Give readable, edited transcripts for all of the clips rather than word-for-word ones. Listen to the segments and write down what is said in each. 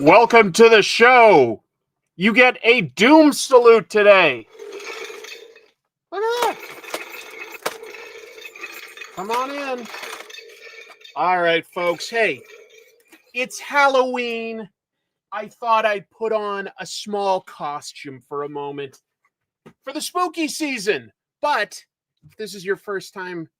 Welcome to the show. You get a doom salute today. Look at that. Come on in. All right, folks. Hey, it's Halloween. I thought I'd put on a small costume for a moment for the spooky season. But if this is your first time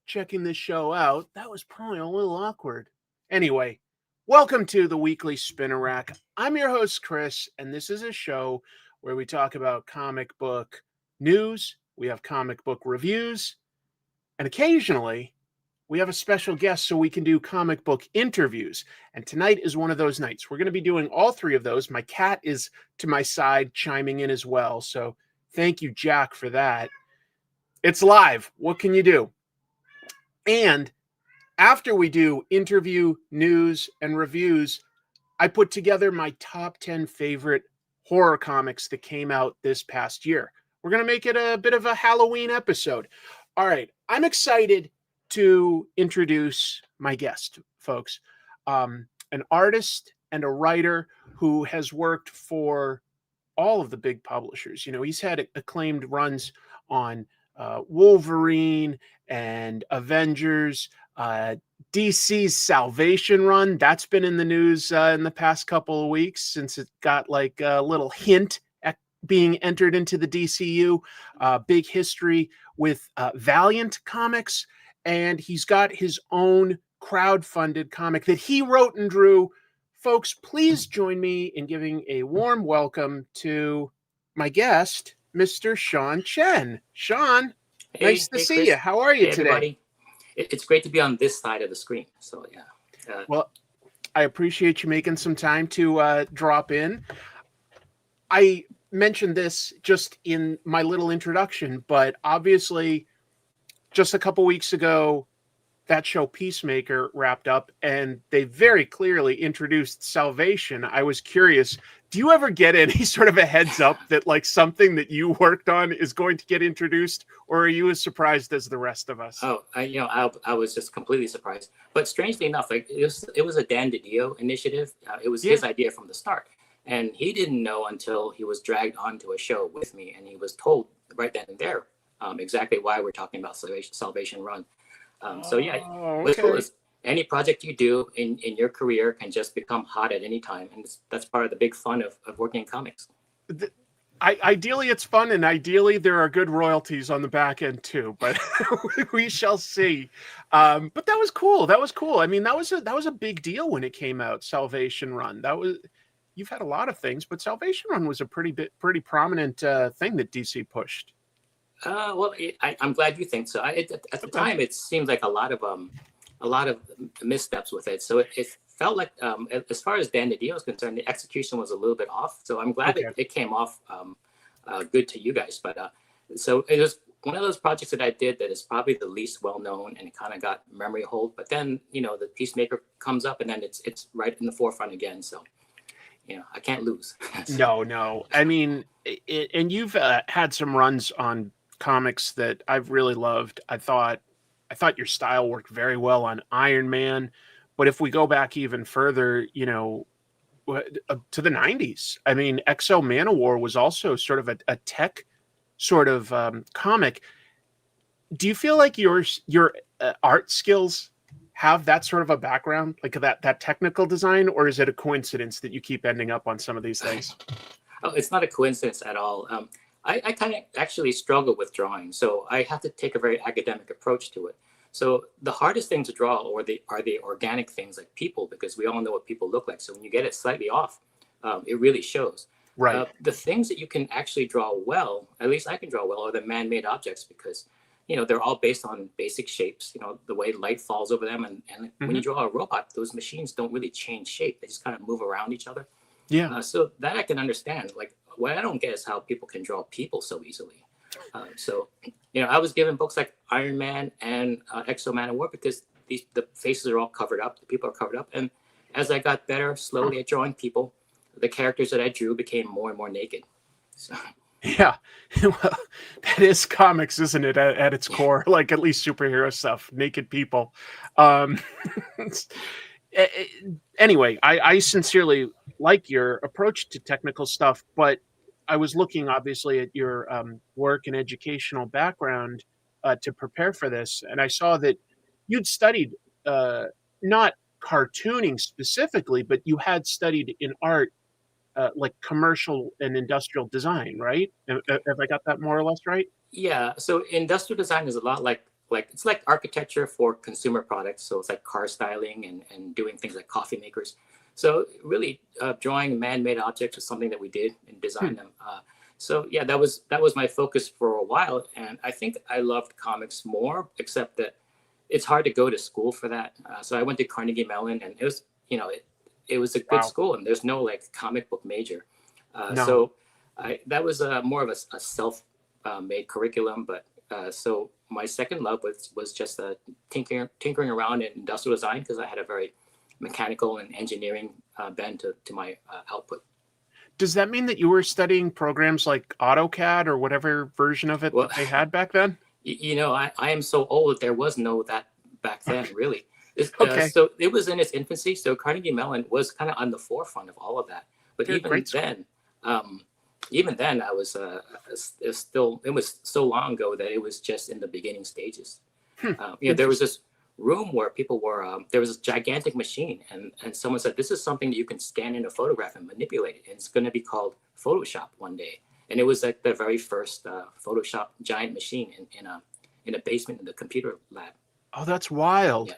checking this show out, that was probably a little awkward. Anyway, welcome to the Weekly Spinner Rack. I'm your host, Chris, and this is a show where we talk about comic book news, we have comic book reviews, and occasionally we have a special guest so we can do comic book interviews. And tonight is one of those nights. We're going to be doing all three of those. My cat is to my side chiming in as well, so thank you, Jack, for that. It's live. What can you do? And after we do interview, news, and reviews, I put together my top 10 favorite horror comics that came out this past year. We're going to make it a bit of a Halloween episode. All right, I'm excited to introduce my guest, folks. An artist and a writer who has worked for all of the big publishers. You know, he's had acclaimed runs on Wolverine and Avengers, DC's Salvation run. That's been in the news in the past couple of weeks since it got like a little hint at being entered into the DCU. Big history with Valiant Comics, and he's got his own crowd-funded comic that he wrote and drew. Folks, please join me in giving a warm welcome to my guest, Mr. Sean Chen. Sean, nice to see Chris. you. How are you today? Everybody. It's great to be on this side of the screen. So, yeah. Well, I appreciate you making some time to drop in. I mentioned this just in my little introduction, but obviously just a couple weeks ago, that show Peacemaker wrapped up and they very clearly introduced Salvation. I was curious, do you ever get any sort of a heads up that like something that you worked on is going to get introduced, or are you as surprised as the rest of us? Oh, I was just completely surprised. But strangely enough, like it was a Dan DiDio initiative. It was his idea from the start. And he didn't know until he was dragged onto a show with me and he was told right then and there exactly why we're talking about Salvation Run. What's cool is any project you do in your career can just become hot at any time. And that's part of the big fun of working in comics. Ideally, it's fun, and ideally there are good royalties on the back end too, but we shall see. But that was cool. That was cool. I mean, that was a big deal when it came out, Salvation Run. You've had a lot of things, but Salvation Run was a pretty prominent thing that DC pushed. I'm glad you think so. At the time, it seemed like a lot of missteps with it. So it felt like, as far as Dan DiDio is concerned, the execution was a little bit off. So I'm glad it came off good to you guys. But so it was one of those projects that I did that is probably the least well known, and it kind of got memory hold. But then the Peacemaker comes up, and then it's right in the forefront again. So I can't lose. No. I mean, and you've had some runs on comics that I've really loved. I thought your style worked very well on Iron Man, but if we go back even further, to the 90s, I mean, Exo Manowar was also sort of a tech sort of comic. Do you feel like your art skills have that sort of a background, like that technical design, or is it a coincidence that you keep ending up on some of these things? Oh, it's not a coincidence at all. I kind of actually struggle with drawing, so I have to take a very academic approach to it. So the hardest thing to draw are the organic things like people, because we all know what people look like. So when you get it slightly off, it really shows. Right. The things that you can actually draw well, at least I can draw well, are the man-made objects, because they're all based on basic shapes. The way light falls over them, and when you draw a robot, those machines don't really change shape; they just kind of move around each other. Yeah. So that I can understand. Like, what I don't get is how people can draw people so easily. I was given books like Iron Man and Exo Manowar because the faces are all covered up, the people are covered up. And as I got better slowly at drawing people, the characters that I drew became more and more naked. So. Yeah, well, that is comics, isn't it? At its core, like at least superhero stuff, naked people. Anyway, I sincerely like your approach to technical stuff, but I was looking obviously at your work and educational background to prepare for this, and I saw that you'd studied not cartooning specifically, but you had studied in art, like commercial and industrial design, right? Have I got that more or less right? Yeah, so industrial design is a lot like it's like architecture for consumer products. So it's like car styling and doing things like coffee makers. So really, drawing man-made objects was something that we did and Hmm. designed them. So yeah, that was my focus for a while, and I think I loved comics more, except that it's hard to go to school for that. So I went to Carnegie Mellon, and it was it was a good Wow. school, and there's no like comic book major. No. So that was more of a self made curriculum. But so my second love was just tinkering around in industrial design because I had a very mechanical and engineering bend to my output. Does that mean that you were studying programs like AutoCAD or whatever version of it Well, that they had back then? I am so old that there was no that back then, really. Okay. So it was in its infancy. So Carnegie Mellon was kind of on the forefront of all of that. But They're a great school. um, even then, I was still. It was so long ago that it was just in the beginning stages. Hmm. There was this room where people were. There was this gigantic machine, and someone said, "This is something that you can scan in a photograph and manipulate it. And it's going to be called Photoshop one day." And it was like the very first Photoshop giant machine in a basement in the computer lab. Oh, that's wild. Yeah.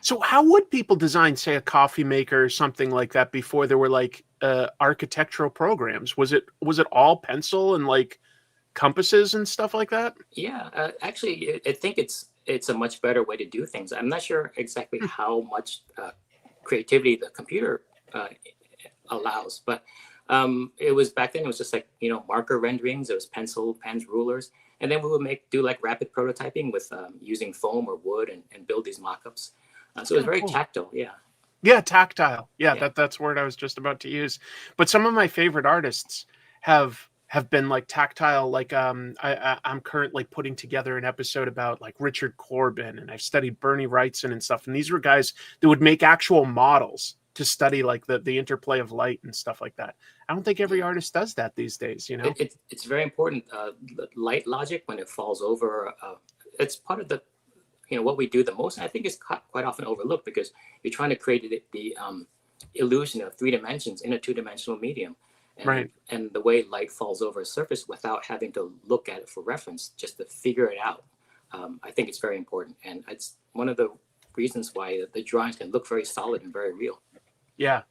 So how would people design, say, a coffee maker or something like that before there were like architectural programs? Was it all pencil and like compasses and stuff like that? Yeah, actually, I think it's a much better way to do things. I'm not sure exactly Hmm. how much creativity the computer allows, but it was back then. It was just like marker renderings. It was pencil, pens, rulers, and then we would do like rapid prototyping with using foam or wood and build these mock-ups. So it was Oh, very cool. tactile. Yeah, Yeah, tactile. Yeah, yeah. that's the word I was just about to use. But some of my favorite artists have been like tactile. Like I'm currently putting together an episode about like Richard Corbin, and I've studied Bernie Wrightson and stuff. And these were guys that would make actual models to study like the interplay of light and stuff like that. I don't think every Yeah. artist does that these days, you know? It's very important. Light logic when it falls over, it's part of the what we do the most. And I think it's quite often overlooked because you're trying to create the illusion of three dimensions in a two-dimensional medium, Right. and the way light falls over a surface without having to look at it for reference, just to figure it out. I think it's very important, and it's one of the reasons why the drawings can look very solid and very real. Yeah.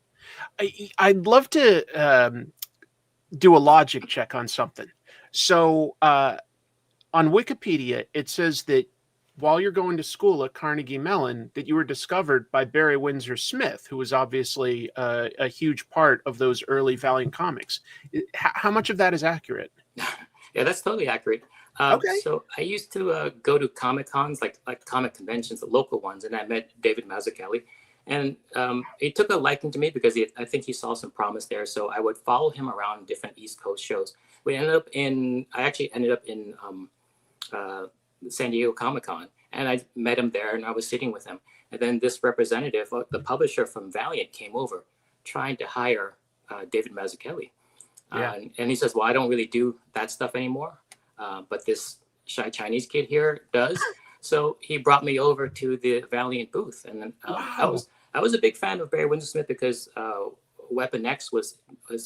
I'd love to do a logic check on something. So on Wikipedia, it says that while you're going to school at Carnegie Mellon, that you were discovered by Barry Windsor Smith, who was obviously a huge part of those early Valiant comics. How much of that is accurate? Yeah, that's totally accurate. Okay. So I used to go to Comic Cons, like comic conventions, the local ones, and I met David Mazzucchelli, and he took a liking to me because I think he saw some promise there. So I would follow him around different East Coast shows. I actually ended up in San Diego Comic Con, and I met him there, and I was sitting with him. And then this representative, the publisher from Valiant, came over, trying to hire David Mazzucchelli. Yeah. And he says, "Well, I don't really do that stuff anymore, but this shy Chinese kid here does." So he brought me over to the Valiant booth, and then Wow. I was a big fan of Barry Windsor Smith because Weapon X was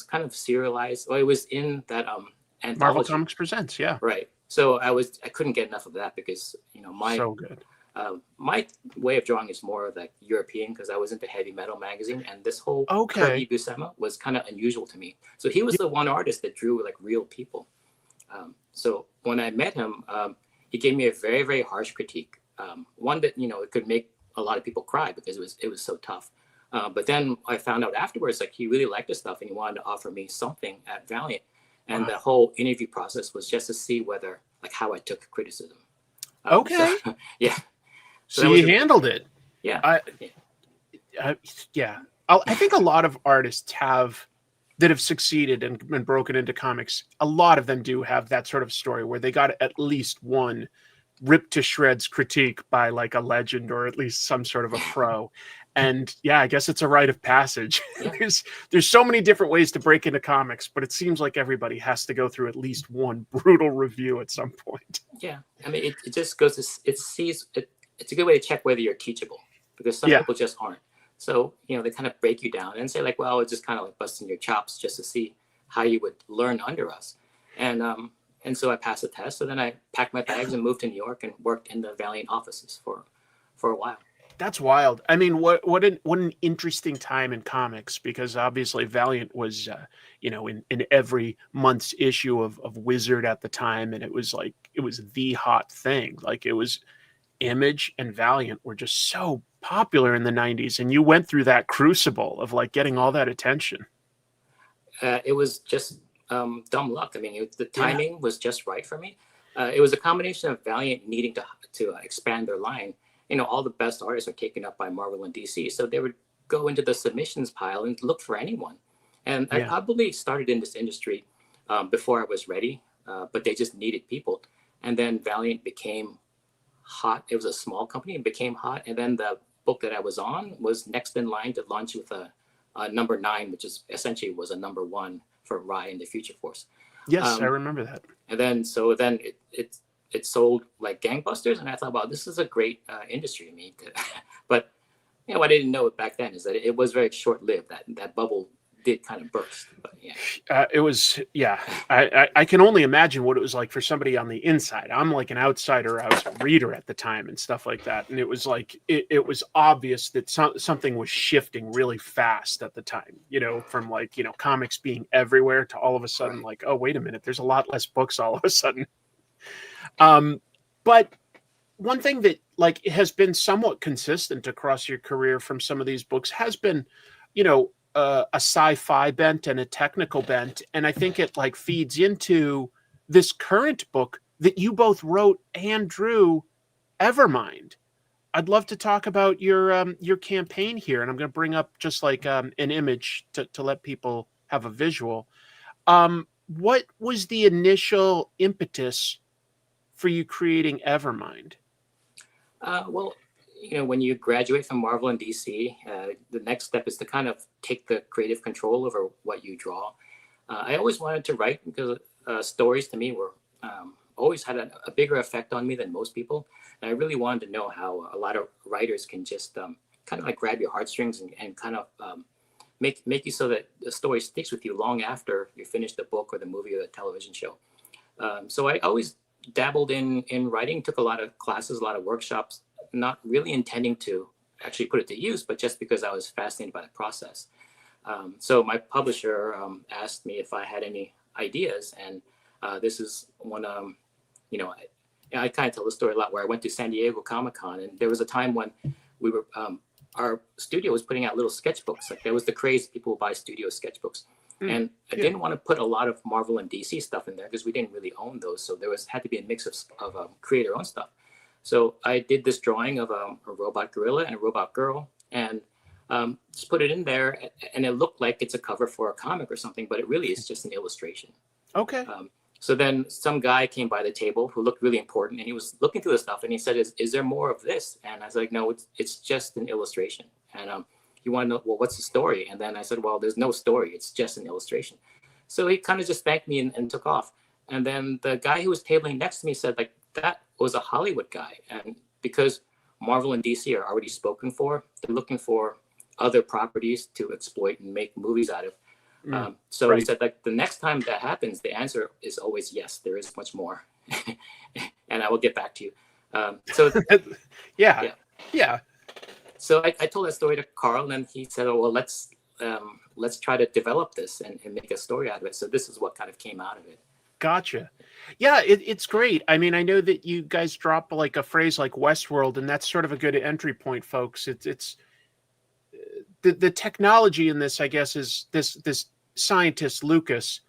kind of serialized. Well, it was in that Marvel anthology, Comics Presents. Yeah. right? So I couldn't get enough of that because So good. my way of drawing is more like European because I was into heavy metal magazine, and this whole Okay. Kirby Buscema was kind of unusual to me. So he was the one artist that drew like real people. So when I met him, he gave me a very, very harsh critique. One that it could make a lot of people cry because it was so tough. But then I found out afterwards, like he really liked the stuff and he wanted to offer me something at Valiant. And the Wow. whole interview process was just to see whether like how I took criticism. Okay. So, yeah. So that was you handled it. Yeah. I, yeah. I think a lot of artists that have succeeded and been broken into comics. A lot of them do have that sort of story where they got at least one ripped to shreds critique by like a legend or at least some sort of a pro. And yeah, I guess it's a rite of passage. Yeah. There's so many different ways to break into comics, but it seems like everybody has to go through at least one brutal review at some point. Yeah, I mean, it just goes to it's a good way to check whether you're teachable, because some Yeah. people just aren't. So they kind of break you down and say like, well, it's just kind of like busting your chops just to see how you would learn under us. And so I passed the test. So then I packed my bags and moved to New York and worked in the Valiant offices for a while. That's wild. I mean, what an interesting time in comics, because obviously Valiant was, in every month's issue of Wizard at the time, and it was the hot thing. Like, it was Image and Valiant were just so popular in the 90s, and you went through that crucible of like getting all that attention. It was just dumb luck. I mean, the timing was just right for me. It was a combination of Valiant needing to expand their line. All the best artists are taken up by Marvel and DC, so they would go into the submissions pile and look for anyone. And I probably started in this industry before I was ready, but they just needed people. And then Valiant became hot. It was a small company and became hot. And then the book that I was on was next in line to launch with a number 9, which is essentially was a number 1 for Rye and the Future Force. Yes, I remember that. And then it sold like gangbusters, and I thought, wow, this is a great industry to me. But what I didn't know back then is that it was very short-lived. That bubble did kind of burst. But it was, I can only imagine what it was like for somebody on the inside. I'm like an outsider. I was a reader at the time and stuff like that, and it was like it was obvious that something was shifting really fast at the time. From like comics being everywhere to all of a sudden like, oh, wait a minute, there's a lot less books all of a sudden. But one thing that like has been somewhat consistent across your career from some of these books has been, a sci-fi bent and a technical bent. And I think it like feeds into this current book that you both wrote and drew, Evermind. I'd love to talk about your campaign here. And I'm going to bring up just like an image to let people have a visual. What was the initial impetus for you creating Evermind? Well, when you graduate from Marvel and DC, the next step is to kind of take the creative control over what you draw. I always wanted to write because stories to me were always had a bigger effect on me than most people. And I really wanted to know how a lot of writers can just kind of like grab your heartstrings and kind of make you so that the story sticks with you long after you finish the book or the movie or the television show. So I always dabbled in writing, took a lot of classes, a lot of workshops, not really intending to actually put it to use, but just because I was fascinated by the process. So my publisher asked me if I had any ideas, and this is one, I kind of tell the story a lot, where I went to San Diego Comic-Con, and there was a time when we were, our studio was putting out little sketchbooks. Like there was the craze, people would buy studio sketchbooks. And I didn't want to put a lot of Marvel and DC stuff in there because we didn't really own those. So there had to be a mix of creator-owned stuff. So I did this drawing of a robot gorilla and a robot girl, and just put it in there, and it looked like it's a cover for a comic or something, but it really is just an illustration. Okay. So then some guy came by the table who looked really important, and he was looking through the stuff, and he said, is there more of this? And I was like, no, it's just an illustration. And he wanted to know, well, what's the story? And then I said, well, there's no story. It's just an illustration. So he kind of just thanked me and took off. And then the guy who was tabling next to me said, like, that was a Hollywood guy. And because Marvel and DC are already spoken for, they're looking for other properties to exploit and make movies out of. So I said, like, the next time that happens, the answer is always yes, there is much more. And I will get back to you. Yeah. So I told that story to Carl, and he said, oh, well, let's try to develop this and make a story out of it. So this is what kind of came out of it. Gotcha. Yeah, it's great. I mean, I know that you guys drop like a phrase like Westworld, and that's sort of a good entry point, folks. It's the technology in this, I guess, is this scientist, Lucas,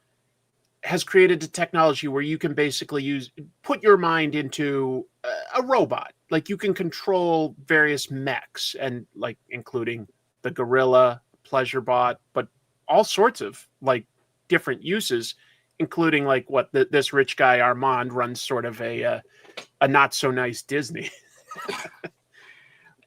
has created a technology where you can basically put your mind into a robot. Like you can control various mechs, and like including the gorilla, pleasure bot, but all sorts of like different uses, including like what this rich guy Armand runs sort of a not so nice Disney.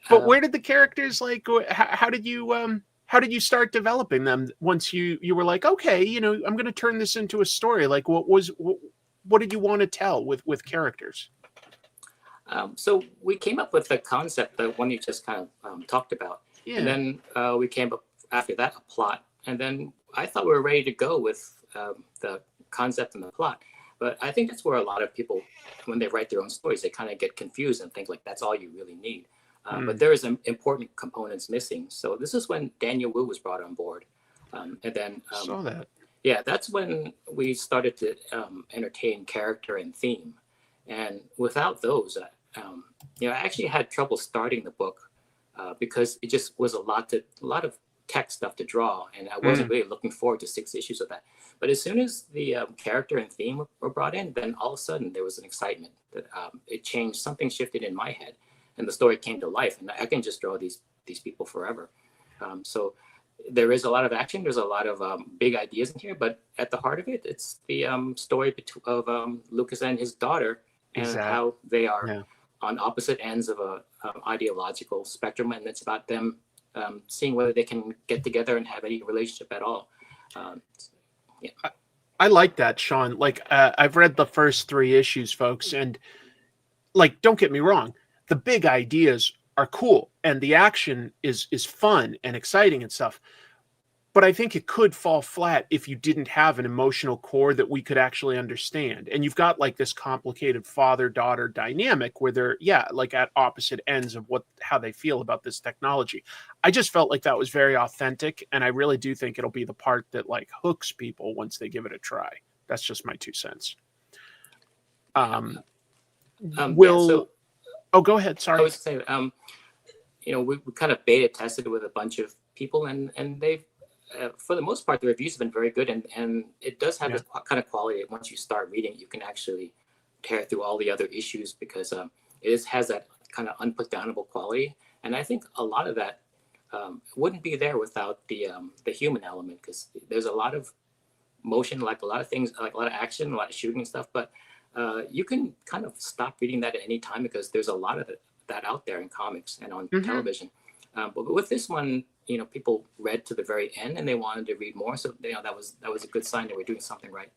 But where did the characters like? How did you start developing them once you were like, okay, you know, I'm going to turn this into a story? Like, what did you want to tell with characters? So we came up with the concept, the one you just kind of talked about, and then we came up after that a plot, and then I thought we were ready to go with the concept and the plot. But I think that's where a lot of people, when they write their own stories, they kind of get confused and think like that's all you really need. But there is important components missing. So this is when Daniel Wu was brought on board, and then saw that. Yeah, that's when we started to entertain character and theme. And without those, you know, I actually had trouble starting the book because it just was a lot of text stuff to draw, and I wasn't really looking forward to 6 issues of that. But as soon as the character and theme were brought in, then all of a sudden there was an excitement that it changed. Something shifted in my head, and the story came to life. And I can just draw these people forever. So there is a lot of action. There's a lot of big ideas in here, but at the heart of it, it's the story of Lucas and his daughter, and how they are on opposite ends of a ideological spectrum, and it's about them seeing whether they can get together and have any relationship at all. I like that, Sean. Like, I've read the first 3 issues, folks, and like, don't get me wrong, the big ideas are cool and the action is fun and exciting and stuff. But I think it could fall flat if you didn't have an emotional core that we could actually understand. And you've got like this complicated father-daughter dynamic where they're, like at opposite ends of how they feel about this technology. I just felt like that was very authentic. And I really do think it'll be the part that like hooks people once they give it a try. That's just my 2 cents. Oh, go ahead. Sorry. I was saying, you know, we kind of beta tested it with a bunch of people, and they've, for the most part, the reviews have been very good, and it does have this kind of quality. Once you start reading, you can actually tear through all the other issues because has that kind of unputdownable quality. And I think a lot of that wouldn't be there without the human element, because there's a lot of motion, like a lot of things, like a lot of action, a lot of shooting and stuff. But you can kind of stop reading that at any time because there's a lot of that out there in comics and on television. But with this one, you know, people read to the very end and they wanted to read more. So, you know, that was a good sign that we're doing something right.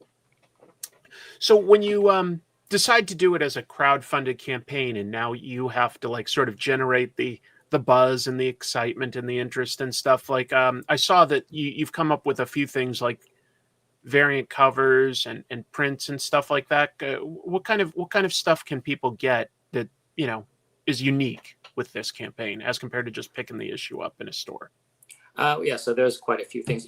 So when you decide to do it as a crowdfunded campaign, and now you have to like sort of generate the buzz and the excitement and the interest and stuff, like I saw that you've come up with a few things like variant covers and prints and stuff like that. What kind of stuff can people get that, you know, is unique with this campaign as compared to just picking the issue up in a store? So there's quite a few things.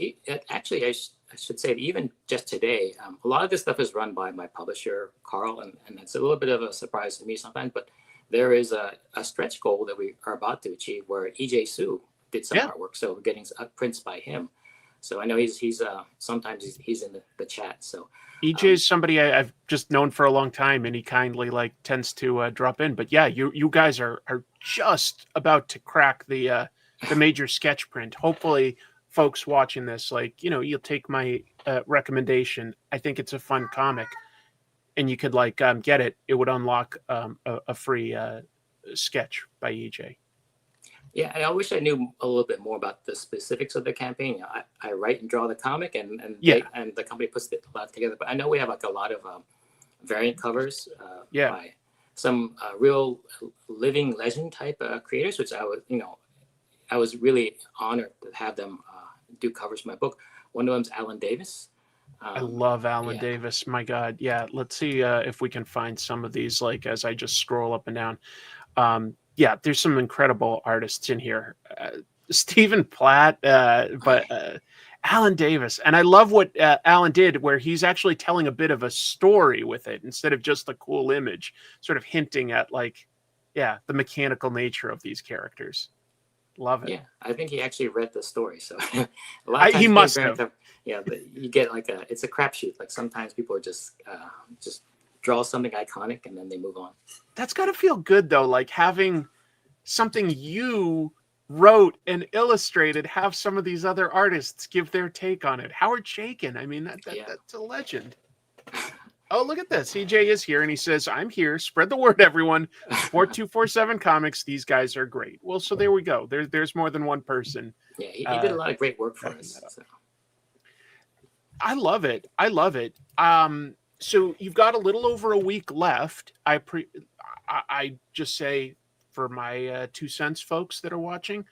Actually, I should say that even just today, a lot of this stuff is run by my publisher, Carl, and it's a little bit of a surprise to me sometimes, but there is a stretch goal that we are about to achieve where EJ Sue did some artwork, so we're getting prints by him. So I know he's sometimes he's in the chat. So EJ is somebody I've just known for a long time, and he kindly like tends to drop in. But yeah, you guys are just about to crack the major sketch print. Hopefully, folks watching this, like, you know, you'll take my recommendation. I think it's a fun comic, and you could like get it. It would unlock a free sketch by EJ. Yeah, I wish I knew a little bit more about the specifics of the campaign. I write and draw the comic, and the company puts it a lot together. But I know we have like a lot of variant covers by some real living legend type creators, which I was really honored to have them do covers for my book. One of them's Alan Davis. I love Alan Davis. My God, yeah. Let's see if we can find some of these. Like as I just scroll up and down. There's some incredible artists in here. Stephen Platt, but Alan Davis. And I love what Alan did, where he's actually telling a bit of a story with it instead of just a cool image, sort of hinting at like, the mechanical nature of these characters. Love it. Yeah, I think he actually read the story. So a lot of times he must have. But you get like it's a crapshoot. Like sometimes people are just draw something iconic and then they move on. That's got to feel good though, like having something you wrote and illustrated have some of these other artists give their take on it. Howard Chaykin, I mean that's a legend. Oh, look at this. CJ is here, and he says, I'm here. Spread the word, everyone. Support 247 Comics. These guys are great. Well, so there we go. There's more than one person. Yeah, he did a lot of great work for us. So. I love it. I love it. So you've got a little over a week left. I just say, for my 2 cents folks that are watching,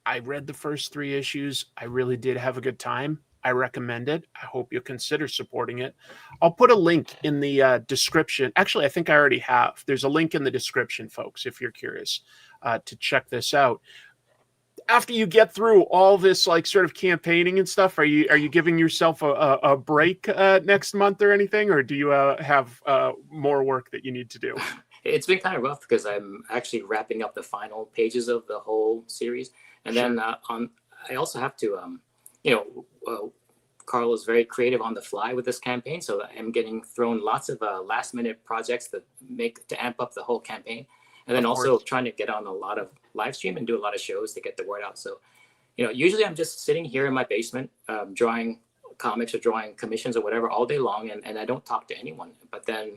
I read the first 3 issues. I really did have a good time. I recommend it. I hope you'll consider supporting it. I'll put a link in the description. Actually, I think I already have. There's a link in the description, folks, if you're curious to check this out. After you get through all this like sort of campaigning and stuff, are you giving yourself a break next month or anything, or do you have more work that you need to do? It's been kind of rough because I'm actually wrapping up the final pages of the whole series, and then I also have to Carl is very creative on the fly with this campaign, so I'm getting thrown lots of last minute projects to amp up the whole campaign, and then also trying to get on a lot of live stream and do a lot of shows to get the word out. So, usually I'm just sitting here in my basement drawing comics or drawing commissions or whatever all day long, and I don't talk to anyone. But then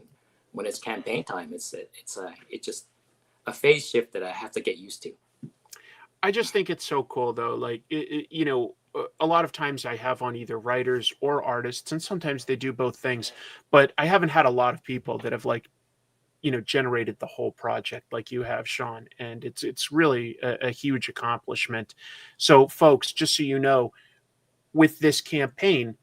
when it's campaign time, it's just a phase shift that I have to get used to. I just think it's so cool, though. Like, a lot of times I have on either writers or artists, and sometimes they do both things, but I haven't had a lot of people that have generated the whole project like you have, Sean. And it's really a huge accomplishment. So folks, just so you know, with this campaign,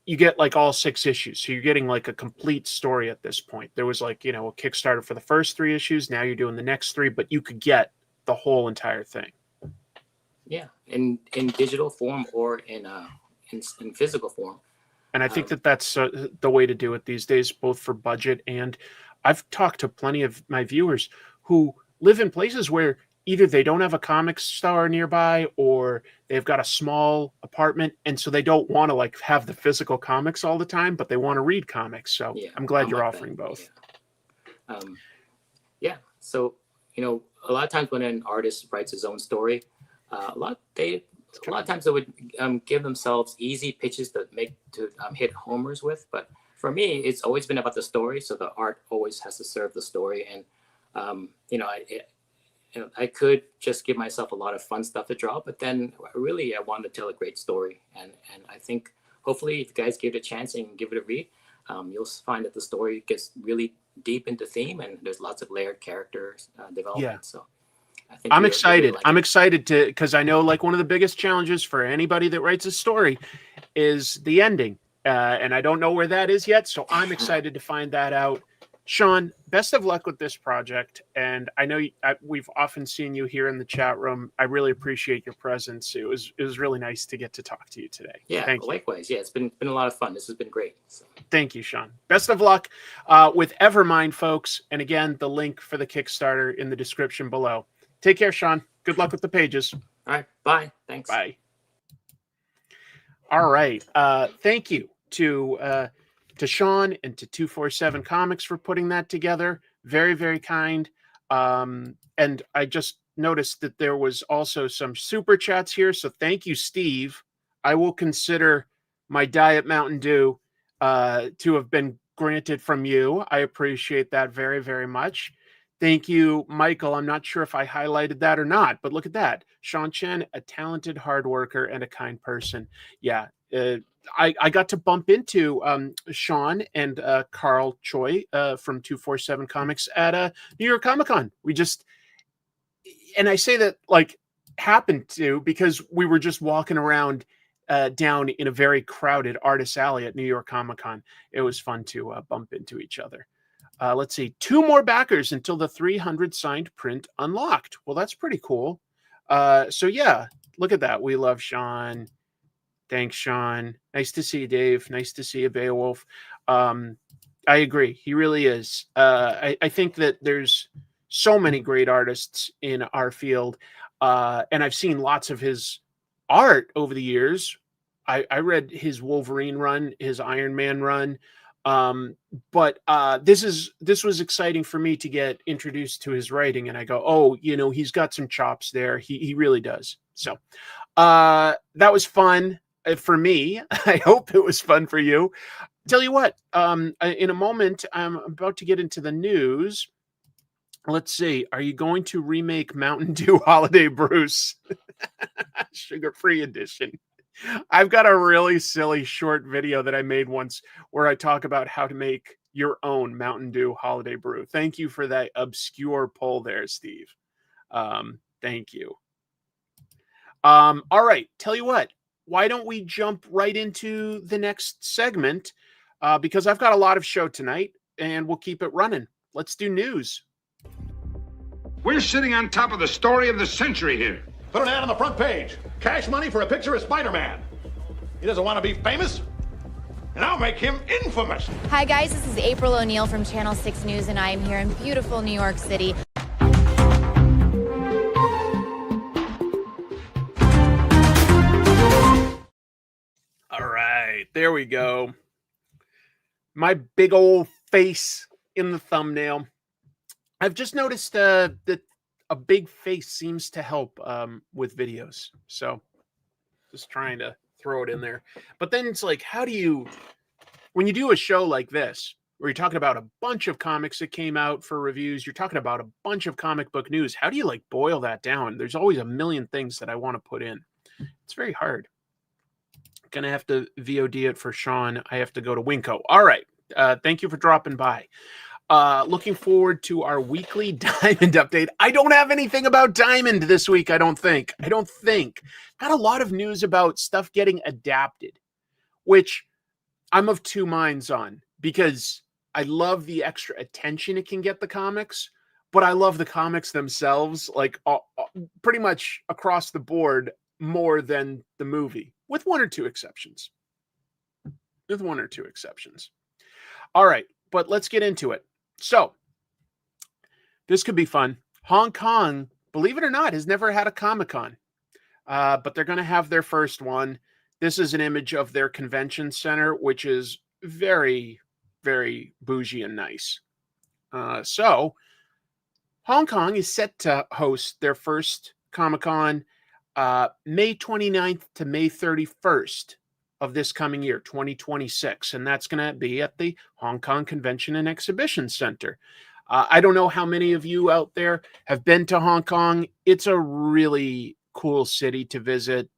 you get like all 6 issues. So you're getting like a complete story at this point. There was a Kickstarter for the first 3 issues. Now you're doing the next 3, but you could get the whole entire thing. Yeah, in digital form or in physical form. And I think that's the way to do it these days, both for budget, and I've talked to plenty of my viewers who live in places where either they don't have a comic store nearby or they've got a small apartment, and so they don't want to have the physical comics all the time, but they want to read comics. So yeah, I'm glad you're offering both. Yeah. So a lot of times when an artist writes his own story, a lot of times they would give themselves easy pitches to hit homers with. But for me, it's always been about the story. So the art always has to serve the story. And I could just give myself a lot of fun stuff to draw, but then really I want to tell a great story. And I think hopefully if you guys give it a chance and give it a read, you'll find that the story gets really deep into theme and there's lots of layered character development. Yeah. So I'm excited. I'm excited because I know one of the biggest challenges for anybody that writes a story is the ending. And I don't know where that is yet. So I'm excited to find that out. Sean, best of luck with this project. And I know we've often seen you here in the chat room. I really appreciate your presence. It was really nice to get to talk to you today. Yeah, likewise. Yeah, it's been a lot of fun. This has been great. So. Thank you, Sean. Best of luck with Evermind, folks. And again, the link for the Kickstarter in the description below. Take care, Sean. Good luck with the pages. All right. Bye. Thanks. Bye. All right. Thank you to Sean and to 247 Comics for putting that together. Very, very kind. And I just noticed that there was also some super chats here. So thank you, Steve. I will consider my Diet Mountain Dew to have been granted from you. I appreciate that very, very much. Thank you, Michael. I'm not sure if I highlighted that or not, but look at that. Sean Chen, a talented hard worker and a kind person. Yeah, I got to bump into Sean and Carl Choi from 247 Comics at New York Comic Con. And I say that happened to because we were just walking around down in a very crowded artist alley at New York Comic Con. It was fun to bump into each other. Let's see, 2 more backers until the 300 signed print unlocked. Well, that's pretty cool. So yeah, look at that. We love Sean. Thanks, Sean. Nice to see you, Dave. Nice to see you, Beowulf. I agree. He really is. I think that there's so many great artists in our field. And I've seen lots of his art over the years. I read his Wolverine run, his Iron Man run. But this was exciting for me to get introduced to his writing, and I go, oh, he's got some chops there. He really does. So that was fun for me. I hope it was fun for you. Tell you what, in a moment, I'm about to get into the news. Let's see. Are you going to remake Mountain Dew Holiday Bruce? Sugar-free edition. I've got a really silly short video that I made once where I talk about how to make your own Mountain Dew Holiday Brew. Thank you for that obscure poll there, Steve. Thank you. All right. Tell you what, why don't we jump right into the next segment? Because I've got a lot of show tonight and we'll keep it running. Let's do news. We're sitting on top of the story of the century here. Put an ad on the front page. Cash money for a picture of Spider-Man. He doesn't want to be famous, and I'll make him infamous. Hi, guys. This is April O'Neil from Channel 6 News, and I am here in beautiful New York City. All right. There we go. My big old face in the thumbnail. I've just noticed that a big face seems to help with videos. So just trying to throw it in there. But then it's like, how do you, when you do a show like this, where you're talking about a bunch of comics that came out for reviews, you're talking about a bunch of comic book news, how do you like boil that down? There's always a million things that I want to put in. It's very hard. Gonna have to VOD it for Sean. I have to go to Winco. All right. Thank you for dropping by. Looking forward to our weekly Diamond update. I don't have anything about Diamond this week, I don't think. Got a lot of news about stuff getting adapted, which I'm of two minds on, because I love the extra attention it can get the comics, but I love the comics themselves, like pretty much across the board, more than the movie, with one or two exceptions. All right, but let's get into it. So, this could be fun. Hong Kong, believe it or not, has never had a Comic-Con, but they're going to have their first one. This is an image of their convention center, which is very, very bougie and nice. So, Hong Kong is set to host their first Comic-Con May 29th to May 31st. Of this coming year, 2026, and that's going to be at the Hong Kong Convention and Exhibition Center. I don't know how many of you out there have been to Hong Kong. It's a really cool city to visit.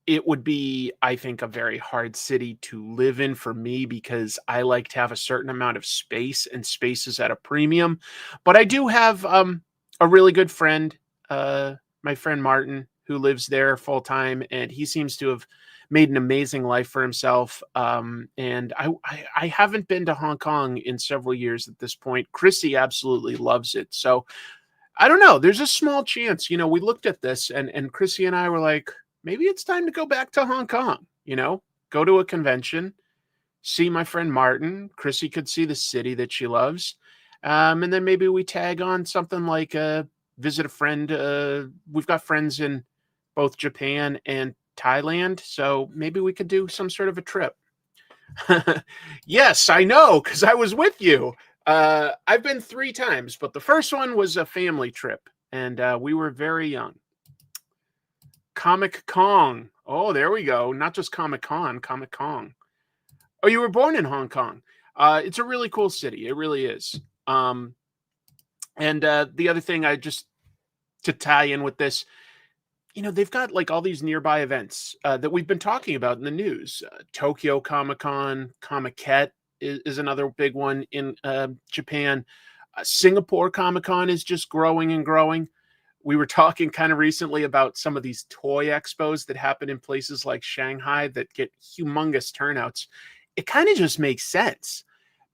It would be, I think, a very hard city to live in for me, because I like to have a certain amount of space, and space is at a premium. But I do have a really good friend, my friend Martin, who lives there full time, and he seems to have made an amazing life for himself. And I haven't been to Hong Kong in several years at this point. Chrissy absolutely loves it. So I don't know. There's a small chance, we looked at this and Chrissy and I were like, maybe it's time to go back to Hong Kong, go to a convention, see my friend Martin. Chrissy could see the city that she loves. And then maybe we tag on something like visit a friend. We've got friends in both Japan and Thailand, so maybe we could do some sort of a trip. Yes, I know, because I was with you. I've been 3 times, but the first one was a family trip, and we were very young. Comic Kong. Oh, there we go. Not just Comic Con, Comic Kong. Oh, you were born in Hong Kong. It's a really cool city. It really is. And the other thing, to tie in with this, they've got like all these nearby events that we've been talking about in the news. Tokyo Comic-Con, Copycats is another big one in Japan. Singapore Comic-Con is just growing and growing. We were talking kind of recently about some of these toy expos that happen in places like Shanghai that get humongous turnouts. It kind of just makes sense,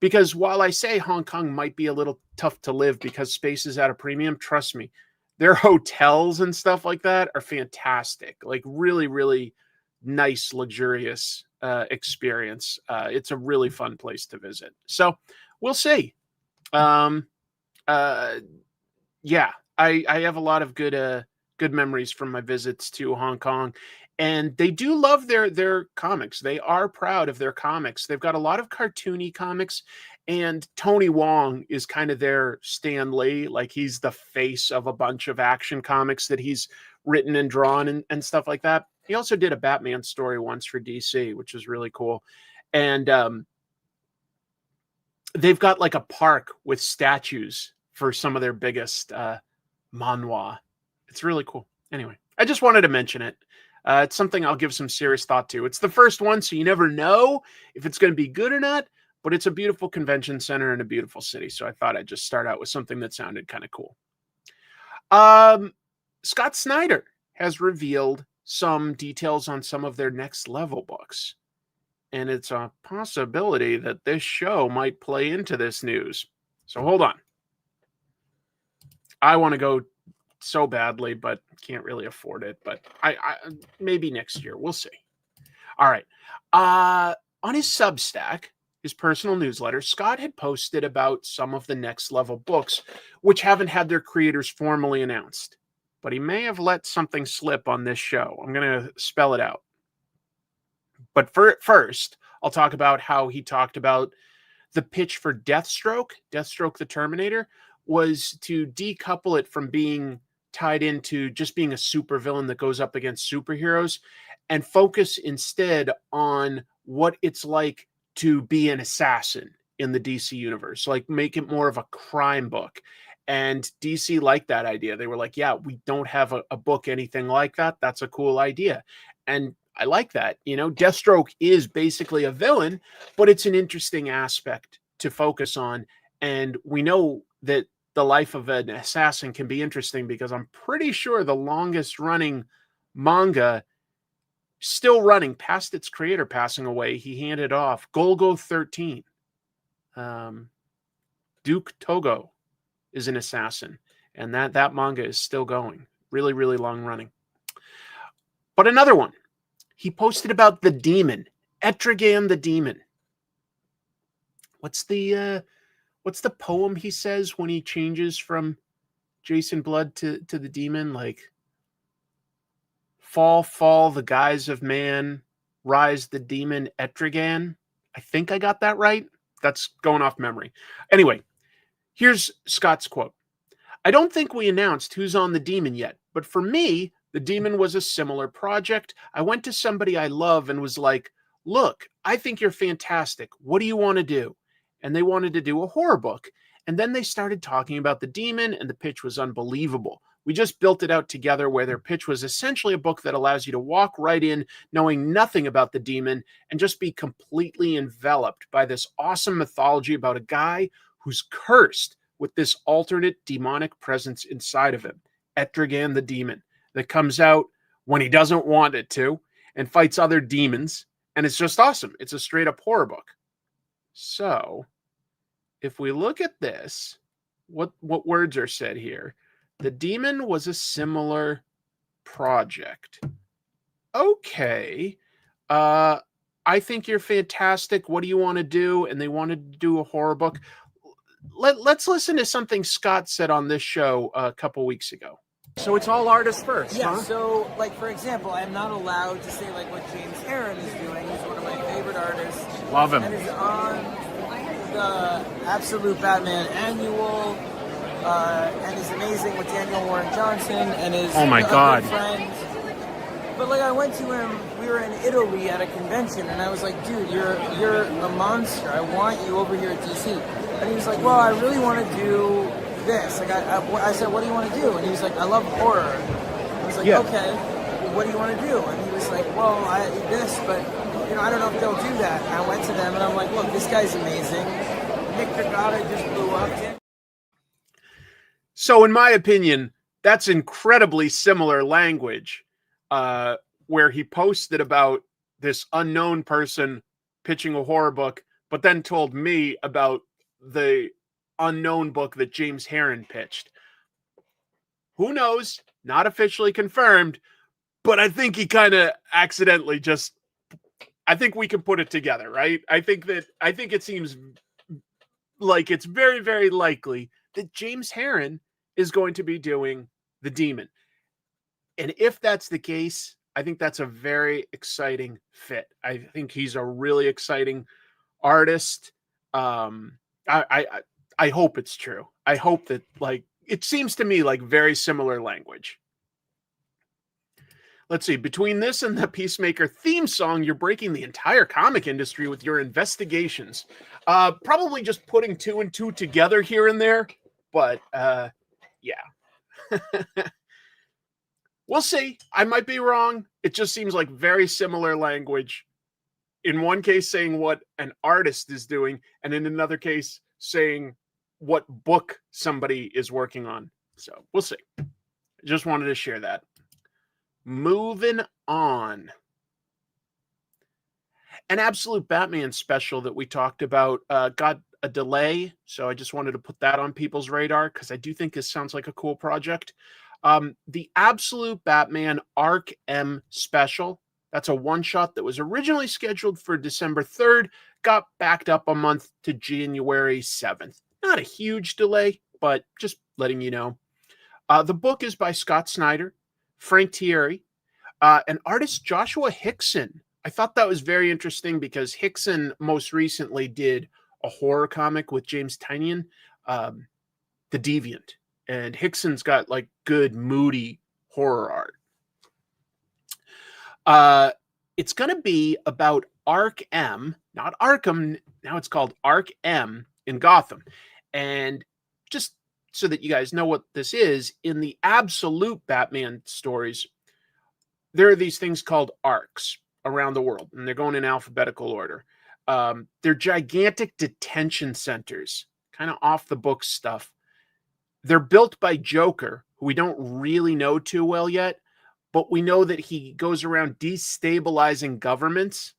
because while I say Hong Kong might be a little tough to live because space is at a premium, trust me, their hotels and stuff like that are fantastic. Like really, really nice, luxurious experience. It's a really fun place to visit. So we'll see. Yeah, I have a lot of good memories from my visits to Hong Kong. And they do love their comics. They are proud of their comics. They've got a lot of cartoony comics. And Tony Wong is kind of their Stan Lee. Like, he's the face of a bunch of action comics that he's written and drawn and stuff like that. He also did a Batman story once for DC, which is really cool. And they've got like a park with statues for some of their biggest manhwa. It's really cool. Anyway, I just wanted to mention it. It's something I'll give some serious thought to. It's the first one, so you never know if it's going to be good or not, but it's a beautiful convention center in a beautiful city. So I thought I'd just start out with something that sounded kind of cool. Scott Snyder has revealed some details on some of their next level books. And it's a possibility that this show might play into this news. So hold on. I want to go so badly, but can't really afford it. But I maybe next year. We'll see. All right. On his Substack, his personal newsletter, Scott had posted about some of the next level books, which haven't had their creators formally announced. But he may have let something slip on this show. I'm going to spell it out. But first, I'll talk about how he talked about the pitch for Deathstroke the Terminator, was to decouple it from being tied into just being a supervillain that goes up against superheroes and focus instead on what it's like to be an assassin in the DC universe. Like make it more of a crime book. And DC liked that idea. They were like, yeah, we don't have a book, anything like that. That's a cool idea. And I like that. You know, Deathstroke is basically a villain, but it's an interesting aspect to focus on. And we know that the life of an assassin can be interesting because I'm pretty sure the longest running manga still running past its creator passing away. He handed off Golgo 13. Duke Togo is an assassin, and that manga is still going. Really, really long running. But another one. He posted about the demon, Etrigan the demon. What's the poem he says when he changes from Jason Blood to the demon? Like, fall, the guise of man, rise the demon Etrigan. I think I got that right. That's going off memory. Anyway, here's Scott's quote. I don't think we announced who's on the demon yet, but for me, the demon was a similar project. I went to somebody I love and was like, look, I think you're fantastic. What do you want to do? And they wanted to do a horror book. And then they started talking about the demon, and the pitch was unbelievable. We just built it out together where their pitch was essentially a book that allows you to walk right in knowing nothing about the demon and just be completely enveloped by this awesome mythology about a guy who's cursed with this alternate demonic presence inside of him, Etrigan the demon, that comes out when he doesn't want it to and fights other demons. And it's just awesome. It's a straight up horror book. So if we look at this, what words are said here? The demon was a similar project. Okay. I think you're fantastic. What do you want to do? And they wanted to do a horror book. Let's listen to something Scott said on this show a couple weeks ago. So it's all artists first, yeah, huh? So, like, for example, I'm not allowed to say, like, what James Aaron is doing. He's one of my favorite artists. Love him. And is on the Absolute Batman Annual, and is amazing with Daniel Warren Johnson, and is oh my God. Good friend. But, like, I went to him, we were in Italy at a convention, and I was like, dude, you're a monster. I want you over here at DC. And he was like, well, I really want to do this. Like, I said, what do you want to do? And he was like, I love horror. I was like, okay, what do you want to do? And he was like, well, this, but, you know, I don't know if they'll do that. And I went to them, and I'm like, look, this guy's amazing. Nick Dragata just blew up. So, in my opinion, that's incredibly similar language, where he posted about this unknown person pitching a horror book, but then told me about the unknown book that James Aaron pitched. Who knows? Not officially confirmed, but I think he kind of accidentally I think we can put it together, right? I think it seems like it's very, very likely that James Aaron is going to be doing the demon. And if that's the case, I think that's a very exciting fit. I think he's a really exciting artist. I hope it's true. I hope that, like, it seems to me like very similar language. Let's see. Between this and the Peacemaker theme song, you're breaking the entire comic industry with your investigations. Probably just putting 2 and 2 together here and there, but yeah. We'll see. I might be wrong. It just seems like very similar language. In one case, saying what an artist is doing, and in another case, saying what book somebody is working on. So we'll see. Just wanted to share that. Moving on. An Absolute Batman special that we talked about got a delay, so I just wanted to put that on people's radar because I do think this sounds like a cool project. The Absolute Batman Arc M special, that's a one-shot that was originally scheduled for December 3rd, got backed up a month to January 7th. Not a huge delay, but just letting you know. The book is by Scott Snyder, Frank Thierry, and artist Joshua Hickson. I thought that was very interesting because Hickson most recently did a horror comic with James Tynion, The Deviant. And Hickson's got like good, moody horror art. It's going to be about Arc M, not Arkham. Now it's called Arc M in Gotham. And just so that you guys know what this is, in the Absolute Batman stories, there are these things called arcs around the world, and they're going in alphabetical order. They're gigantic detention centers, kind of off the book stuff. They're built by Joker, who we don't really know too well yet, but we know that he goes around destabilizing governments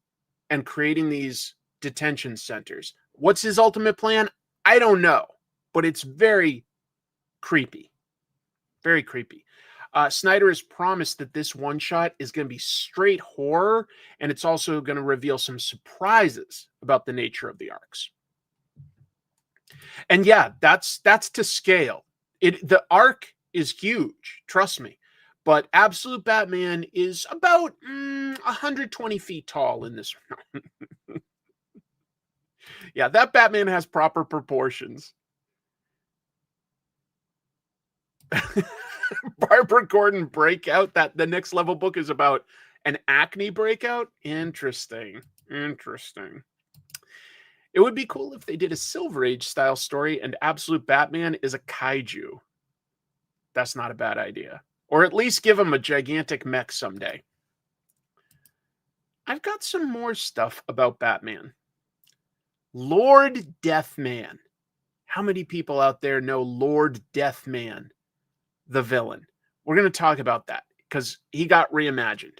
and creating these detention centers. What's his ultimate plan? I don't know, but it's very creepy. Very creepy. Snyder has promised that this one-shot is going to be straight horror, and it's also going to reveal some surprises about the nature of the arcs. And yeah, that's to scale. The arc is huge, trust me. But Absolute Batman is about 120 feet tall in this round. Yeah, that Batman has proper proportions. Barbara Gordon breakout. That the next level book is about an acne breakout. Interesting. It would be cool if they did a Silver Age style story and Absolute Batman is a kaiju. That's not a bad idea. Or at least give him a gigantic mech someday. I've got some more stuff about Batman. Lord Deathman. How many people out there know Lord Deathman, the villain? We're going to talk about that because he got reimagined.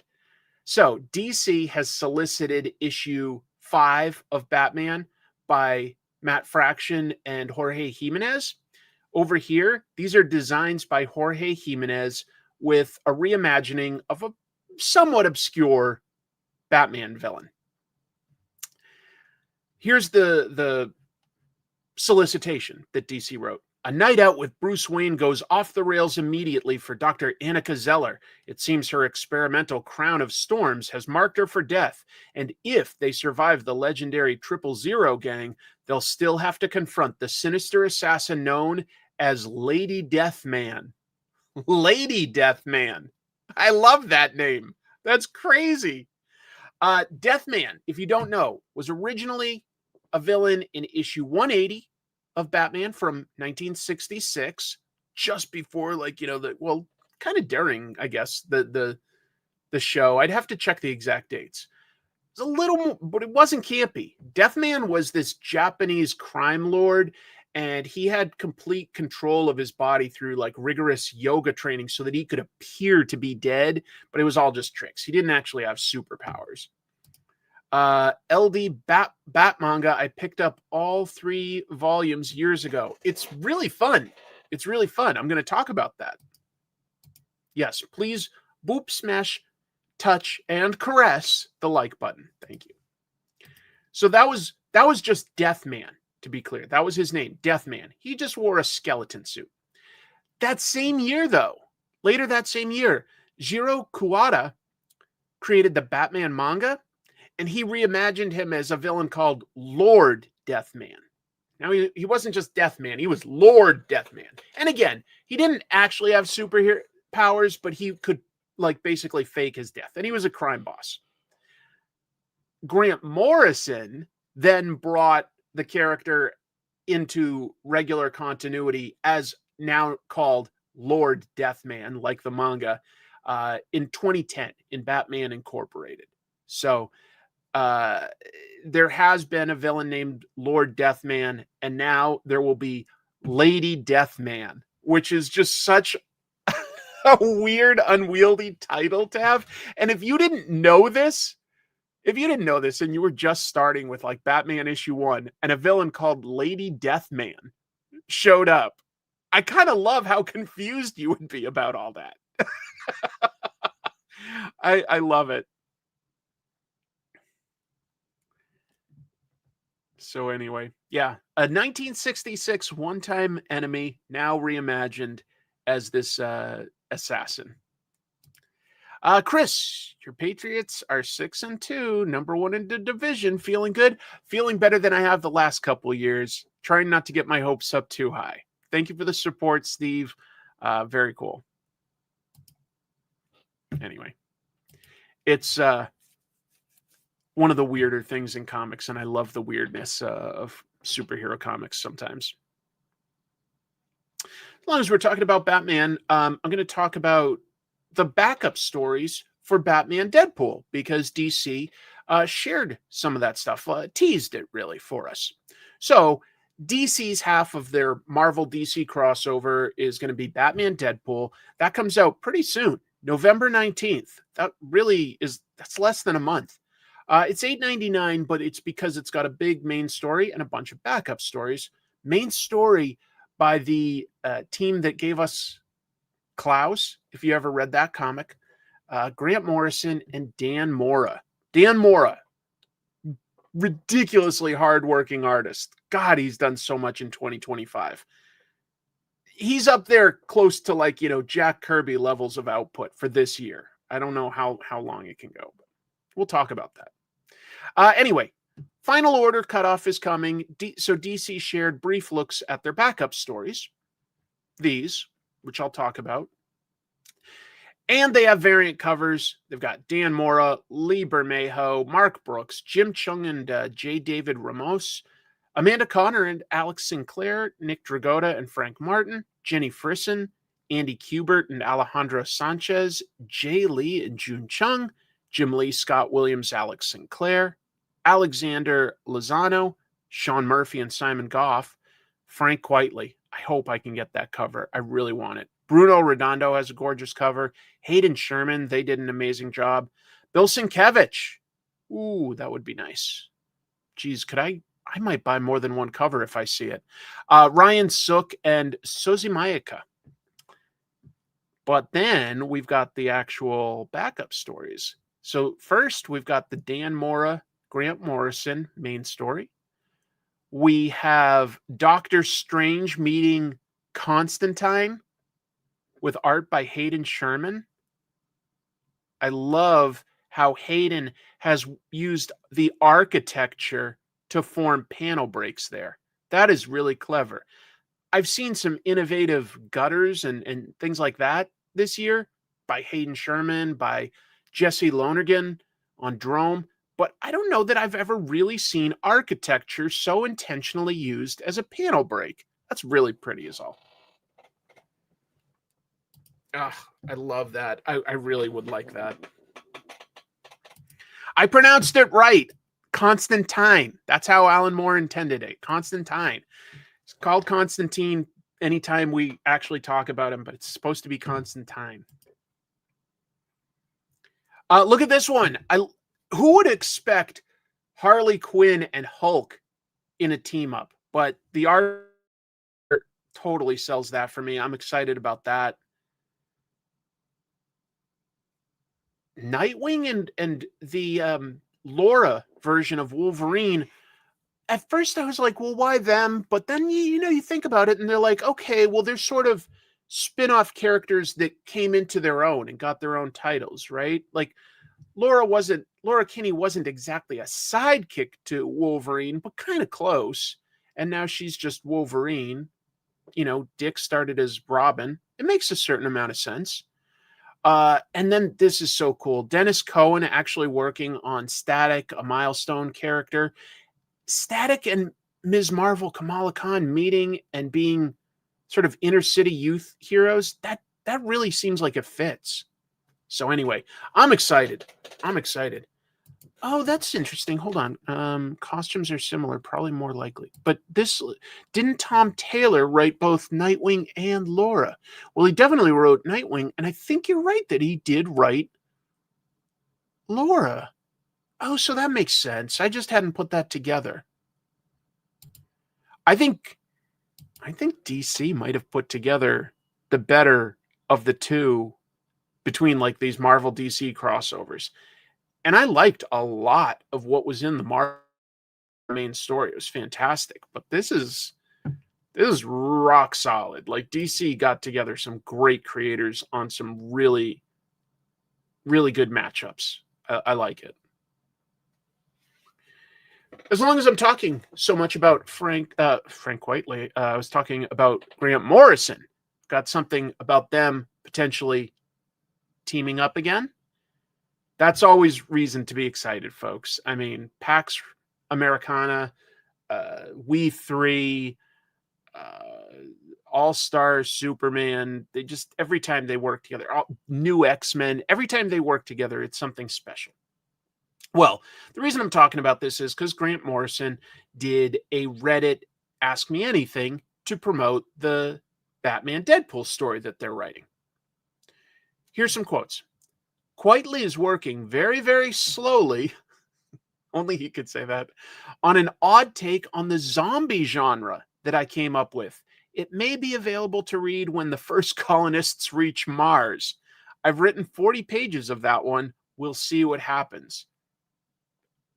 So DC has solicited issue 5 of Batman by Matt Fraction and Jorge Jimenez. Over here, these are designs by Jorge Jimenez with a reimagining of a somewhat obscure Batman villain. Here's the solicitation that DC wrote. A night out with Bruce Wayne goes off the rails immediately for Dr. Annika Zeller. It seems her experimental crown of storms has marked her for death, and if they survive the legendary 000 gang, they'll still have to confront the sinister assassin known as Lady Deathman. Lady Deathman. I love that name. That's crazy. Deathman, if you don't know, was originally a villain in issue 180 of Batman from 1966, just before, kind of during, I guess, the show. I'd have to check the exact dates. It's a little more, but it wasn't campy. Deathman was this Japanese crime lord, and he had complete control of his body through rigorous yoga training so that he could appear to be dead, but it was all just tricks. He didn't actually have superpowers. LD Bat manga, I picked up all 3 volumes years ago. It's really fun. I'm going to talk about that. Yes, please boop, smash, touch, and caress the like button. Thank you. So that was just Deathman, to be clear. That was his name, Deathman. He just wore a skeleton suit. That same year, though, later that same year, Jiro Kuwata created the Batman manga, and he reimagined him as a villain called Lord Deathman. Now, he wasn't just Deathman, he was Lord Deathman. And again, he didn't actually have superhero powers, but he could like basically fake his death. And he was a crime boss. Grant Morrison then brought the character into regular continuity as now called Lord Deathman, like the manga, in 2010 in Batman Incorporated. So there has been a villain named Lord Deathman, and now there will be Lady Deathman, which is just such a weird, unwieldy title to have. And if you didn't know this and you were just starting with like Batman issue 1 and a villain called Lady Deathman showed up, I kind of love how confused you would be about all that. I love it. So anyway, yeah, a 1966 one-time enemy, now reimagined as this assassin. Chris, your Patriots are 6-2, number 1 in the division. Feeling good, feeling better than I have the last couple years. Trying not to get my hopes up too high. Thank you for the support, Steve. Very cool. Anyway, it's one of the weirder things in comics, and I love the weirdness of superhero comics sometimes. As long as we're talking about Batman, I'm going to talk about the backup stories for Batman Deadpool, because DC shared some of that stuff, teased it really for us. So DC's half of their Marvel DC crossover is going to be Batman Deadpool. That comes out pretty soon, November 19th. That's less than a month. It's $8.99, but it's because it's got a big main story and a bunch of backup stories. Main story by the team that gave us Klaus, if you ever read that comic, Grant Morrison and Dan Mora. Dan Mora, ridiculously hardworking artist. God, he's done so much in 2025. He's up there close to like, Jack Kirby levels of output for this year. I don't know how long it can go, but we'll talk about that. Anyway, Final Order cutoff is coming. So DC shared brief looks at their backup stories. These, which I'll talk about. And they have variant covers. They've got Dan Mora, Lee Bermejo, Mark Brooks, Jim Chung and J. David Ramos, Amanda Connor and Alex Sinclair, Nick Dragotta and Frank Martin, Jenny Frisson, Andy Kubert and Alejandro Sanchez, Jay Lee and June Chung, Jim Lee, Scott Williams, Alex Sinclair, Alexander Lozano, Sean Murphy and Simon Goff, Frank Whiteley. I hope I can get that cover. I really want it. Bruno Redondo has a gorgeous cover. Hayden Sherman, they did an amazing job. Bill Sienkiewicz. Ooh, that would be nice. Geez, I might buy more than one cover if I see it. Ryan Sook and Sozi Mayaka. But then we've got the actual backup stories. So first, we've got the Dan Mora, Grant Morrison main story. We have Doctor Strange meeting Constantine with art by Hayden Sherman. I love how Hayden has used the architecture to form panel breaks there. That is really clever. I've seen some innovative gutters and things like that this year by Hayden Sherman, by Jesse Lonergan on Drome, but I don't know that I've ever really seen architecture so intentionally used as a panel break. That's really pretty as all. I love that. I really would like that. I pronounced it right. Constantine. That's how Alan Moore intended it. Constantine. It's called Constantine anytime we actually talk about him, but it's supposed to be Constantine. Look at this one. Who would expect Harley Quinn and Hulk in a team up? But the art totally sells that for me. I'm excited about that. Nightwing and the Laura version of Wolverine. At first I was like, well, why them? But then you think about it and they're like, okay, well, they're sort of spin-off characters that came into their own and got their own titles, right? Like Laura Kinney wasn't exactly a sidekick to Wolverine, but kind of close. And now she's just Wolverine. Dick started as Robin. It makes a certain amount of sense. And then this is so cool. Dennis Cohen actually working on Static, a Milestone character. Static and Ms. Marvel, Kamala Khan meeting and being sort of inner city youth heroes. That really seems like it fits. So anyway, I'm excited. Oh, that's interesting. Hold on. Costumes are similar, probably more likely. But didn't Tom Taylor write both Nightwing and Laura? Well, he definitely wrote Nightwing, and I think you're right that he did write Laura. Oh, so that makes sense. I just hadn't put that together. I think DC might have put together the better of the two between like these Marvel DC crossovers. And I liked a lot of what was in the Marvel main story. It was fantastic. But this is rock solid. Like DC got together some great creators on some really, really good matchups. I like it. As long as I'm talking so much about Frank Whiteley, I was talking about Grant Morrison. Got something about them potentially teaming up again. That's always reason to be excited, folks. I mean, Pax Americana, We Three, All-Star Superman, they just, every time they work together, new X-Men, every time they work together, it's something special. Well, the reason I'm talking about this is because Grant Morrison did a Reddit Ask Me Anything to promote the Batman Deadpool story that they're writing. Here's some quotes. Quitely is working very, very slowly, only he could say that, on an odd take on the zombie genre that I came up with. It may be available to read when the first colonists reach Mars. I've written 40 pages of that one. We'll see what happens.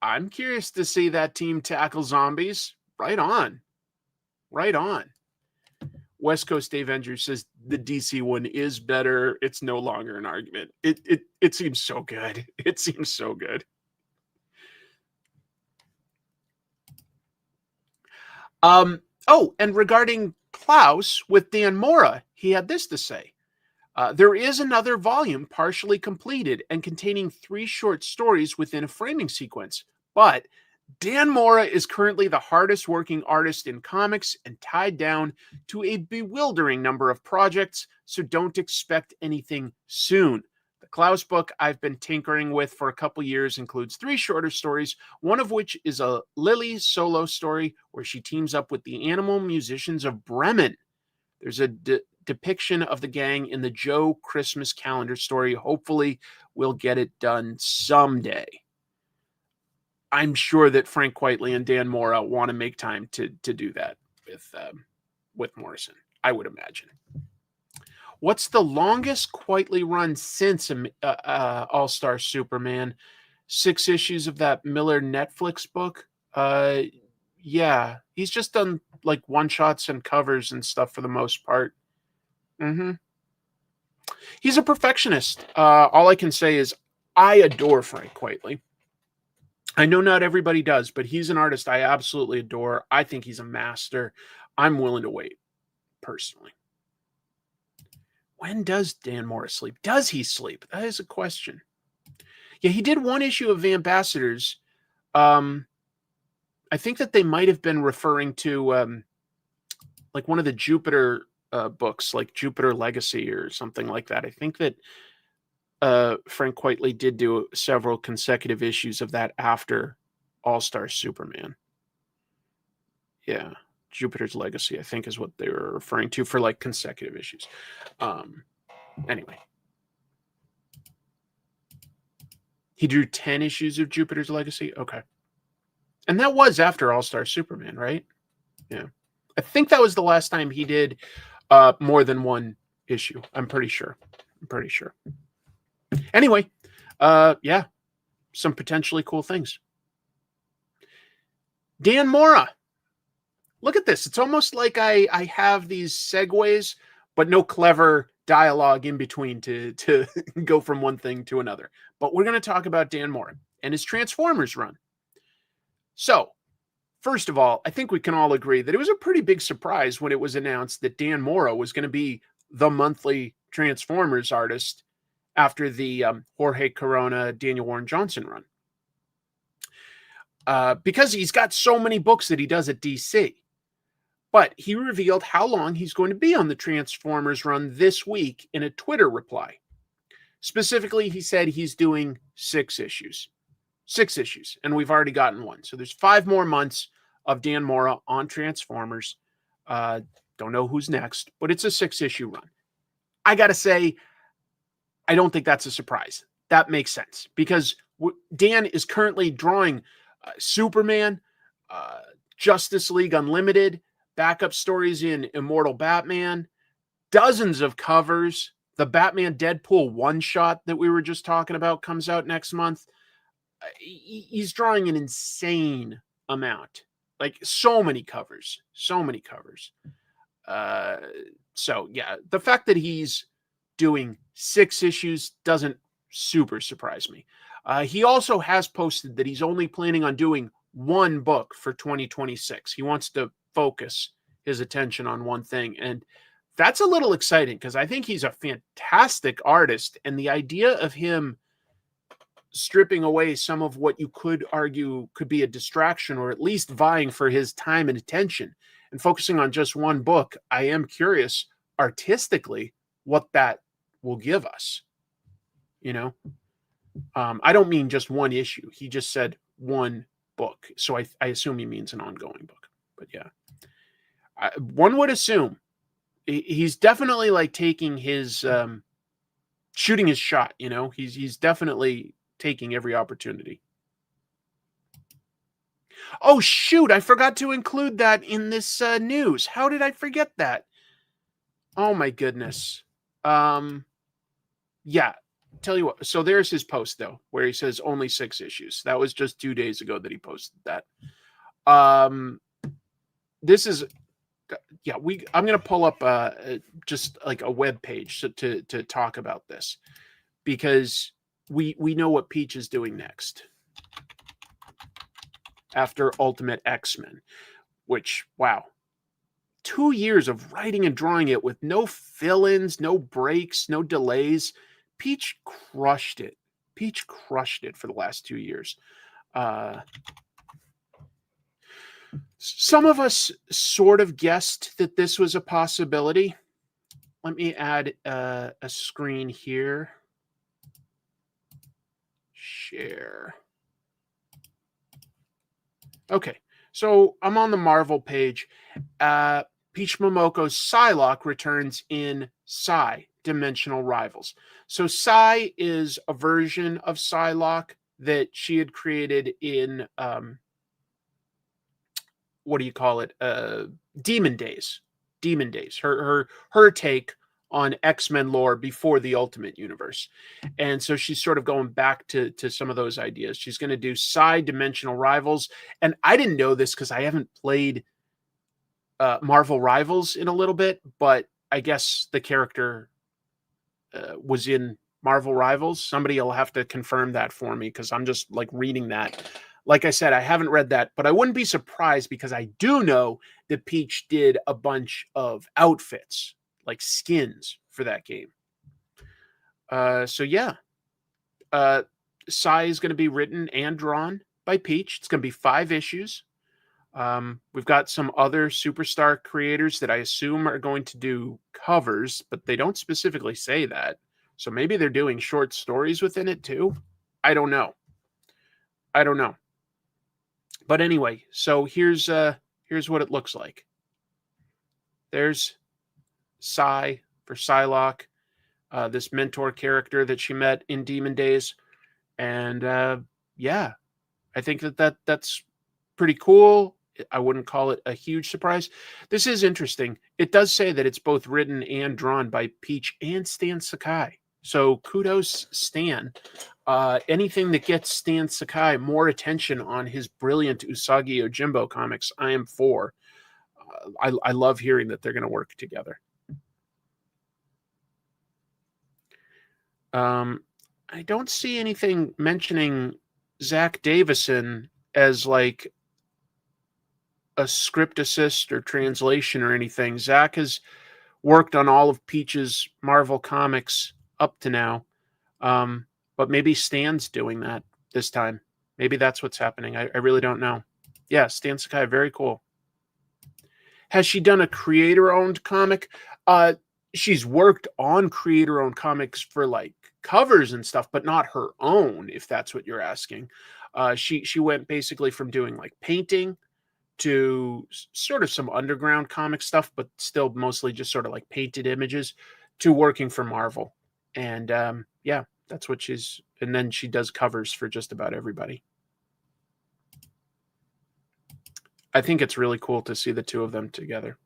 I'm curious to see that team tackle zombies. Right on. Right on. West Coast Avengers says the DC one is better. It's no longer an argument. It seems so good. It seems so good. Oh, and regarding Klaus with Dan Mora, he had this to say. There is another volume partially completed and containing 3 short stories within a framing sequence, but Dan Mora is currently the hardest working artist in comics and tied down to a bewildering number of projects, so don't expect anything soon. The Klaus book I've been tinkering with for a couple years includes 3 shorter stories, one of which is a Lily solo story where she teams up with the animal musicians of Bremen. There's a depiction of the gang in the Joe Christmas calendar story. Hopefully we'll get it done someday. I'm sure that Frank Quitely and Dan Mora want to make time to do that with Morrison, I would imagine. What's the longest Quitely run since All-Star Superman? 6 issues of that Miller Netflix book? Yeah, he's just done like one-shots and covers and stuff for the most part. He's a perfectionist. All I can say is I adore Frank Quitely. I know not everybody does, but he's an artist I absolutely adore. I think he's a master. I'm willing to wait, personally. When does Dan Mora sleep? Does he sleep? That is a question. Yeah, he did 1 issue of Ambassadors. I think that they might have been referring to like one of the Jupiter books, like Jupiter Legacy or something like that. I think that Frank Quitely did do several consecutive issues of that after All-Star Superman. Yeah, Jupiter's Legacy, I think, is what they were referring to for like consecutive issues. Anyway. He drew 10 issues of Jupiter's Legacy? Okay. And that was after All-Star Superman, right? Yeah. I think that was the last time he did more than 1 issue. I'm pretty sure. Anyway, yeah, some potentially cool things. Dan Mora. Look at this. It's almost like I have these segues, but no clever dialogue in between to go from one thing to another. But we're going to talk about Dan Mora and his Transformers run. So, first of all, I think we can all agree that it was a pretty big surprise when it was announced that Dan Mora was going to be the monthly Transformers artist after the Jorge Corona, Daniel Warren Johnson run. Because he's got so many books that he does at DC. But he revealed how long he's going to be on the Transformers run this week in a Twitter reply. Specifically, he said he's doing 6 issues. 6 issues, and we've already gotten 1. So there's 5 more months of Dan Mora on Transformers. Don't know who's next, but it's a 6-issue run. I got to say, I don't think that's a surprise. That makes sense because Dan is currently drawing Superman, Justice League Unlimited, backup stories in Immortal Batman, dozens of covers. The Batman Deadpool one-shot that we were just talking about comes out next month. He's drawing an insane amount. Like, so many covers. So many covers. So, yeah, the fact that he's doing 6 issues doesn't super surprise me. He also has posted that he's only planning on doing 1 book for 2026. He wants to focus his attention on one thing. And that's a little exciting because I think he's a fantastic artist. And the idea of him stripping away some of what you could argue could be a distraction or at least vying for his time and attention and focusing on just 1 book, I am curious artistically what that will give us. You know, I don't mean just 1 issue. He just said 1 book. So I assume he means an ongoing book. But yeah, one would assume he's definitely like taking his shooting his shot. You know, he's definitely taking every opportunity. Oh shoot, I forgot to include that in this news. How did I forget that? Oh my goodness. Yeah, tell you what. So there's his post though, where he says only 6 issues. That was just 2 days ago that he posted that. This is, yeah, I'm going to pull up just like a web page to talk about this because we know what Peach is doing next after Ultimate X-Men, which, wow, 2 years of writing and drawing it with no fill-ins, no breaks, no delays. Peach crushed it. Peach crushed it for the last 2 years. Some of us sort of guessed that this was a possibility. Let me add a screen here. Share. Okay, so I'm on the Marvel page. Peach Momoko's Psylocke returns in Psy, Dimensional Rivals. So Psy is a version of Psylocke that she had created in, what do you call it? Demon Days. Demon Days. Her take on X-Men lore before the Ultimate Universe. And so she's sort of going back to some of those ideas. She's going to do Psy Dimensional Rivals. And I didn't know this because I haven't played Marvel Rivals in a little bit, but I guess the character was in Marvel Rivals. Somebody will have to confirm that for me because I'm just like reading that. Like I said, I haven't read that, but I wouldn't be surprised because I do know that Peach did a bunch of outfits, like skins for that game. So yeah, Psy is going to be written and drawn by Peach. It's going to be 5 issues. We've got some other superstar creators that I assume are going to do covers, but they don't specifically say that. So maybe they're doing short stories within it too. I don't know. But anyway, so here's what it looks like. There's Psy for Psylocke, this mentor character that she met in Demon Days. And yeah, I think that's pretty cool. I wouldn't call it a huge surprise. This is interesting. It does say that it's both written and drawn by Peach and Stan Sakai. So kudos, Stan. Anything that gets Stan Sakai more attention on his brilliant Usagi Yojimbo comics, I am for. I love hearing that they're going to work together. I don't see anything mentioning Zach Davison as like a script assist or translation or anything. Zach has worked on all of Peach's Marvel comics up to now. But maybe Stan's doing that this time. Maybe that's what's happening. I really don't know. Yeah, Stan Sakai, very cool. Has she done a creator-owned comic? She's worked on creator-owned comics for like covers and stuff, but not her own, if that's what you're asking. She went basically from doing like painting to sort of some underground comic stuff, but still mostly just sort of like painted images, to working for Marvel. And yeah, that's what she's, and then she does covers for just about everybody. I think it's really cool to see the two of them together.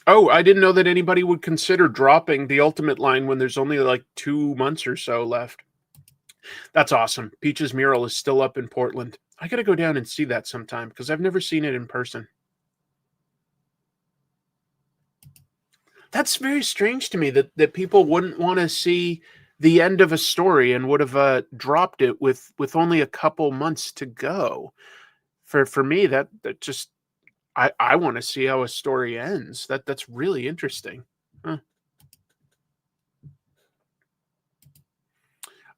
Oh, I didn't know that anybody would consider dropping the Ultimate line when there's only like 2 months or so left. That's awesome. Peach's mural is still up in Portland. I got to go down and see that sometime because I've never seen it in person. That's very strange to me that people wouldn't want to see the end of a story and would have dropped it with only a couple months to go. For me, that just, I want to see how a story ends. That's really interesting. Huh.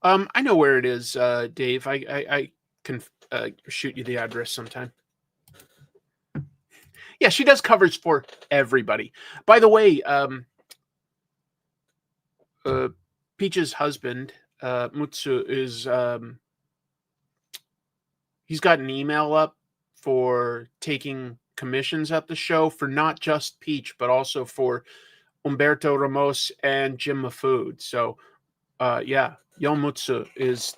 I know where it is, Dave. I can shoot you the address sometime. Yeah, she does covers for everybody. By the way, Peach's husband, Mutsu, is he's got an email up for taking commissions at the show for not just Peach, but also for Umberto Ramos and Jim Mafood. So, yeah, Yomutsu is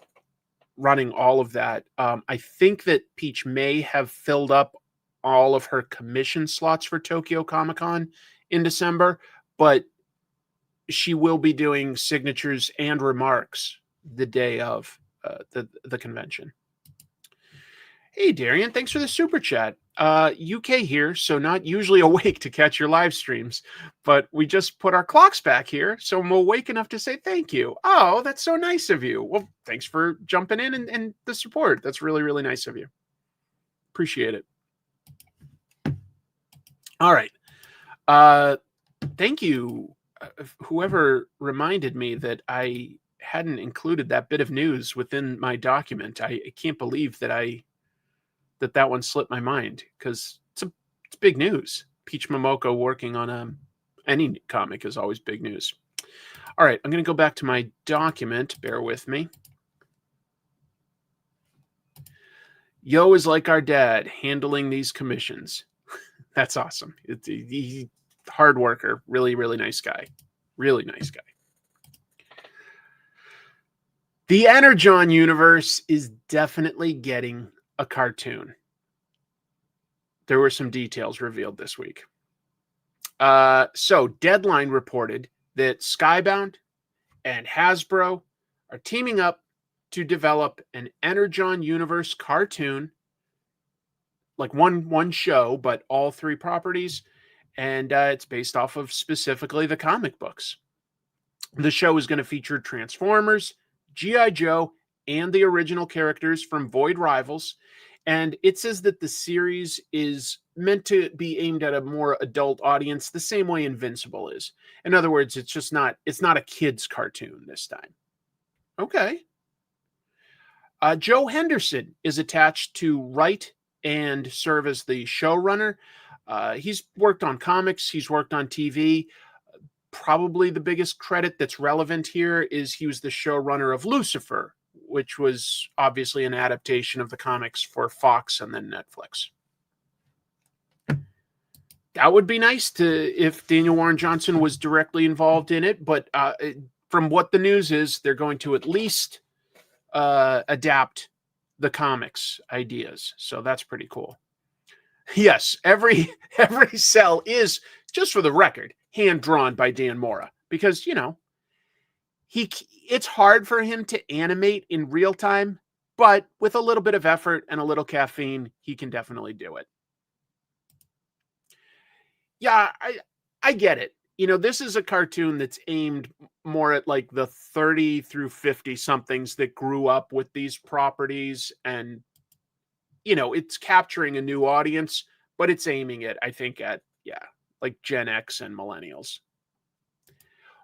running all of that. I think that Peach may have filled up all of her commission slots for Tokyo Comic-Con in December, but she will be doing signatures and remarks the day of the convention. Hey, Darian, thanks for the super chat. UK here, so not usually awake to catch your live streams, but we just put our clocks back here, so I'm awake enough to say thank you. Oh, that's so nice of you. Well, thanks for jumping in and the support. That's really, really nice of you. Appreciate it. All right. Thank you, whoever reminded me that I hadn't included that bit of news within my document. I can't believe that that one slipped my mind, because it's big news. Peach Momoko working on any comic is always big news. All right, I'm going to go back to my document. Bear with me. Yo is like our dad handling these commissions. That's awesome. He's a hard worker. Really, really nice guy. Really nice guy. The Energon universe is definitely getting a cartoon. There were some details revealed this week. So Deadline reported that Skybound and Hasbro are teaming up to develop an Energon universe cartoon, like one show, but all 3 properties, and it's based off of specifically the comic books. The show is going to feature Transformers, G.I. Joe, and the original characters from Void Rivals. And it says that the series is meant to be aimed at a more adult audience, the same way Invincible is. In other words, it's not a kid's cartoon this time. Okay. Joe Henderson is attached to write and serve as the showrunner. He's worked on comics. He's worked on TV. Probably the biggest credit that's relevant here is he was the showrunner of Lucifer, which was obviously an adaptation of the comics for Fox and then Netflix. That would be nice if Daniel Warren Johnson was directly involved in it, but from what the news is, they're going to at least adapt the comics ideas. So that's pretty cool. Yes, every cell is, just for the record, hand drawn by Dan Mora, because, it's hard for him to animate in real time, but with a little bit of effort and a little caffeine, he can definitely do it. Yeah, I get it. This is a cartoon that's aimed more at like the 30 through 50 somethings that grew up with these properties, and it's capturing a new audience, but it's aiming it, I think, at, like Gen X and millennials.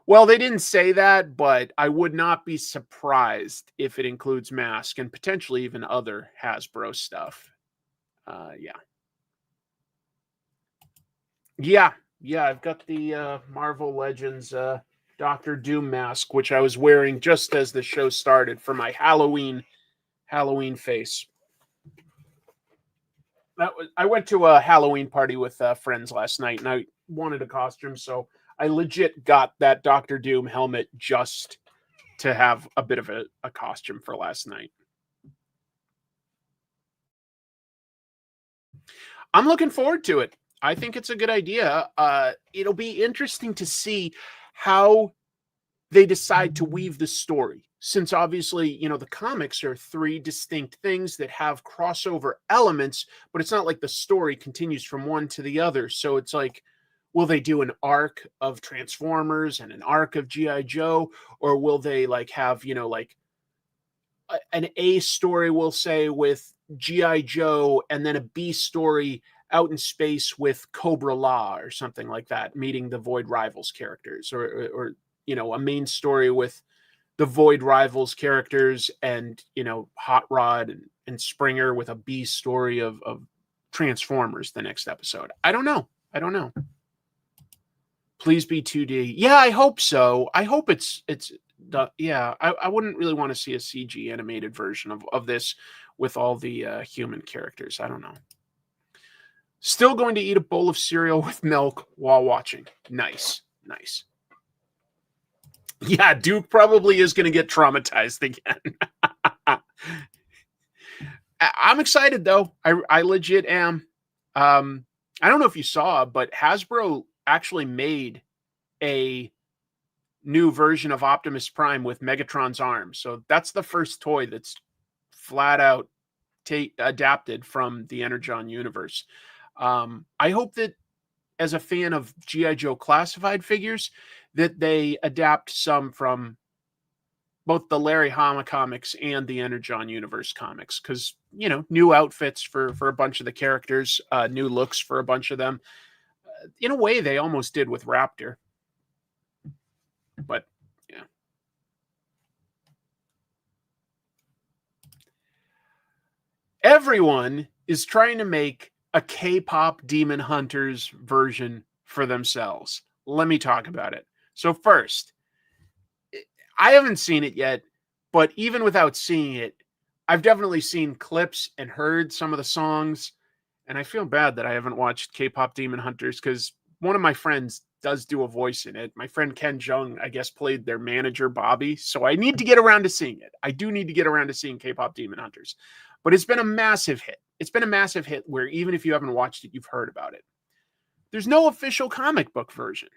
Well, they didn't say that, but I would not be surprised if it includes Mask and potentially even other Hasbro stuff. Yeah, I've got the Marvel Legends Doctor Doom mask, which I was wearing just as the show started for my Halloween face. I went to a Halloween party with friends last night, and I wanted a costume, so I legit got that Doctor Doom helmet just to have a bit of a costume for last night. I'm looking forward to it. I think it's a good idea. It'll be interesting to see how they decide to weave the story, since obviously, the comics are 3 distinct things that have crossover elements, but it's not like the story continues from one to the other. So it's like, will they do an arc of Transformers and an arc of G.I. Joe, or will they like have, like an A story, we'll say, with G.I. Joe, and then a B story out in space with Cobra La or something like that, meeting the Void Rivals characters, or a main story with the Void Rivals characters and, Hot Rod and Springer with a B story of Transformers the next episode. I don't know. Please be 2D. Yeah, I hope so. I hope it's I wouldn't really want to see a CG animated version of this with all the human characters. I don't know. Still going to eat a bowl of cereal with milk while watching. Nice. Yeah, Duke probably is going to get traumatized again. I'm excited, though. I legit am. I don't know if you saw, but Hasbro actually made a new version of Optimus Prime with Megatron's arms. So that's the first toy that's flat out adapted from the Energon universe. I hope that, as a fan of G.I. Joe classified figures, that they adapt some from both the Larry Hama comics and the Energon universe comics, because, new outfits for a bunch of the characters, new looks for a bunch of them. In a way, they almost did with Raptor. But, yeah. Everyone is trying to make a K-pop Demon Hunters version for themselves. Let me talk about it. So first, I haven't seen it yet, but even without seeing it, I've definitely seen clips and heard some of the songs, and I feel bad that I haven't watched K-pop Demon Hunters, because one of my friends does do a voice in it. My friend Ken Jung, I guess, played their manager, Bobby, so I need to get around to seeing it. I do need to get around to seeing K-pop Demon Hunters, but it's been a massive hit. It's been a massive hit where even if you haven't watched it, you've heard about it. There's no official comic book version,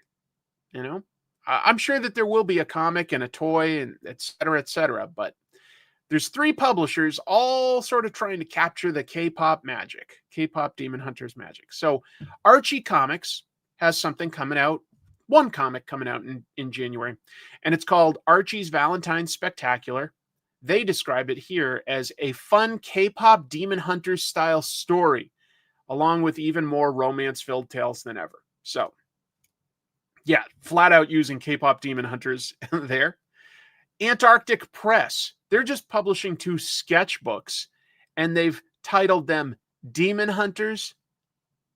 I'm sure that there will be a comic and a toy and et cetera, but there's 3 publishers all sort of trying to capture the K-pop magic, K-pop Demon Hunters magic. So Archie Comics has something coming out, one comic coming out in January, and it's called Archie's Valentine's Spectacular. They describe it here as a fun K-pop Demon Hunters style story, along with even more romance-filled tales than ever. So, yeah, flat out using K-pop Demon Hunters there. Antarctic Press, they're just publishing 2 sketchbooks, and they've titled them Demon Hunters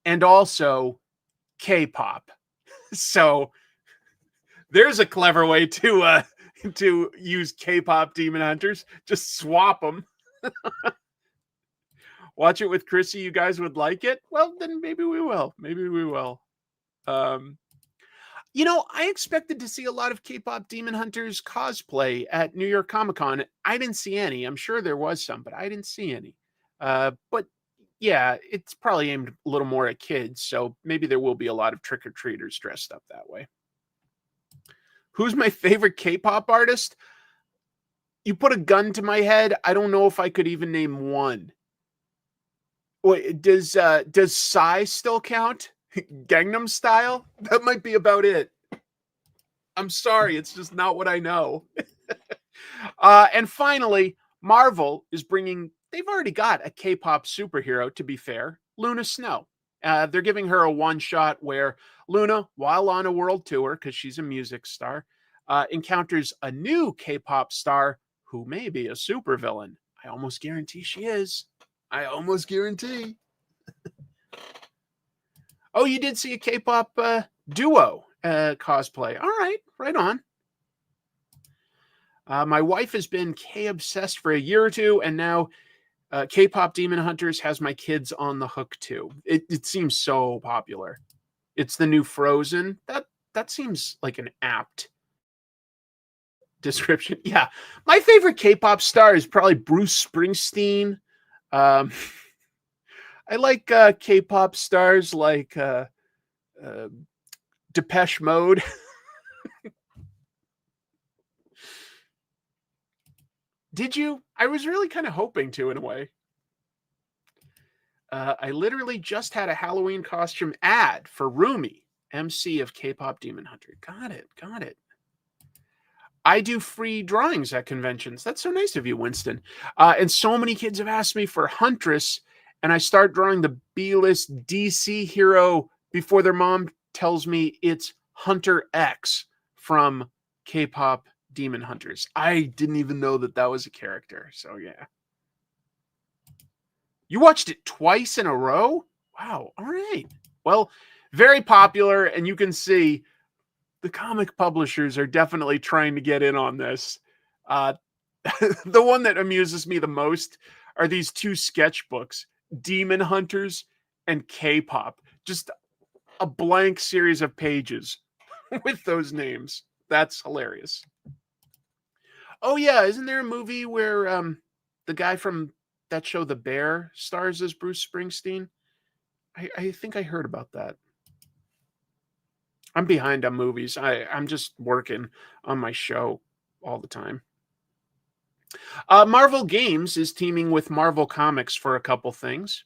and also K-pop. So there's a clever way to use K-pop Demon Hunters. Just swap them. Watch it with Chrissy. You guys would like it? Well, then maybe we will. I expected to see a lot of K-pop Demon Hunters cosplay at New York Comic Con. I didn't see any. I'm sure there was some, but I didn't see any. But yeah, it's probably aimed a little more at kids, so maybe there will be a lot of trick-or-treaters dressed up that way. Who's my favorite K-pop artist? You put a gun to my head, I don't know if I could even name one. Wait, does Psy still count? Gangnam Style? That might be about it. I'm sorry, it's just not what I know. And finally, Marvel is bringing, they've already got a K-pop superhero, to be fair, Luna Snow. They're giving her a one-shot where Luna, while on a world tour, because she's a music star, encounters a new K-pop star who may be a supervillain. I almost guarantee she is. I almost guarantee. Oh, you did see a K-pop duo cosplay. All right, right on. My wife has been K-obsessed for a year or two, and now K-pop Demon Hunters has my kids on the hook too. It seems so popular. It's the new Frozen. That seems like an apt description. Yeah, my favorite K-pop star is probably Bruce Springsteen. I like K-pop stars like Depeche Mode. Did you? I was really kind of hoping to, in a way. I literally just had a Halloween costume ad for Rumi, MC of K-pop Demon Hunter. Got it. I do free drawings at conventions. That's so nice of you, Winston. And so many kids have asked me for Huntress, and I start drawing the B-list DC hero before their mom tells me it's Hunter X from K-pop Demon Hunters. I didn't even know that was a character. So yeah. You watched it twice in a row? Wow. All right. Well, very popular, and you can see the comic publishers are definitely trying to get in on this. The one that amuses me the most are these two sketchbooks, Demon Hunters and K-pop. Just a blank series of pages with those names. That's hilarious. Oh yeah, isn't there a movie where the guy from that show The Bear stars as Bruce Springsteen? I think I heard about that. I'm behind on movies. I'm just working on my show all the time. Marvel Games is teaming with Marvel Comics for a couple things.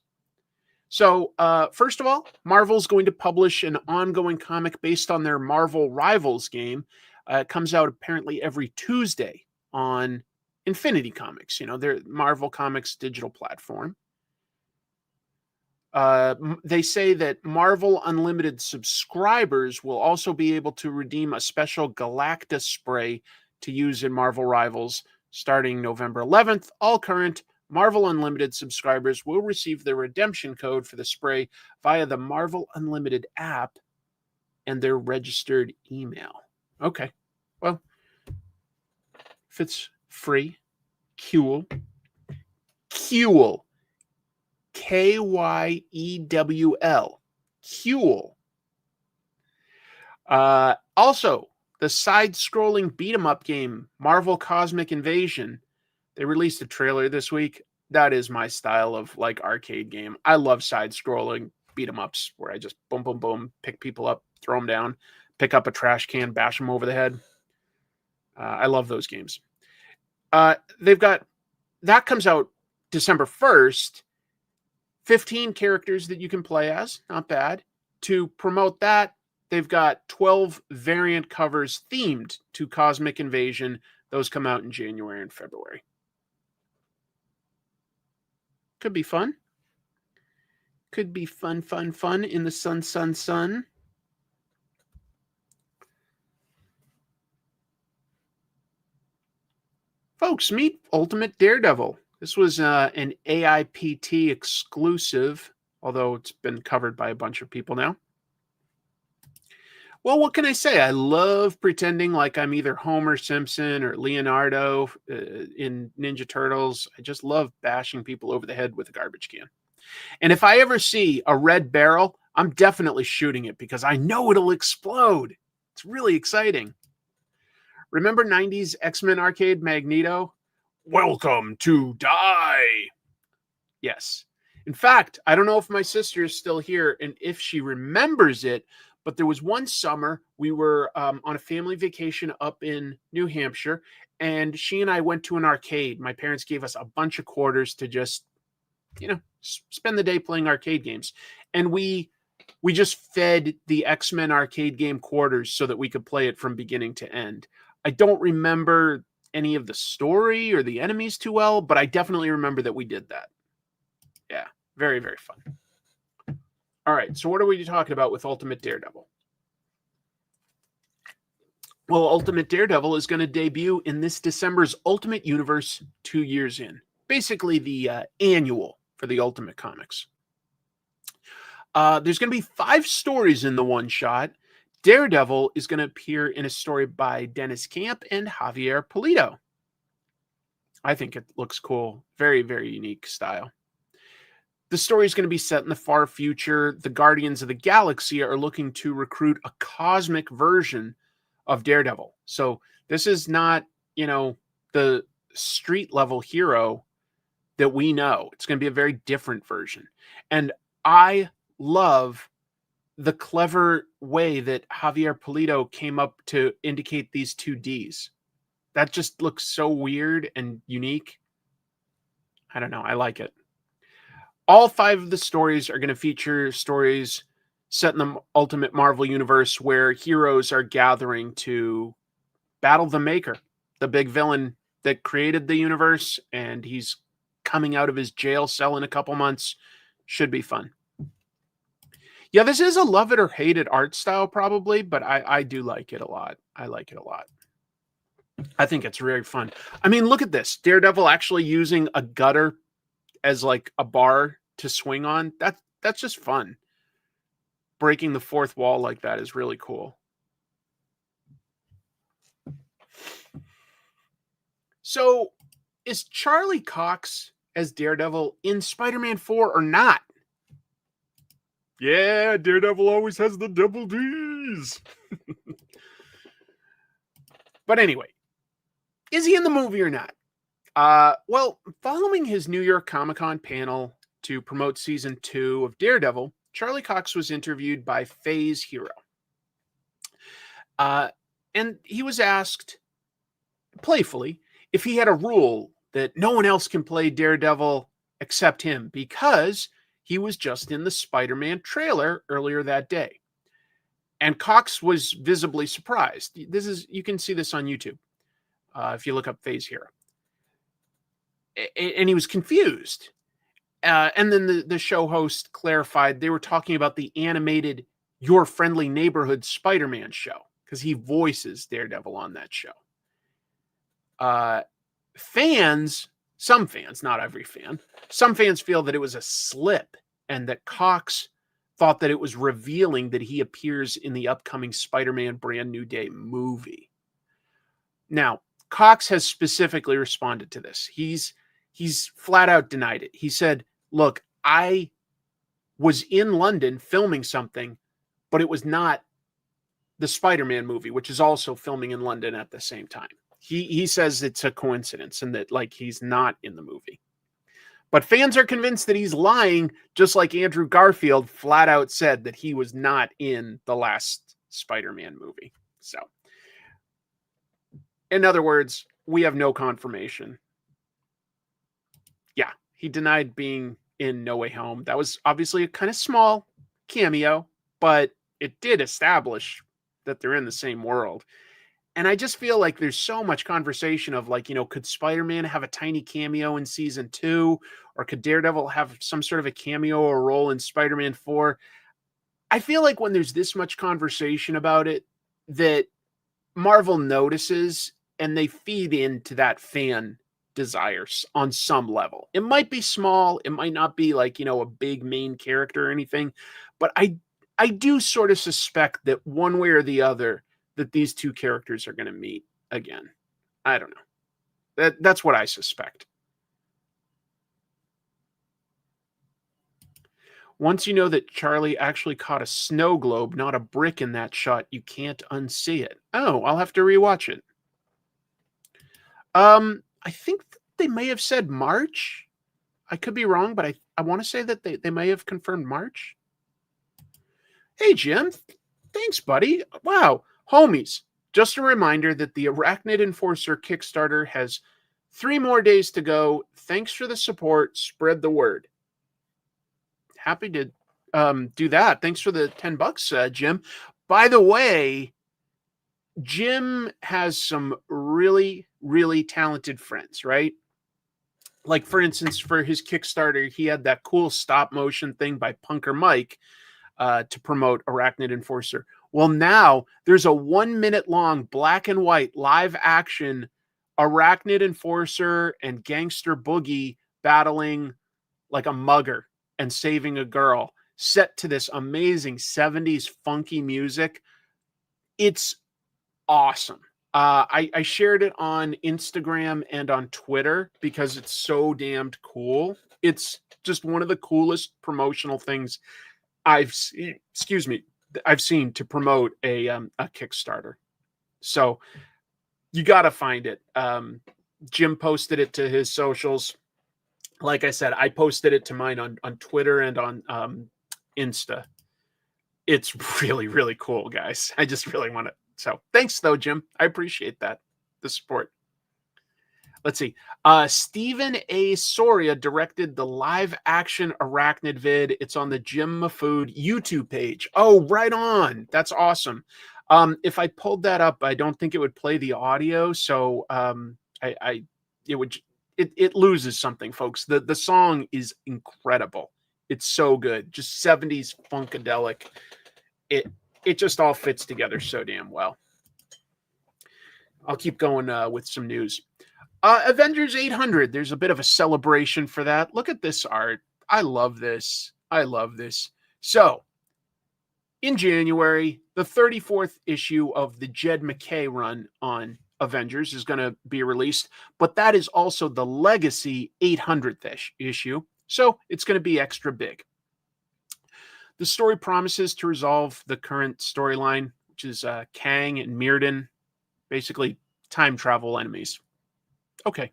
So, first of all, Marvel's going to publish an ongoing comic based on their Marvel Rivals game. It comes out apparently every Tuesday on Infinity Comics, their Marvel Comics digital platform. They say that Marvel Unlimited subscribers will also be able to redeem a special Galactus spray to use in Marvel Rivals starting November 11th. All current Marvel Unlimited subscribers will receive their redemption code for the spray via the Marvel Unlimited app and their registered email. Okay, well, if it's free, cool. Cool. Kyewl. Cool. Also, the side-scrolling beat-em-up game, Marvel Cosmic Invasion. They released a trailer this week. That is my style of arcade game. I love side-scrolling beat-em-ups where I just boom, boom, boom, pick people up, throw them down, pick up a trash can, bash them over the head. I love those games. They've got that comes out December 1st. 15 characters that you can play as, not bad. To promote that, they've got 12 variant covers themed to Cosmic Invasion. Those come out in January and February. Could be fun. Could be fun in the sun. Folks, meet Ultimate Daredevil. This was an AIPT exclusive, although it's been covered by a bunch of people now. Well, what can I say? I love pretending like I'm either Homer Simpson or Leonardo in Ninja Turtles. I just love bashing people over the head with a garbage can. And if I ever see a red barrel, I'm definitely shooting it because I know it'll explode. It's really exciting. Remember 90s X-Men arcade Magneto? Welcome to Die. Yes. In fact, I don't know if my sister is still here and if she remembers it, but there was one summer we were on a family vacation up in New Hampshire, and she and I went to an arcade. My parents gave us a bunch of quarters to just, spend the day playing arcade games. And we just fed the X-Men arcade game quarters so that we could play it from beginning to end. I don't remember any of the story or the enemies too well, but I definitely remember that we did that. Yeah, very, very fun. All right, so what are we talking about with Ultimate Daredevil? Well, Ultimate Daredevil is going to debut in this December's Ultimate Universe 2 years in. Basically the annual for the Ultimate Comics. There's going to be 5 stories in the one shot. Daredevil is going to appear in a story by Dennis Camp and Javier Pulido. I think it looks cool. Very, very unique style. The story is going to be set in the far future. The Guardians of the Galaxy are looking to recruit a cosmic version of Daredevil. So this is not, the street level hero that we know. It's going to be a very different version. And I love the clever way that Javier Pulido came up to indicate these 2 Ds. That just looks so weird and unique. I don't know. I like it. All 5 of the stories are going to feature stories set in the Ultimate Marvel Universe where heroes are gathering to battle the Maker, the big villain that created the universe, and he's coming out of his jail cell in a couple months. Should be fun. Yeah, this is a love it or hate it art style probably, but I do like it a lot. I like it a lot. I think it's very fun. I mean, look at this. Daredevil actually using a gutter as like a bar to swing on. That's just fun. Breaking the fourth wall like that is really cool. So, is Charlie Cox as Daredevil in Spider-Man 4 or not? Yeah, Daredevil always has the double Ds. But anyway, is he in the movie or not? Well, following his New York Comic-Con panel to promote season 2 of Daredevil, Charlie Cox was interviewed by FaZe Hero. And he was asked playfully if he had a rule that no one else can play Daredevil except him because he was just in the Spider-Man trailer earlier that day. And Cox was visibly surprised. You can see this on YouTube if you look up FaZe Hero. And he was confused. And then the show host clarified they were talking about the animated Your Friendly Neighborhood Spider-Man show because he voices Daredevil on that show. Some fans, not every fan, some fans feel that it was a slip and that Cox thought that it was revealing that he appears in the upcoming Spider-Man Brand New Day movie. Now, Cox has specifically responded to this. He's flat out denied it. He said, look, I was in London filming something, but it was not the Spider-Man movie, which is also filming in London at the same time. He says it's a coincidence and that like he's not in the movie. But fans are convinced that he's lying, just like Andrew Garfield flat out said that he was not in the last Spider-Man movie. So, in other words, we have no confirmation. Yeah, he denied being in No Way Home. That was obviously a kind of small cameo, but it did establish that they're in the same world. And I just feel like there's so much conversation of like, could Spider-Man have a tiny cameo in season 2? Or could Daredevil have some sort of a cameo or role in Spider-Man 4? I feel like when there's this much conversation about it, that Marvel notices and they feed into that fan desires on some level. It might be small. It might not be like, a big main character or anything. But I do sort of suspect that one way or the other, that these two characters are going to meet again. I don't know. That's what I suspect. Once you know that Charlie actually caught a snow globe, not a brick in that shot, you can't unsee it. Oh, I'll have to rewatch it. I think they may have said March. I could be wrong, but I want to say that they may have confirmed March. Hey, Jim. Thanks, buddy. Wow. Homies, just a reminder that the Arachnid Enforcer Kickstarter has 3 more days to go. Thanks for the support. Spread the word. Happy to do that. Thanks for the $10, Jim. By the way, Jim has some really, really talented friends, right? Like, for instance, for his Kickstarter, he had that cool stop motion thing by Punker Mike. to promote Arachnid Enforcer. Well, now there's a 1 minute long black and white live action Arachnid Enforcer and Gangster Boogie battling like a mugger and saving a girl, set to this amazing 70s funky music. It's awesome. I shared it on Instagram and on Twitter because it's so damned cool. It's just one of the coolest promotional things I've seen to promote a Kickstarter. So you got to find it. Jim posted it to his socials. Like I said, I posted it to mine on Twitter and on Insta. It's really, really cool, guys. I just really want to. So thanks, though, Jim. I appreciate that, the support. Let's see. Stephen A. Soria directed the live-action Arachnid vid. It's on the Jim Mafood YouTube page. Oh, right on. That's awesome. If I pulled that up, I don't think it would play the audio, so it loses something, folks. The song is incredible. It's so good. Just 70s funkadelic. It just all fits together so damn well. I'll keep going with some news. Avengers 800. There's a bit of a celebration for that. Look at this art. I love this. I love this. So, in January, the 34th issue of the Jed MacKay run on Avengers is going to be released, but that is also the Legacy 800th issue, so it's going to be extra big. The story promises to resolve the current storyline, which is Kang and Mirrodin, basically time travel enemies. Okay.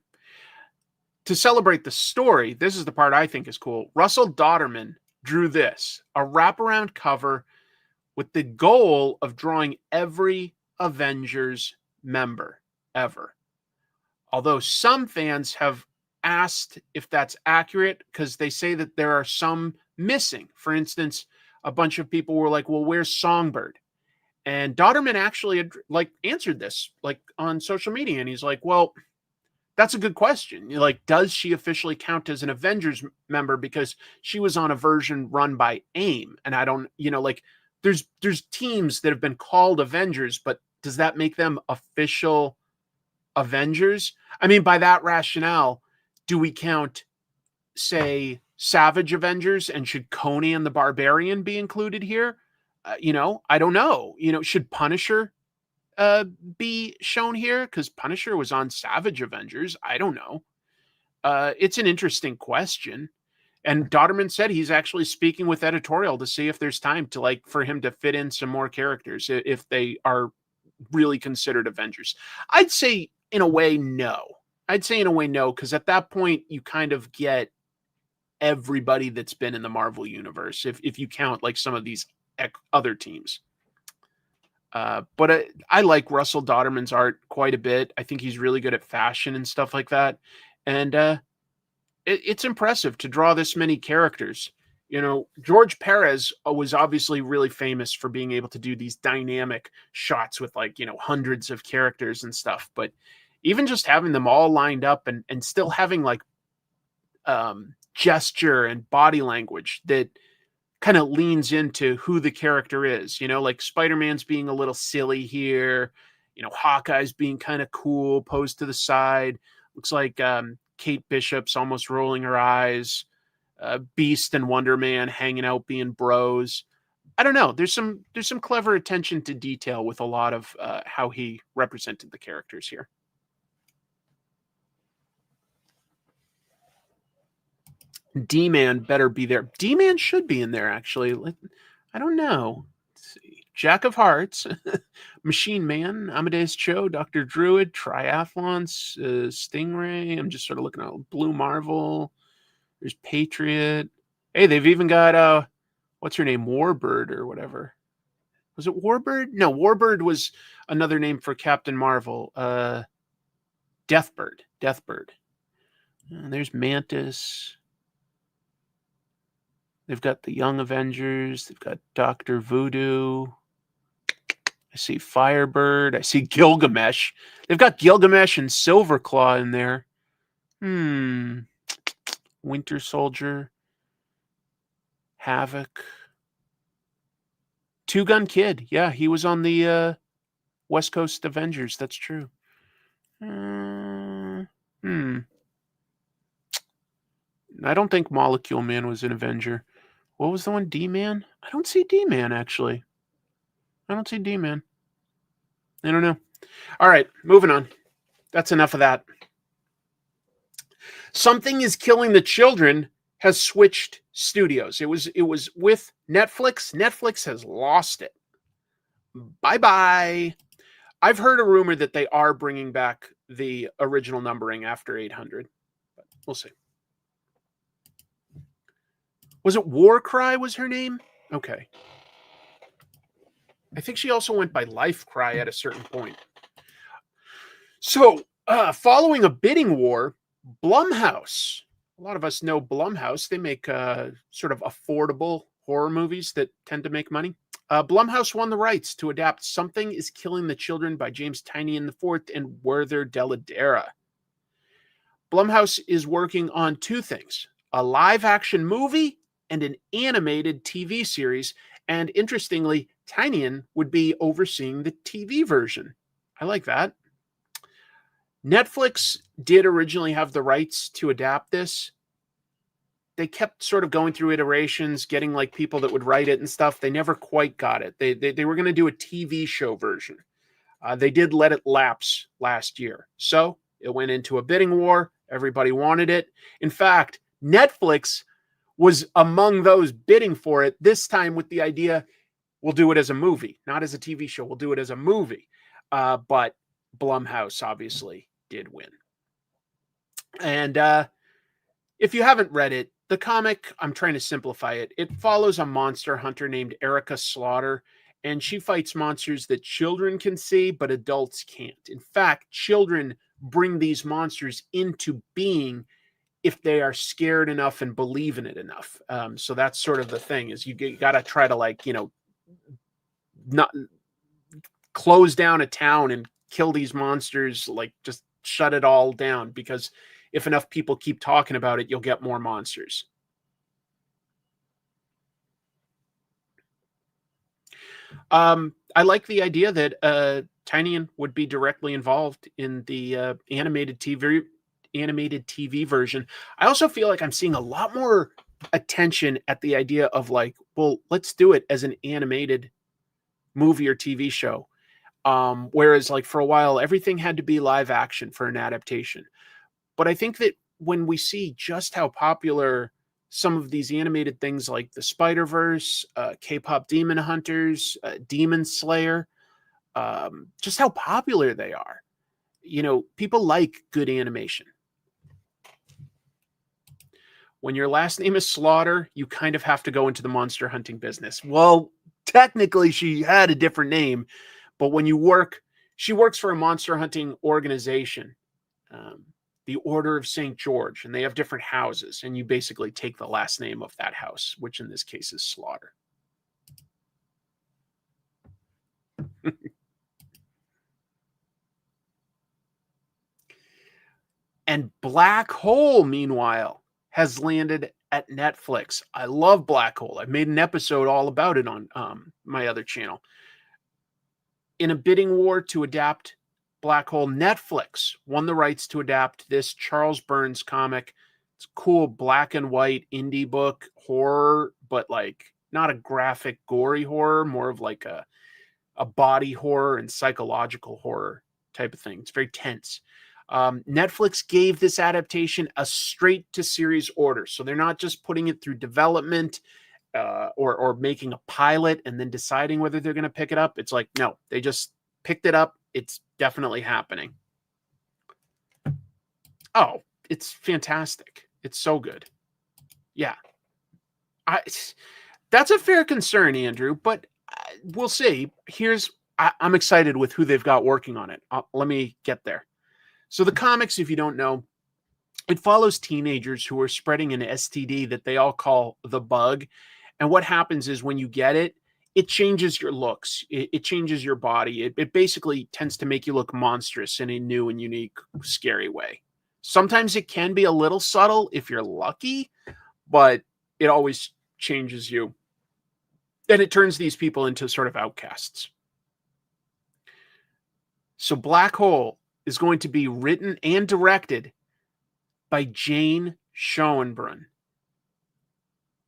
To celebrate the story, this is the part I think is cool. Russell Dodderman drew this, a wraparound cover with the goal of drawing every Avengers member ever. Although some fans have asked if that's accurate because they say that there are some missing. For instance, a bunch of people were like, well, where's Songbird? And Dodderman actually answered this on social media. And he's like, well, that's a good question. Does she officially count as an Avengers member because she was on a version run by AIM? And I don't, there's teams that have been called Avengers, but does that make them official Avengers? I mean, by that rationale, do we count, say, Savage Avengers, and should Conan the Barbarian be included here? I don't know. Should Punisher be shown here? Because Punisher was on Savage Avengers. I don't know. It's an interesting question. And Dodderman said he's actually speaking with editorial to see if there's time to for him to fit in some more characters if they are really considered Avengers. I'd say in a way, no. Because at that point you kind of get everybody that's been in the Marvel universe if you count some of these other teams. But I like Russell Dodderman's art quite a bit. I think he's really good at fashion and stuff like that. And it's impressive to draw this many characters. George Perez was obviously really famous for being able to do these dynamic shots with hundreds of characters and stuff. But even just having them all lined up and still having gesture and body language that kind of leans into who the character is, Spider-Man's being a little silly here, Hawkeye's being kind of cool, posed to the side. Looks like Kate Bishop's almost rolling her eyes. Beast and Wonder Man hanging out being bros. I don't know. There's some clever attention to detail with a lot of how he represented the characters here. D-Man better be there. D-Man should be in there, actually. I don't know. Let's see. Jack of Hearts, Machine Man, Amadeus Cho, Dr. Druid, Triathlons, Stingray. I'm just sort of looking at Blue Marvel. There's Patriot. Hey, they've even got, what's her name? Warbird or whatever. Was it Warbird? No, Warbird was another name for Captain Marvel. Deathbird. And there's Mantis. They've got the Young Avengers. They've got Dr. Voodoo. I see Firebird. I see Gilgamesh. They've got Gilgamesh and Silverclaw in there. Winter Soldier. Havoc. Two Gun Kid. Yeah, he was on the West Coast Avengers. That's true. I don't think Molecule Man was an Avenger. What was the one? D-Man? I don't see D-Man, actually. I don't see D-Man. I don't know. All right, moving on. That's enough of that. Something is Killing the Children has switched studios. It was with Netflix. Netflix has lost it. Bye-bye. I've heard a rumor that they are bringing back the original numbering after 800. But we'll see. Was it Warcry was her name? Okay. I think she also went by Life Cry at a certain point. So, following a bidding war, Blumhouse. A lot of us know Blumhouse. They make sort of affordable horror movies that tend to make money. Blumhouse won the rights to adapt Something is Killing the Children by James Tynion IV and Werther Dell'Edera. Blumhouse is working on two things: a live-action movie and an animated TV series. And interestingly, Tynion would be overseeing the TV version. I like that. Netflix did originally have the rights to adapt this. They kept sort of going through iterations, getting like people that would write it and stuff. They never quite got it. They were going to do a TV show version. They did let it lapse last year. So it went into a bidding war. Everybody wanted it. In fact, Netflix was among those bidding for it, this time with the idea, we'll do it as a movie, not as a TV show. We'll do it as a movie. But Blumhouse obviously did win. And if you haven't read it, the comic, I'm trying to simplify it. It follows a monster hunter named Erica Slaughter, and she fights monsters that children can see, but adults can't. In fact, children bring these monsters into being if they are scared enough and believe in it enough. So that's sort of the thing, is you got to try to, like, you know, not close down a town and kill these monsters, like just shut it all down, because if enough people keep talking about it, you'll get more monsters. I like the idea that Tynion would be directly involved in the animated TV version. I also feel like I'm seeing a lot more attention at the idea of, like, well, let's do it as an animated movie or TV show. Whereas, like, for a while, everything had to be live action for an adaptation. But I think that when we see just how popular some of these animated things like the Spider-Verse, K-pop Demon Hunters, Demon Slayer, just how popular they are. You know, people like good animation. When your last name is Slaughter, you kind of have to go into the monster hunting business. Well, technically she had a different name, but when you work, she works for a monster hunting organization, the Order of St. George, and they have different houses, and you basically take the last name of that house, which in this case is Slaughter. And Black Hole, meanwhile, has landed at Netflix. I love Black Hole. I've made an episode all about it on my other channel. In a bidding war to adapt Black Hole, Netflix won the rights to adapt this Charles Burns comic. It's a cool black and white indie book horror, but like not a graphic, gory horror, more of like a body horror and psychological horror type of thing. It's very tense. Netflix gave this adaptation a straight to series order. So they're not just putting it through development or making a pilot and then deciding whether they're going to pick it up. It's like, no, they just picked it up. It's definitely happening. Oh, it's fantastic. It's so good. Yeah. That's a fair concern, Andrew, but we'll see. I'm excited with who they've got working on it. Let me get there. So the comics, if you don't know, it follows teenagers who are spreading an STD that they all call the bug. And what happens is when you get it, it changes your looks. It changes your body. It basically tends to make you look monstrous in a new and unique, scary way. Sometimes it can be a little subtle if you're lucky, but it always changes you. then it turns these people into sort of outcasts. So Black Hole is going to be written and directed by Jane Schoenbrunn.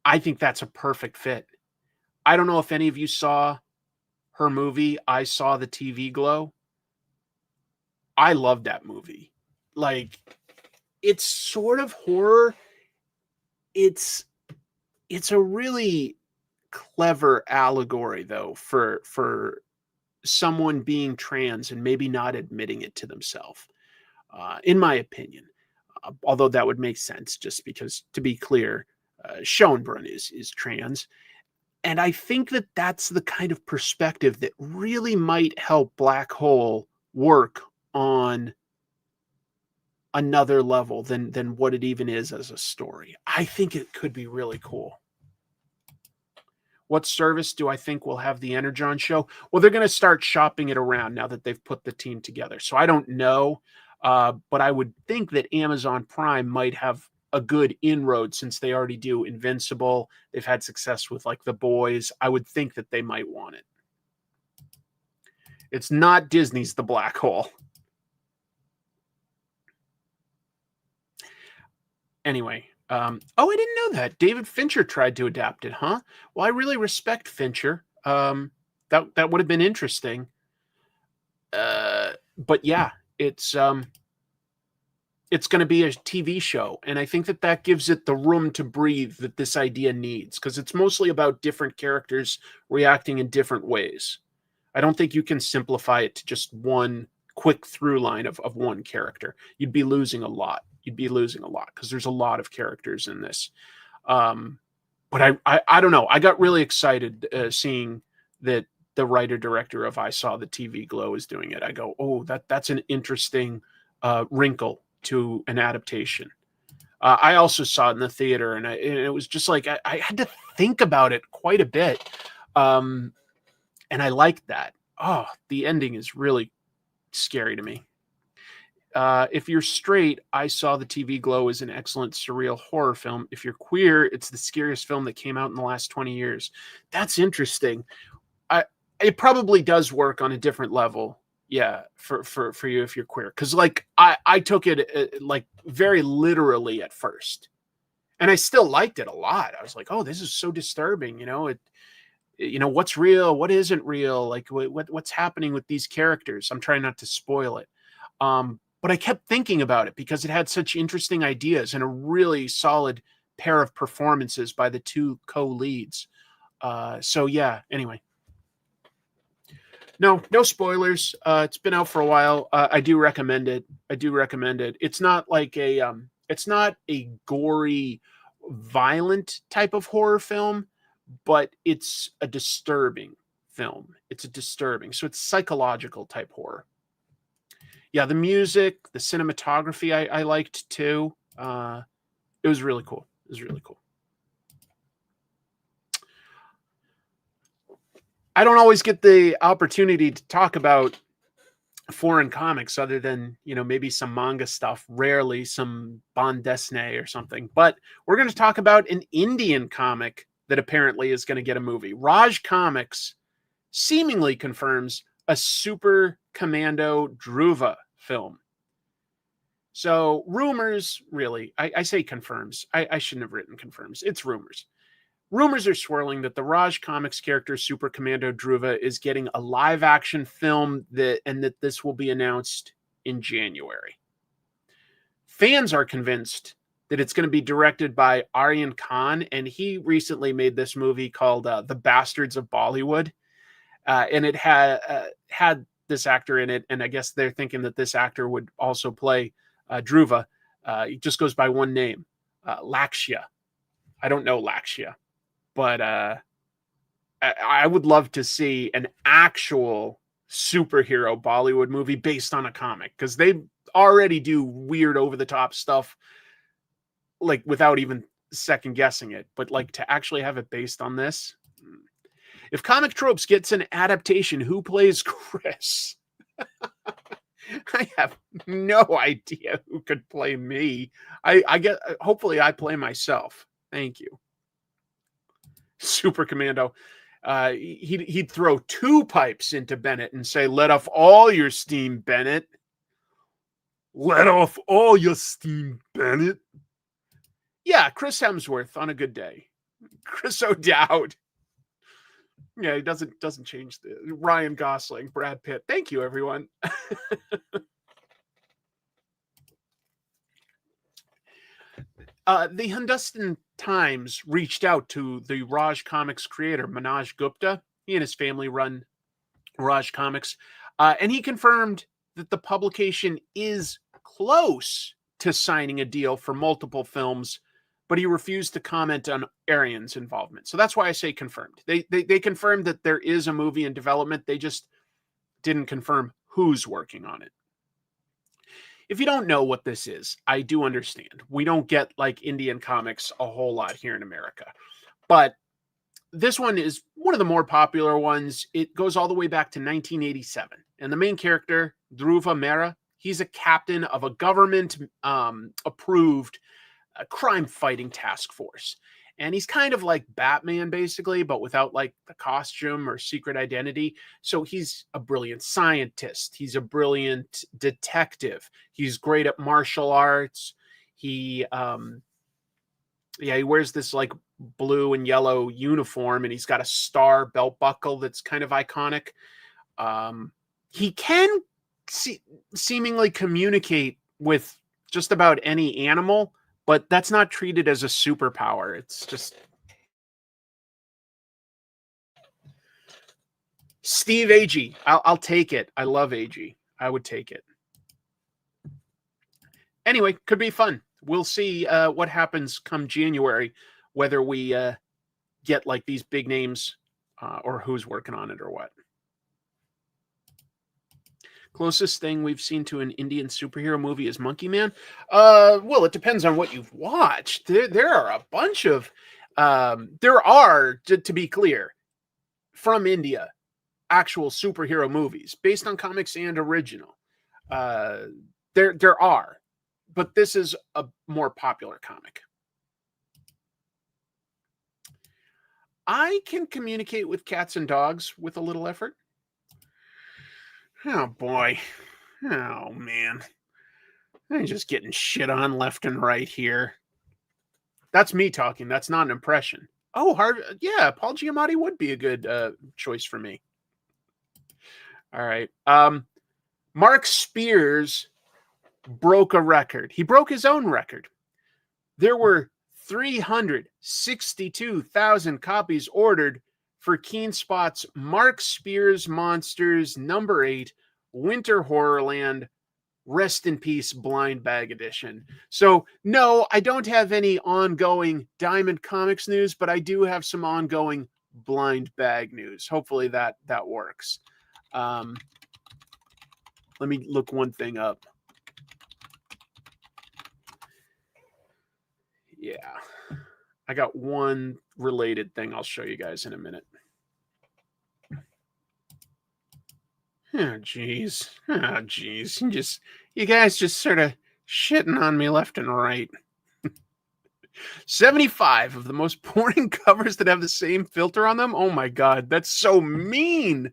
I think that's a perfect fit. I don't know if any of you saw her movie, I Saw the TV Glow. I love that movie. Like, it's sort of horror. It's a really clever allegory, though, for someone being trans and maybe not admitting it to themselves, in my opinion. Although that would make sense, just because, to be clear, Schoenbrunn is trans. And I think that that's the kind of perspective that really might help Black Hole work on another level than what it even is as a story. I think it could be really cool. What service do I think will have the Energon show? Well, they're going to start shopping it around now that they've put the team together. So I don't know, but I would think that Amazon Prime might have a good inroad since they already do Invincible. They've had success with like The Boys. I would think that they might want it. It's not Disney's The Black Hole. Anyway, I didn't know that. David Fincher tried to adapt it, huh? Well, I really respect Fincher. That would have been interesting. But yeah, it's going to be a TV show, and I think that gives it the room to breathe that this idea needs, because it's mostly about different characters reacting in different ways. I don't think you can simplify it to just one quick through line of one character. You'd be losing a lot. Because there's a lot of characters in this. But I don't know. I got really excited seeing that the writer-director of I Saw the TV Glow is doing it. I go, oh, that's an interesting wrinkle to an adaptation. I also saw it in the theater, and it was just like I had to think about it quite a bit. And I liked that. Oh, the ending is really scary to me. If you're straight, I Saw the TV Glow is an excellent surreal horror film. If you're queer, it's the scariest film that came out in the last 20 years. That's interesting. It probably does work on a different level. Yeah, for you if you're queer. Because like I took it like very literally at first. And I still liked it a lot. I was like, oh, this is so disturbing. What's real? What isn't real? Like what's happening with these characters? I'm trying not to spoil it. But I kept thinking about it because it had such interesting ideas and a really solid pair of performances by the two co-leads. So yeah, anyway. No spoilers. It's been out for a while. I do recommend it. It's not like it's not a gory, violent type of horror film, but it's a disturbing film. So it's psychological type horror. Yeah, the music, the cinematography I liked too. It was really cool. I don't always get the opportunity to talk about foreign comics other than, maybe some manga stuff, rarely some bande dessinée or something. But we're going to talk about an Indian comic that apparently is going to get a movie. Raj Comics seemingly confirms a Super Commando Dhruva film. So rumors, really, I say confirms. I shouldn't have written confirms. It's rumors. Rumors are swirling that the Raj Comics character Super Commando Dhruva is getting a live action film and that this will be announced in January. Fans are convinced that it's going to be directed by Aryan Khan, and he recently made this movie called The Bastards of Bollywood. And it had this actor in it, and I guess they're thinking that this actor would also play Dhruva. He just goes by one name, Lakshya. I don't know Lakshya, but I would love to see an actual superhero Bollywood movie based on a comic, because they already do weird over-the-top stuff, like without even second guessing it. But like to actually have it based on this. If Comic Tropes gets an adaptation, who plays Chris? I have no idea who could play me. Hopefully I play myself. Thank you. Super Commando. He'd throw 2 pipes into Bennett and say, "Let off all your steam, Bennett. Let off all your steam, Bennett." Yeah, Chris Hemsworth on a good day. Chris O'Dowd. Yeah, he doesn't change the Ryan Gosling, Brad Pitt. Thank you, everyone. The Hindustan Times reached out to the Raj Comics creator, Manoj Gupta. He and his family run Raj Comics. And he confirmed that the publication is close to signing a deal for multiple films, but he refused to comment on Arian's involvement. So that's why I say confirmed. They confirmed that there is a movie in development. They just didn't confirm who's working on it. If you don't know what this is, I do understand. We don't get like Indian comics a whole lot here in America. But this one is one of the more popular ones. It goes all the way back to 1987. And the main character, Dhruva Mehra, he's a captain of a government approved crime fighting task force. And he's kind of like Batman, basically, but without like the costume or secret identity. So he's a brilliant scientist. He's a brilliant detective. He's great at martial arts. He wears this like blue and yellow uniform, and he's got a star belt buckle that's kind of iconic. He can seemingly communicate with just about any animal, but that's not treated as a superpower. It's just Steve Agee. I'll take it. I love Agee. I would take it. Anyway, could be fun. We'll see what happens come January, whether we get like these big names or who's working on it or what. Closest thing we've seen to an Indian superhero movie is Monkey Man. Well, it depends on what you've watched. There are a bunch of, there are, to be clear, from India, actual superhero movies based on comics and original. There are, but this is a more popular comic. I can communicate with cats and dogs with a little effort. Oh, boy. Oh, man. I'm just getting shit on left and right here. That's me talking. That's not an impression. Oh, yeah, Paul Giamatti would be a good choice for me. All right. Mark Spears broke a record. He broke his own record. There were 362,000 copies ordered for Keenspot's Mark Spears Monsters #8 Winter Horrorland Rest in Peace Blind Bag Edition. So, no, I don't have any ongoing Diamond Comics news, but I do have some ongoing blind bag news. Hopefully that works. Let me look one thing up. Yeah. I got one related thing I'll show you guys in a minute. Oh, geez. Oh, geez. You guys just sort of shitting on me left and right. 75 of the most boring covers that have the same filter on them. Oh, my God. That's so mean.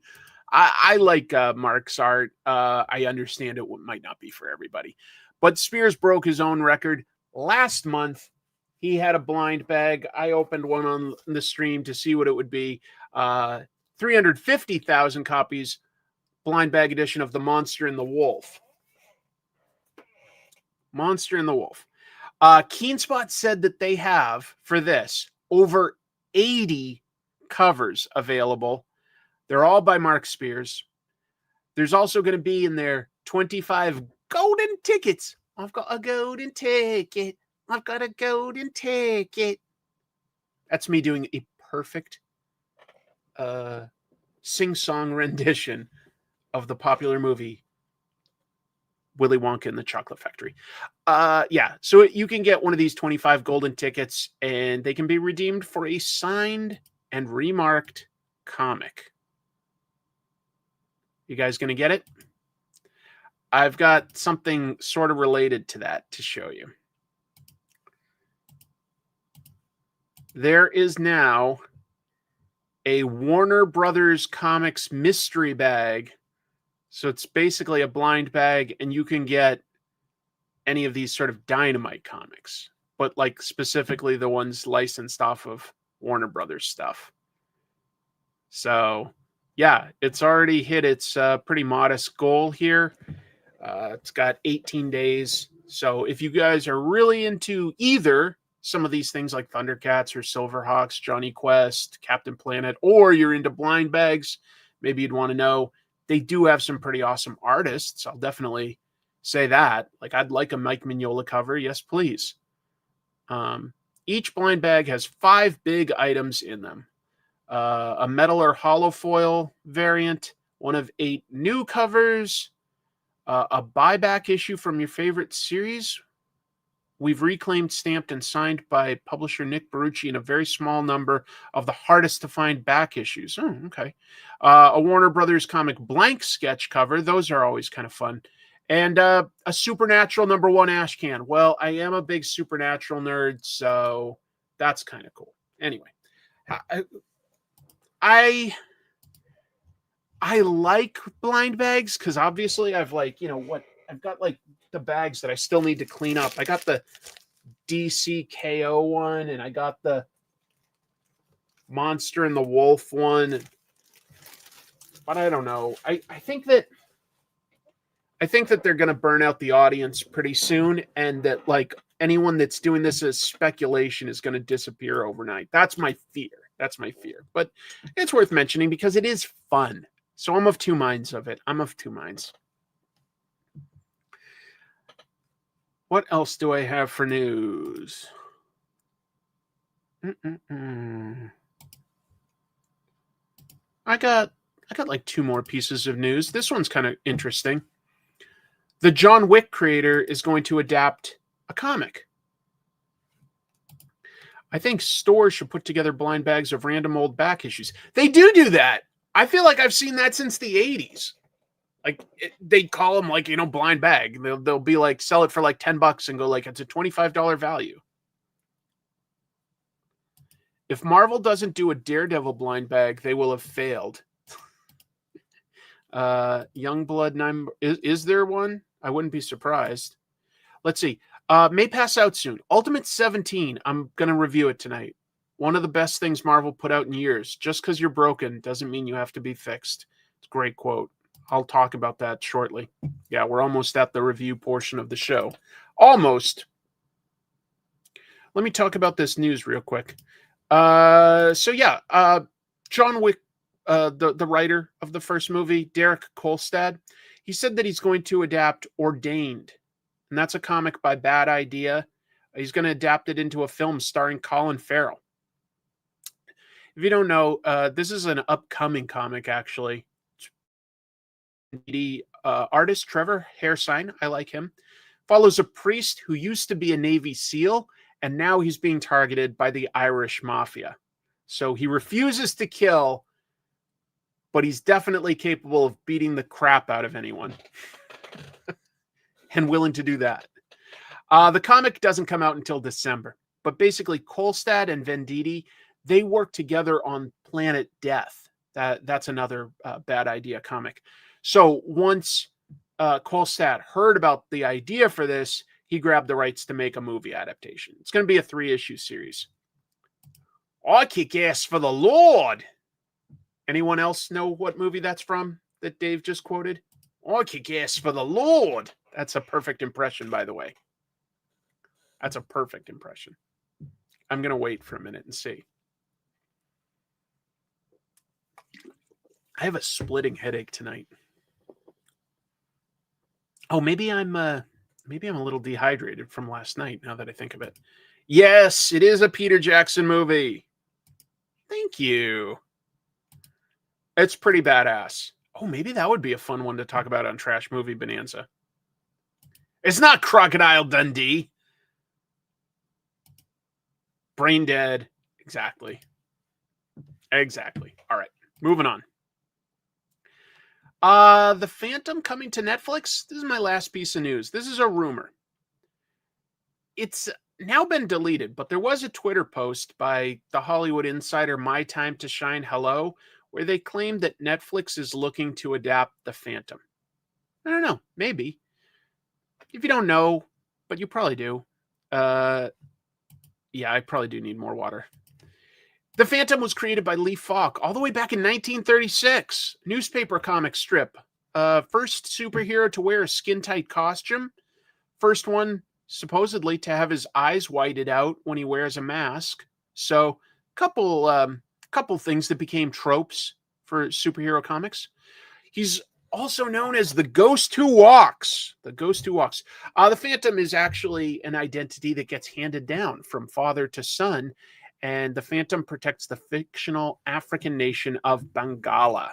I like Mark's art. I understand it might not be for everybody. But Spears broke his own record. Last month, he had a blind bag. I opened one on the stream to see what it would be. 350,000 copies. Blind bag edition of The Monster and the Wolf. Monster and the Wolf. Keenspot said that they have, for this, over 80 covers available. They're all by Mark Spears. There's also going to be in there 25 golden tickets. I've got a golden ticket. I've got a golden ticket. That's me doing a perfect sing-song rendition of the popular movie Willy Wonka and the Chocolate Factory. Yeah, so you can get one of these 25 golden tickets, and they can be redeemed for a signed and remarked comic. You guys going to get it? I've got something sort of related to that to show you. There is now a Warner Brothers Comics mystery bag. So it's basically a blind bag, and you can get any of these sort of Dynamite comics, but like specifically the ones licensed off of Warner Brothers stuff. So yeah, it's already hit its pretty modest goal here. It's got 18 days. So if you guys are really into either some of these things like Thundercats or Silverhawks, Johnny Quest, Captain Planet, or you're into blind bags, maybe you'd want to know. They do have some pretty awesome artists. I'll definitely say that. Like, I'd like a Mike Mignola cover. Yes, please. Each blind bag has 5 big items in them. A metal or hollow foil variant, one of 8 new covers, a buyback issue from your favorite series. We've reclaimed, stamped, and signed by publisher Nick Barucci in a very small number of the hardest to find back issues. Oh, okay. A Warner Brothers comic blank sketch cover. Those are always kind of fun. And a Supernatural #1 ash can. Well, I am a big Supernatural nerd, so that's kind of cool. Anyway, I like blind bags because obviously I've I've got like the bags that I still need to clean up. I got the DCKO one, and I got the Monster and the Wolf one. But I don't know. I think that they're going to burn out the audience pretty soon, and that like anyone that's doing this as speculation is going to disappear overnight. That's my fear. But it's worth mentioning because it is fun. So I'm of two minds of it. What else do I have for news? I got like 2 more pieces of news. This one's kind of interesting. The John Wick creator is going to adapt a comic. I think stores should put together blind bags of random old back issues. They do that. I feel like I've seen that since the 80s. Like they call them like, blind bag. They'll be like, sell it for like $10 and go like, it's a $25 value. If Marvel doesn't do a Daredevil blind bag, they will have failed. Youngblood, is there one? I wouldn't be surprised. Let's see. May pass out soon. Ultimate 17. I'm going to review it tonight. One of the best things Marvel put out in years. Just because you're broken doesn't mean you have to be fixed. It's a great quote. I'll talk about that shortly. Yeah, we're almost at the review portion of the show. Almost. Let me talk about this news real quick. John Wick, the writer of the first movie, Derek Kolstad, he said that he's going to adapt Ordained. And that's a comic by Bad Idea. He's going to adapt it into a film starring Colin Farrell. If you don't know, this is an upcoming comic, actually. The artist, Trevor Hairsine, I like him, follows a priest who used to be a Navy SEAL, and now he's being targeted by the Irish Mafia. So he refuses to kill, but he's definitely capable of beating the crap out of anyone. And willing to do that. The comic doesn't come out until December, but basically Kolstad and Venditti, they work together on Planet Death. That's another Bad Idea comic. So once Kolstad heard about the idea for this, he grabbed the rights to make a movie adaptation. It's going to be a 3-issue series. I kick ass for the Lord. Anyone else know what movie that's from that Dave just quoted? I kick ass for the Lord. That's a perfect impression, by the way. That's a perfect impression. I'm going to wait for a minute and see. I have a splitting headache tonight. Oh, maybe I'm a little dehydrated from last night, now that I think of it. Yes, it is a Peter Jackson movie. Thank you. It's pretty badass. Oh, maybe that would be a fun one to talk about on Trash Movie Bonanza. It's not Crocodile Dundee. Brain Dead. Exactly. All right, moving on. The Phantom coming to Netflix. This is my last piece of news. This is a rumor. It's now been deleted, but there was a Twitter post by the Hollywood insider My Time to Shine Hello, where they claimed that Netflix is looking to adapt The Phantom. I don't know, maybe. If you don't know, but you probably do. Yeah, I probably do need more water. The Phantom was created by Lee Falk all the way back in 1936. Newspaper comic strip. First superhero to wear a skin-tight costume. First one, supposedly, to have his eyes whited out when he wears a mask. So, couple things that became tropes for superhero comics. He's also known as the Ghost Who Walks. The Ghost Who Walks. The Phantom is actually an identity that gets handed down from father to son, and the Phantom protects the fictional African nation of Bangala.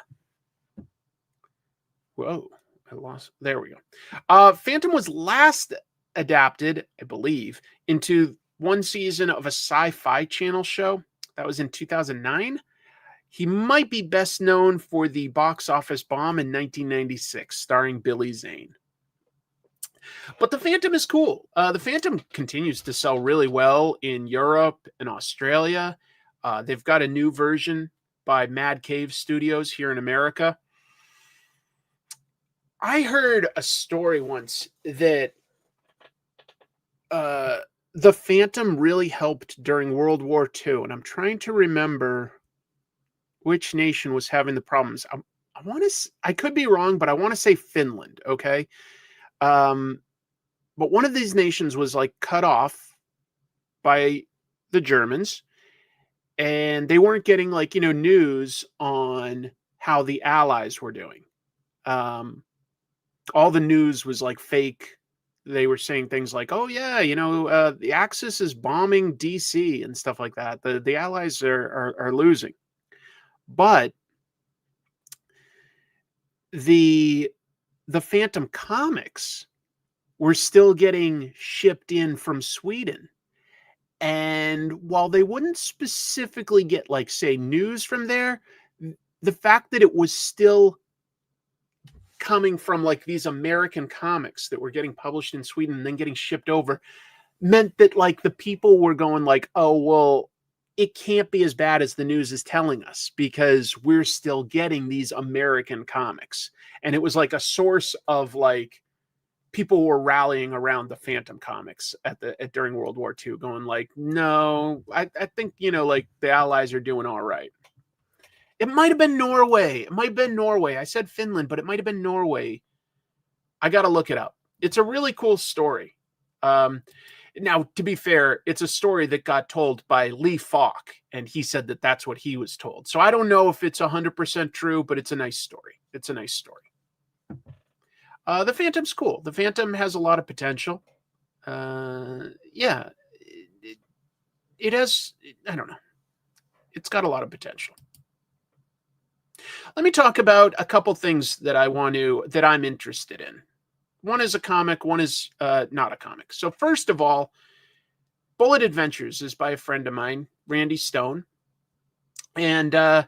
Whoa, I lost. There we go. Phantom was last adapted, I believe, into one season of a Sci-Fi Channel show. That was in 2009. He might be best known for the box office bomb in 1996, starring Billy Zane. But the Phantom is cool. The Phantom continues to sell really well in Europe and Australia. They've got a new version by Mad Cave Studios here in America. I heard a story once that the Phantom really helped during World War II, and I'm trying to remember which nation was having the problems. I could be wrong, but I want to say Finland, okay? But one of these nations was like cut off by the Germans, and they weren't getting news on how the Allies were doing. All the news was like fake. They were saying things like, oh yeah, the Axis is bombing DC and stuff like that. The Allies are losing. But the Phantom comics were still getting shipped in from Sweden. And while they wouldn't specifically get, say, news from there, the fact that it was still coming from, these American comics that were getting published in Sweden and then getting shipped over meant that, the people were going oh, well, it can't be as bad as the news is telling us because we're still getting these American comics. And it was a source of, people were rallying around the Phantom comics during World War II, going no, I think, the Allies are doing all right. It might have been Norway. I said Finland, but it might have been Norway. I got to look it up. It's a really cool story. Now, to be fair, it's a story that got told by Lee Falk, and he said that that's what he was told. So I don't know if it's 100% true, but it's a nice story. The Phantom's cool. The Phantom has a lot of potential. Yeah, it has, I don't know. It's got a lot of potential. Let me talk about a couple things that I'm interested in. One is a comic, one is not a comic. So first of all, Bullet Adventures is by a friend of mine, Randy Stone. And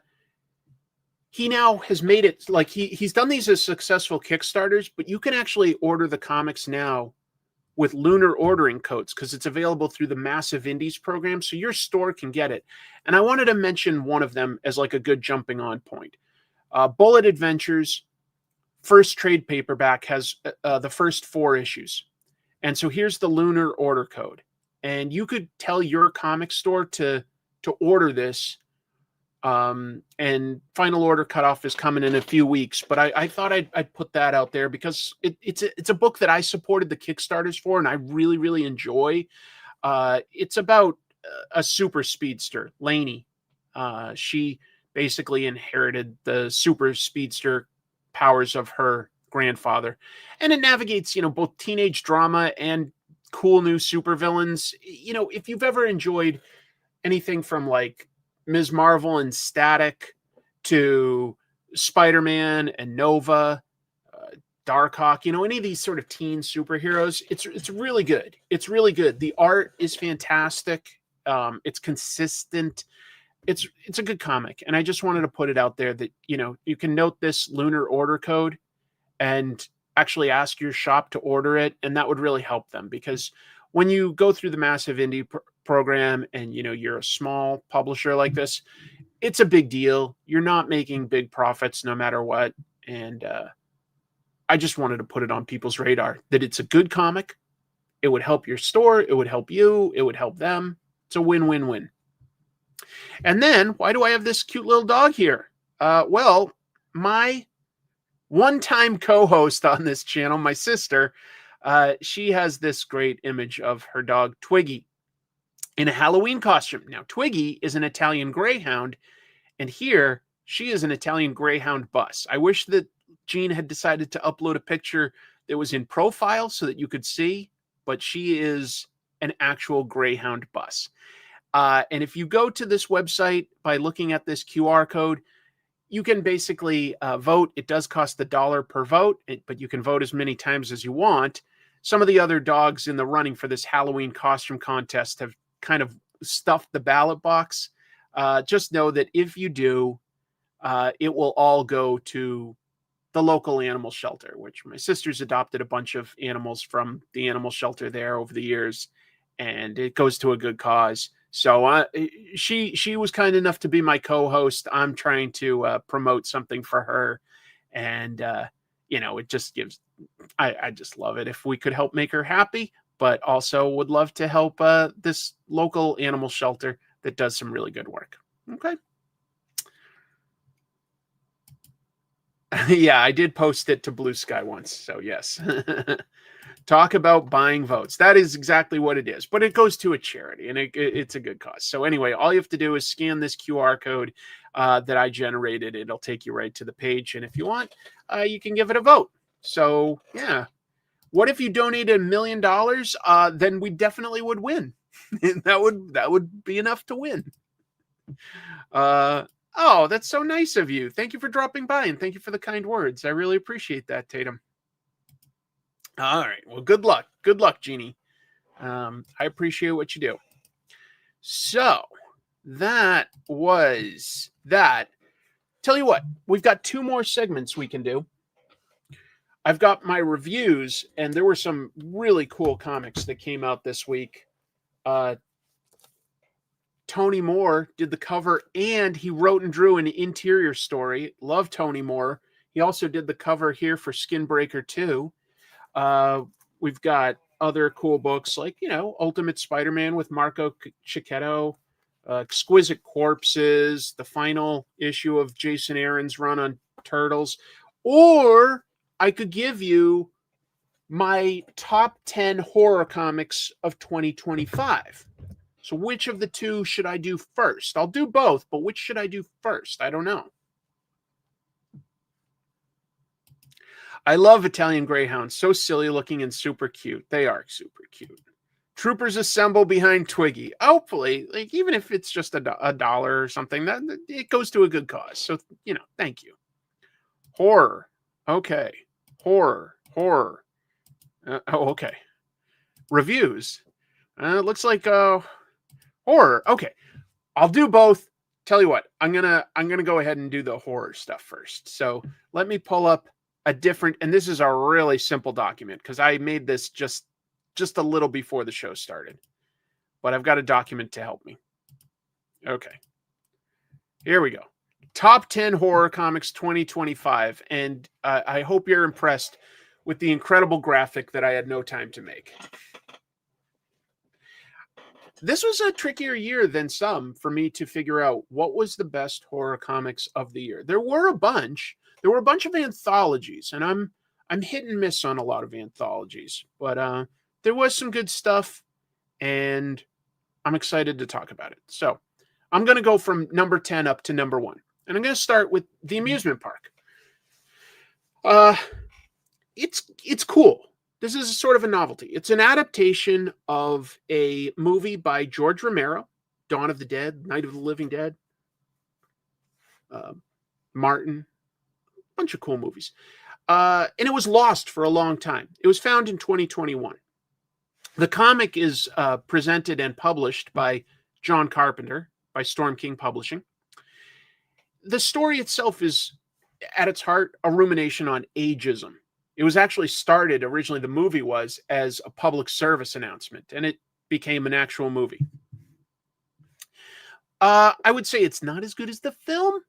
he now has made it, he's done these as successful Kickstarters, but you can actually order the comics now with lunar ordering codes because it's available through the Massive Indies program, so your store can get it. And I wanted to mention one of them as a good jumping on point. Bullet Adventures first trade paperback has the first 4 issues. And so here's the lunar order code. And you could tell your comic store to order this. And final order cutoff is coming in a few weeks. But I thought I'd put that out there because it's a book that I supported the Kickstarters for, and I really, really enjoy. It's about a super speedster, Lainey. She basically inherited the super speedster powers of her grandfather, and it navigates both teenage drama and cool new supervillains. If you've ever enjoyed anything from Ms. Marvel and Static to Spider-Man and Nova, Darkhawk, any of these sort of teen superheroes, it's really good. It's really good. The art is fantastic. It's consistent. It's a good comic, and I just wanted to put it out there that you can note this lunar order code and actually ask your shop to order it, and that would really help them because when you go through the massive indie program and, you know, you're a small publisher like this, it's a big deal. You're not making big profits no matter what. And I just wanted to put it on people's radar that it's a good comic. It would help your store. It would help you. It would help them. It's a win-win-win. And then, why do I have this cute little dog here? Well, my one-time co-host on this channel, my sister, she has this great image of her dog, Twiggy, in a Halloween costume. Now, Twiggy is an Italian Greyhound, and here she is an Italian Greyhound bus. I wish that Gene had decided to upload a picture that was in profile so that you could see, but she is an actual Greyhound bus. And if you go to this website by looking at this QR code, you can basically vote. It does cost $1 per vote, but you can vote as many times as you want. Some of the other dogs in the running for this Halloween costume contest have kind of stuffed the ballot box. Just know that if you do, it will all go to the local animal shelter, which my sister's adopted a bunch of animals from the animal shelter there over the years, and it goes to a good cause. So she was kind enough to be my co-host. I'm trying to promote something for her, and you know, it just gives. I just love it if we could help make her happy, but also would love to help this local animal shelter that does some really good work. Okay. Yeah, I did post it to Blue Sky once, so yes. Talk about buying votes. That is exactly what it is, but it goes to a charity, and it's a good cause. So anyway, all you have to do is scan this QR code that I generated. It'll take you right to the page, and if you want, you can give it a vote. So yeah, what if you donated $1 million? Then we definitely would win. that would be enough to win. Oh, that's so nice of you. Thank you for dropping by, and thank you for the kind words. I really appreciate that, Tatum. All right. Well, good luck. Good luck, Jeannie. I appreciate what you do. So that was that. Tell you what, we've got 2 more segments we can do. I've got my reviews, and there were some really cool comics that came out this week. Tony Moore did the cover, and he wrote and drew an interior story. Love Tony Moore. He also did the cover here for Skinbreaker 2. We've got other cool books like, you know, Ultimate Spider-Man with Marco Cicchetto, Exquisite Corpses, the final issue of Jason Aaron's run on Turtles, or I could give you my top 10 horror comics of 2025. So which of the 2 should I do first? I'll do both, but which should I do first? I don't know. I love Italian Greyhounds. So silly looking and super cute. They are super cute. Troopers assemble behind Twiggy. Hopefully, like, even if it's just $1 or something, that it goes to a good cause. So, you know, thank you. Horror. Okay. Horror. Okay. Reviews. It looks like horror. Okay. I'll do both. Tell you what, I'm gonna go ahead and do the horror stuff first. So let me pull up a different, and this is a really simple document because I made this just a little before the show started, but I've got a document to help me. Okay, here we go. Top 10 horror comics 2025, and I hope you're impressed with the incredible graphic that I had no time to make. This was a trickier year than some for me to figure out what was the best horror comics of the year. There were a bunch. There were a bunch of anthologies, and I'm hit and miss on a lot of anthologies, but there was some good stuff, and I'm excited to talk about it. So I'm going to go from number 10 up to number 1, and I'm going to start with The Amusement Park. It's cool. This is sort of a novelty. It's an adaptation of a movie by George Romero, Dawn of the Dead, Night of the Living Dead, Martin, bunch of cool movies. And it was lost for a long time. It was found in 2021. The comic is presented and published by John Carpenter, by Storm King Publishing. The story itself is, at its heart, a rumination on ageism It was actually started, originally the movie was, as a public service announcement, and it became an actual movie. I would say it's not as good as the film,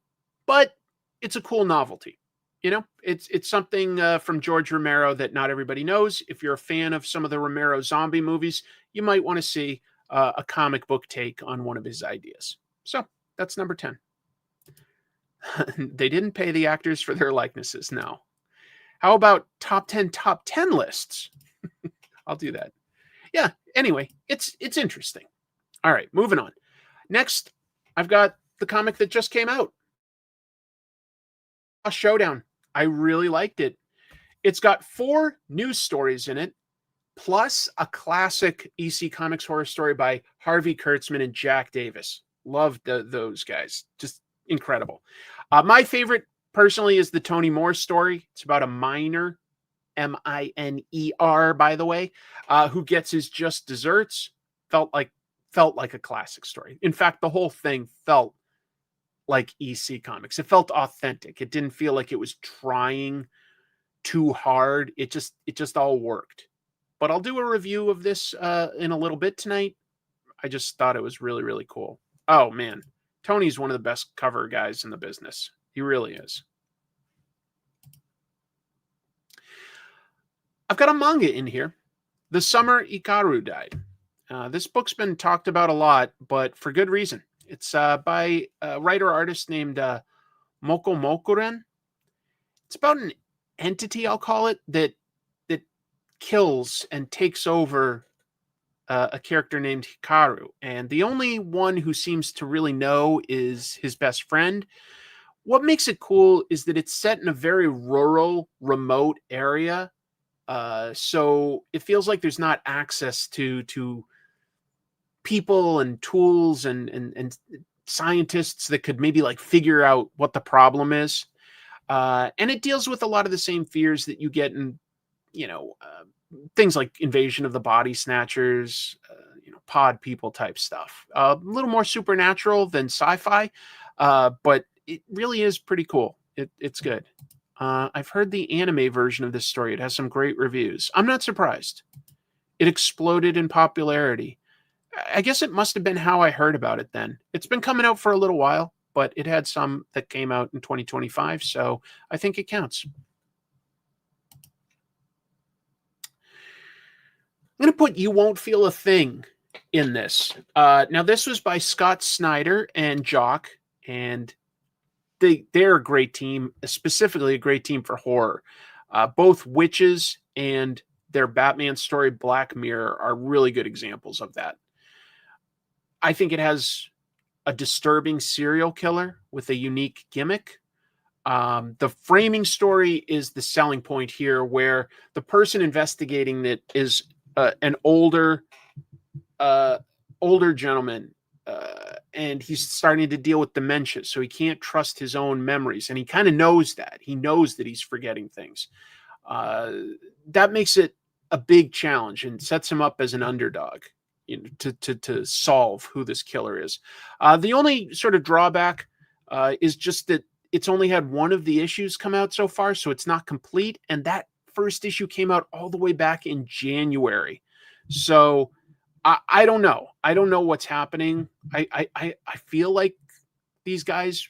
but it's a cool novelty. You know, it's something from George Romero that not everybody knows. If you're a fan of some of the Romero zombie movies, you might want to see a comic book take on one of his ideas. So that's number 10. They didn't pay the actors for their likenesses. No. How about top 10 lists? I'll do that. Yeah. Anyway, it's interesting. All right, moving on. Next, I've got the comic that just came out. Showdown. I really liked it. It's got 4 news stories in it, plus a classic EC Comics horror story by Harvey Kurtzman and Jack Davis. Loved those guys. Just incredible. My favorite, personally, is the Tony Moore story. It's about a miner, Miner, by the way, who gets his just desserts. Felt like a classic story. In fact, the whole thing felt like EC Comics. It felt authentic. It didn't feel like it was trying too hard. It just all worked. But I'll do a review of this in a little bit tonight. I just thought it was really, really cool. Oh, man. Tony's one of the best cover guys in the business. He really is. I've got a manga in here. The Summer Ikaru Died. This book's been talked about a lot, but for good reason. It's by a writer-artist named Moko Mokuren. It's about an entity, I'll call it, that kills and takes over a character named Hikaru. And the only one who seems to really know is his best friend. What makes it cool is that it's set in a very rural, remote area. So it feels like there's not access to people and tools and scientists that could maybe like figure out what the problem is. And it deals with a lot of the same fears that you get in, things like Invasion of the Body Snatchers, pod people type stuff. A little more supernatural than sci-fi, but it really is pretty cool. It's good. I've heard the anime version of this story. It has some great reviews. I'm not surprised. It exploded in popularity. I guess it must have been how I heard about it then. It's been coming out for a little while, but it had some that came out in 2025, so I think it counts. I'm going to put You Won't Feel a Thing in this. Now, this was by Scott Snyder and Jock, and they're a great team, specifically a great team for horror. Both Witches and their Batman story, Black Mirror, are really good examples of that. I think it has a disturbing serial killer with a unique gimmick. The framing story is the selling point here, where the person investigating it is an older gentleman, and he's starting to deal with dementia, so he can't trust his own memories, and he kind of knows that. He knows that he's forgetting things. That makes it a big challenge and sets him up as an underdog, to solve who this killer is. The only sort of drawback is just that it's only had one of the issues come out so far, so it's not complete, and that first issue came out all the way back in January. So I don't know. I don't know what's happening. I feel like these guys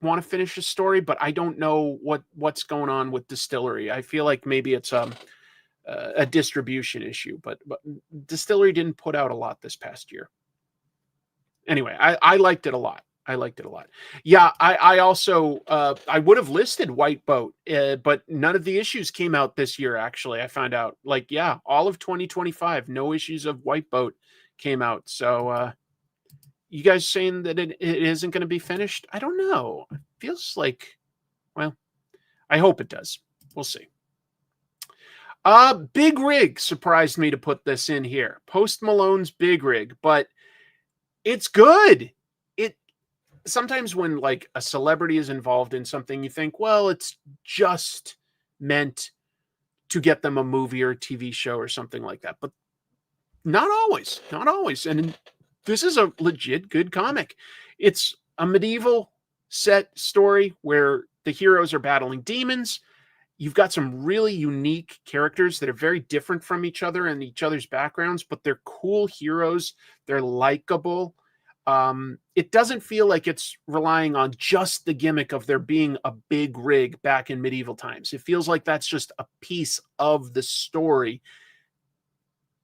want to finish the story, but I don't know what's going on with Distillery. I feel like maybe it's a distribution issue, but Distillery didn't put out a lot this past year. Anyway, I liked it a lot. Yeah, I also I would have listed White Boat, but none of the issues came out this year. Actually, I found out, all of 2025, no issues of White Boat came out. So you guys saying that it isn't going to be finished? I don't know. It feels like, well, I hope it does. We'll see. Big Rig surprised me to put this in here. Post Malone's Big Rig, but it's good. Sometimes when like a celebrity is involved in something, you think, well, it's just meant to get them a movie or a TV show or something like that. But not always. And this is a legit good comic. It's a medieval set story where the heroes are battling demons. you've got some really unique characters that are very different from each other and each other's backgrounds, but they're cool heroes. They're likable. It doesn't feel like it's relying on just the gimmick of there being a big rig back in medieval times. It feels like that's just a piece of the story,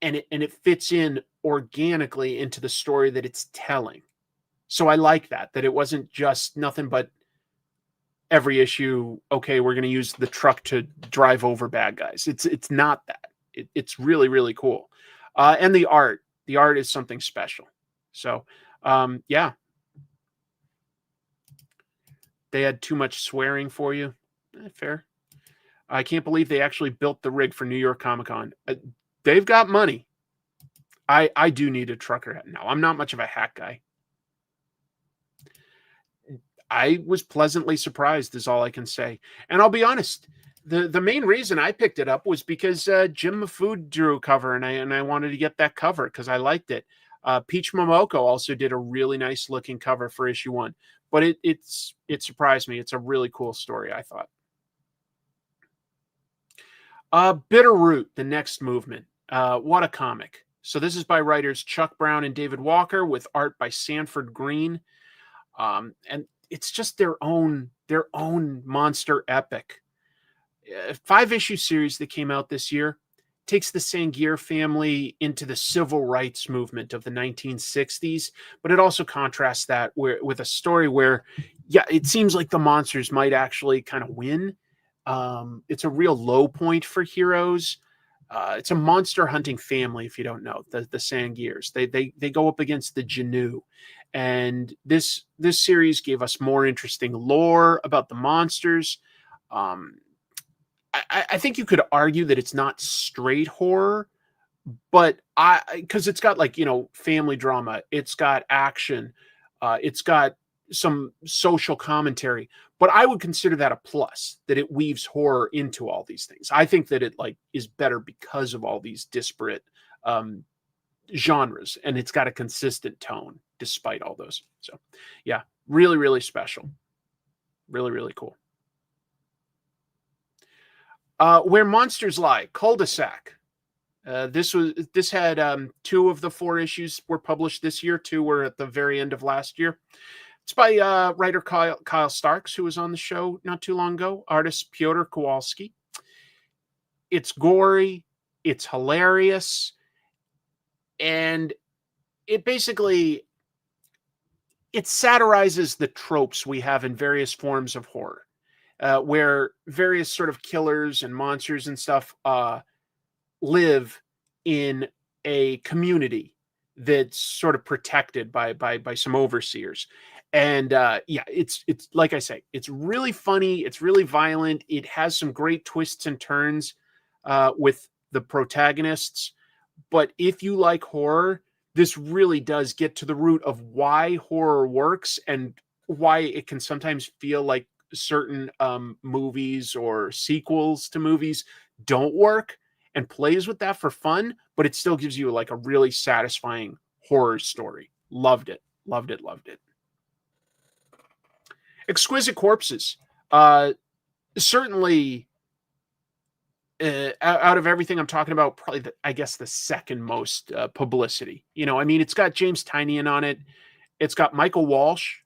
and it fits in organically into the story that it's telling. So I like that it wasn't just nothing but every issue, okay, we're going to use the truck to drive over bad guys. It's not that. It's really, really cool. And the art is something special. So, yeah. They had too much swearing for you. Fair. I can't believe they actually built the rig for New York Comic Con. They've got money. I do need a trucker hat now. I'm not much of a hat guy. I was pleasantly surprised is all I can say. And I'll be honest, the main reason I picked it up was because Jim Mafood drew a cover, and I wanted to get that cover because I liked it. Peach Momoko also did a really nice looking cover for issue 1, but it surprised me. It's a really cool story, I thought. Bitterroot, the next movement. What a comic. So this is by writers Chuck Brown and David Walker with art by Sanford Green. And it's just their own monster epic. 5-issue series that came out this year takes the Sangier family into the civil rights movement of the 1960s, but it also contrasts that with a story where, yeah, it seems like the monsters might actually kind of win. It's a real low point for heroes. It's a monster hunting family, if you don't know, the Sangiers. They go up against the Janu. And this series gave us more interesting lore about the monsters. I think you could argue that it's not straight horror, but because it's got family drama, it's got action, it's got some social commentary, but I would consider that a plus, that it weaves horror into all these things. I think that it is better because of all these disparate genres, and it's got a consistent tone despite all those. So yeah, really, really special. Really, really cool. Where Monsters Lie, Cul-de-sac. This had 2 of the 4 issues were published this year. 2 were at the very end of last year. It's by writer Kyle Starks, who was on the show not too long ago. Artist Piotr Kowalski. It's gory. It's hilarious. And it basically, it satirizes the tropes we have in various forms of horror, where various sort of killers and monsters and stuff live in a community that's sort of protected by some overseers. And yeah, it's like I say, it's really funny. It's really violent. It has some great twists and turns with the protagonists. But if you like horror, this really does get to the root of why horror works and why it can sometimes feel like certain movies or sequels to movies don't work, and plays with that for fun, but it still gives you a really satisfying horror story. Loved it. Loved it. Loved it. Exquisite Corpses. Certainly, out of everything I'm talking about, probably the second most publicity. It's got James Tynion on it. It's got Michael Walsh.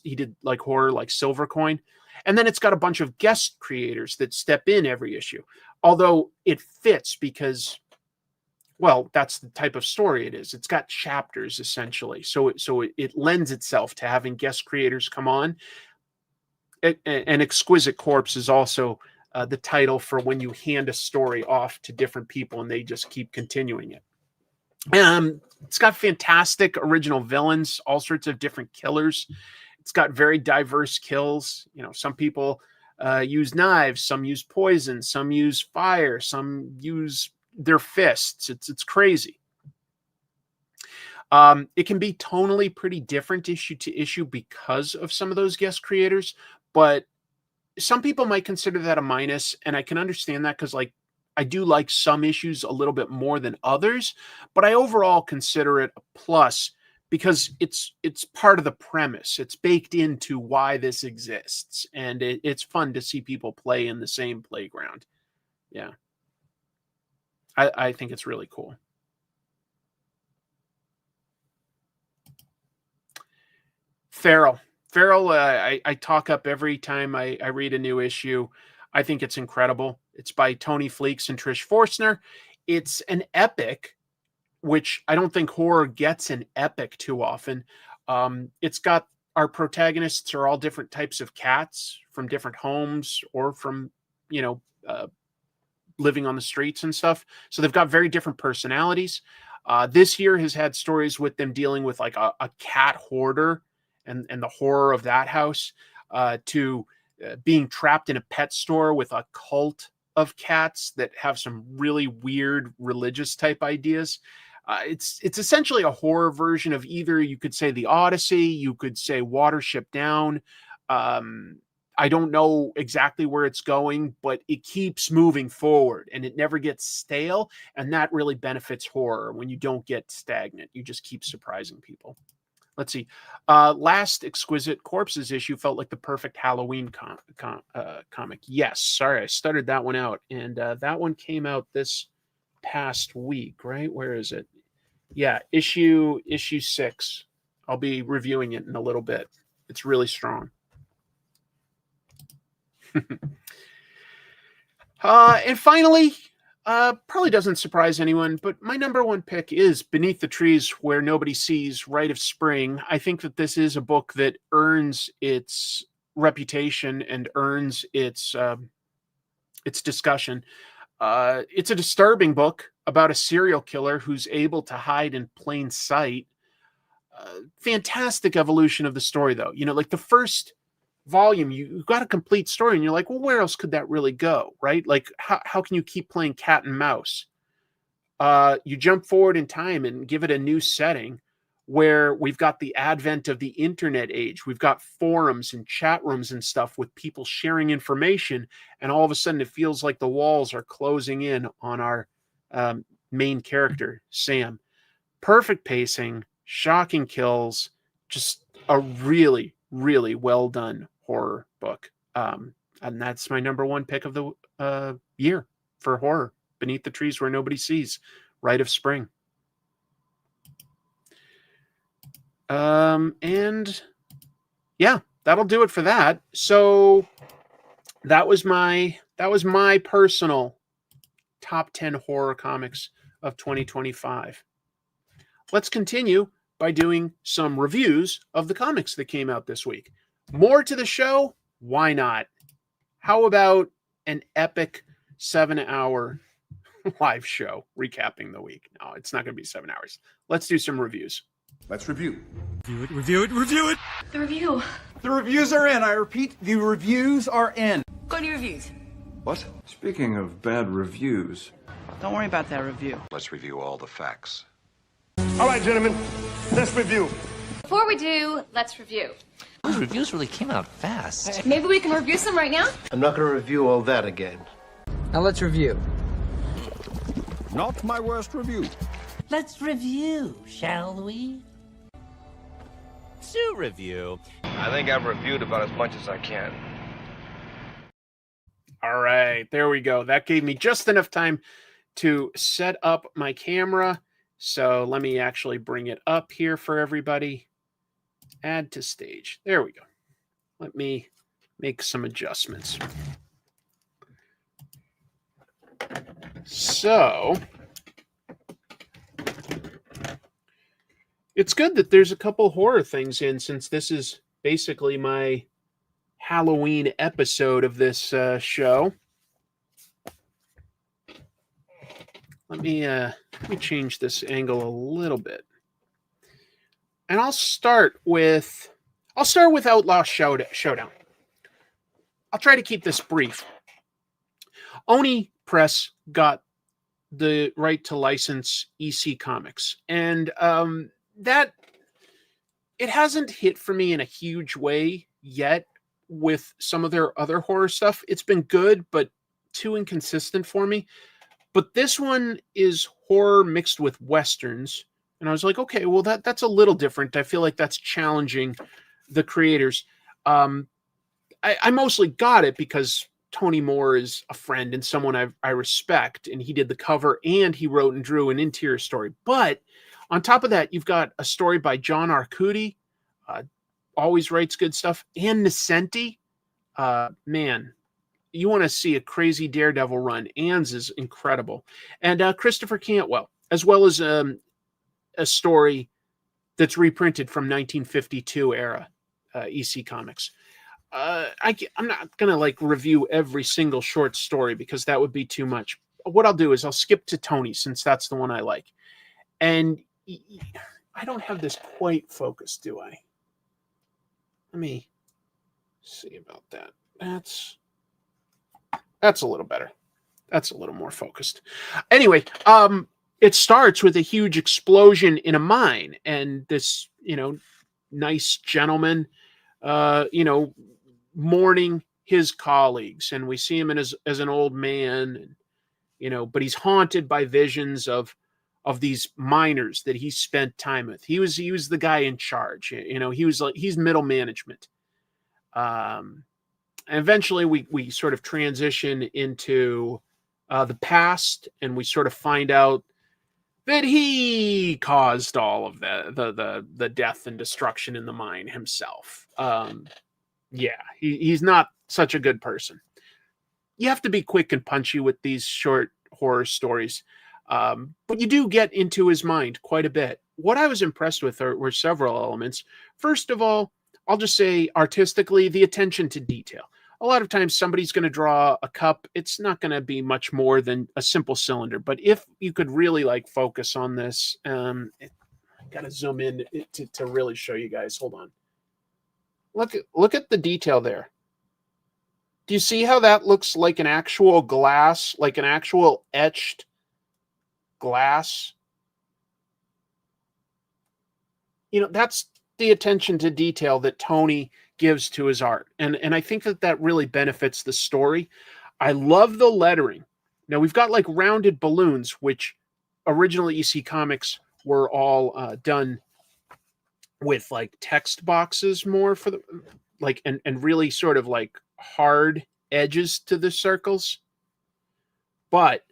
He did horror like Silvercoin. And then it's got a bunch of guest creators that step in every issue. Although it fits because, well, that's the type of story it is. It's got chapters essentially. So it lends itself to having guest creators come on. And Exquisite Corpse is also the title for when you hand a story off to different people and they just keep continuing it. It's got fantastic original villains, all sorts of different killers. It's got very diverse kills. Some people use knives, some use poison, some use fire, some use their fists. It's crazy. It can be tonally pretty different issue to issue because of some of those guest creators, but some people might consider that a minus, and I can understand that because I do like some issues a little bit more than others, but I overall consider it a plus because it's part of the premise. It's baked into why this exists, and it's fun to see people play in the same playground. Yeah, I think it's really cool. Feral, I talk up every time I read a new issue. I think it's incredible. It's by Tony Fleeks and Trish Forstner. It's an epic, which I don't think horror gets an epic too often. It's got, our protagonists are all different types of cats from different homes or from, living on the streets and stuff. So they've got very different personalities. This year has had stories with them dealing with like a cat hoarder and the horror of that house, to being trapped in a pet store with a cult of cats that have some really weird religious type ideas. It's essentially a horror version of either, you could say, The Odyssey, you could say Watership Down. I don't know exactly where it's going, but it keeps moving forward and it never gets stale. And that really benefits horror when you don't get stagnant. You just keep surprising people. Let's see. Last Exquisite Corpses issue felt like the perfect Halloween comic. Yes, sorry, I stuttered that one out. And that one came out this past week, right? Where is it? Yeah, issue 6. I'll be reviewing it in a little bit. It's really strong. And finally, probably doesn't surprise anyone, but my number one pick is Beneath the Trees Where Nobody Sees, Rite of Spring. I think that this is a book that earns its reputation and earns its discussion. It's a disturbing book about a serial killer who's able to hide in plain sight. Fantastic evolution of the story, though. Like the first volume, you got a complete story and you're like, well, where else could that really go, right? Like how can you keep playing cat and mouse? You jump forward in time and give it a new setting where we've got the advent of the internet age. We've got forums and chat rooms and stuff with people sharing information, and all of a sudden it feels like the walls are closing in on our main character, Sam. Perfect pacing, shocking kills, just a really, really well done horror book. And that's my number one pick of the year for horror. Beneath the Trees Where Nobody Sees, Rite of Spring. And yeah, that'll do it for that. So that was my personal top 10 horror comics of 2025. Let's continue by doing some reviews of the comics that came out this week. More to the show? Why not? How about an epic 7-hour live show recapping the week? No, it's not going to be 7 hours. Let's do some reviews. Let's review. Review it. The review. The reviews are in. I repeat, the reviews are in. Go to your reviews. What? Speaking of bad reviews. Don't worry about that review. Let's review all the facts. All right, gentlemen, let's review. Before we do, let's review. Those reviews really came out fast. Maybe we can review some right now? I'm not going to review all that again. Now let's review. Not my worst review. Let's review, shall we? To review. I think I've reviewed about as much as I can. All right, there we go. That gave me just enough time to set up my camera. So let me actually bring it up here for everybody. Add to stage. There we go. Let me make some adjustments. So it's good that there's a couple horror things in, since this is basically my Halloween episode of this show. Let me change this angle a little bit. And I'll start with Outlaw Showdown. I'll try to keep this brief. Oni Press got the right to license EC Comics, and that it hasn't hit for me in a huge way yet with some of their other horror stuff. It's been good, but too inconsistent for me. But this one is horror mixed with westerns, And I was like, okay, well, that's a little different. I feel like that's challenging the creators. I mostly got it because Tony Moore is a friend and someone I respect, and he did the cover and he wrote and drew an interior story. But on top of that, you've got a story by John Arcudi, always writes good stuff, and Nesenti. Man, you want to see a crazy Daredevil run. Ann's is incredible. And Christopher Cantwell, as well as a story that's reprinted from 1952 era EC Comics. I'm not going to like review every single short story because that would be too much. What I'll do is I'll skip to Tony since that's the one I like. And I don't have this quite focused, do I? Let me see about that. That's a little better. That's a little more focused. Anyway, it starts with a huge explosion in a mine, and this, nice gentleman, mourning his colleagues, and we see him as an old man, and, but he's haunted by visions of these miners that he spent time with. He was the guy in charge, he's middle management. And eventually we sort of transition into the past, and we sort of find out that he caused all of the death and destruction in the mine himself. He's not such a good person. You have to be quick and punchy with these short horror stories, but you do get into his mind quite a bit. What I was impressed with were several elements. First of all, I'll just say artistically, the attention to detail. A lot of times somebody's going to draw a cup. It's not going to be much more than a simple cylinder. But if you could really focus on this, I got to zoom in to really show you guys. Hold on. Look at the detail there. Do you see how that looks like an actual glass, like an actual etched glass? That's the attention to detail that Tony gives to his art. And I think that really benefits the story. I love the lettering. Now we've got rounded balloons, which originally EC Comics were all done with text boxes more for the and really sort of hard edges to the circles. But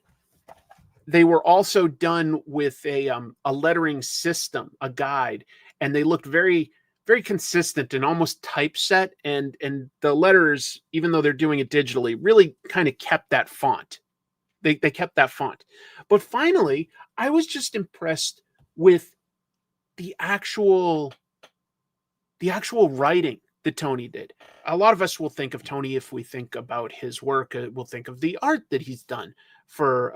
they were also done with a lettering system, a guide, and they looked very, very consistent and almost typeset. And the letters, even though they're doing it digitally, really kind of kept that font. They kept that font. But finally, I was just impressed with the actual writing that Tony did. A lot of us will think of Tony, if we think about his work, we'll think of the art that he's done for,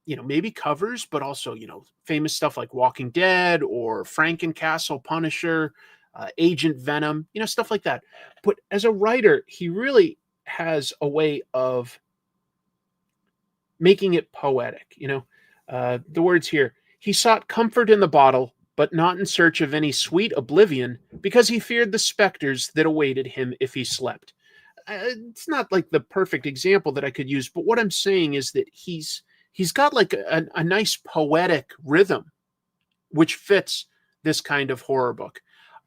maybe covers, but also, famous stuff like Walking Dead or Frankencastle, Punisher, Agent Venom, stuff like that. But as a writer, he really has a way of making it poetic. The words here: he sought comfort in the bottle, but not in search of any sweet oblivion, because he feared the specters that awaited him if he slept. It's not the perfect example that I could use, but what I'm saying is that he's got a nice poetic rhythm, which fits this kind of horror book.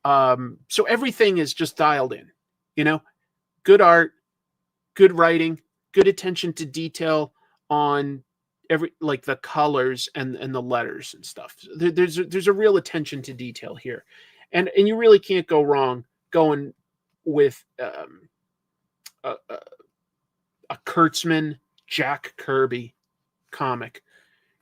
So everything is just dialed in, good art, good writing, good attention to detail on every the colors and the letters and stuff. There's a real attention to detail here, and you really can't go wrong going with a Kurtzman, Jack Kirby comic.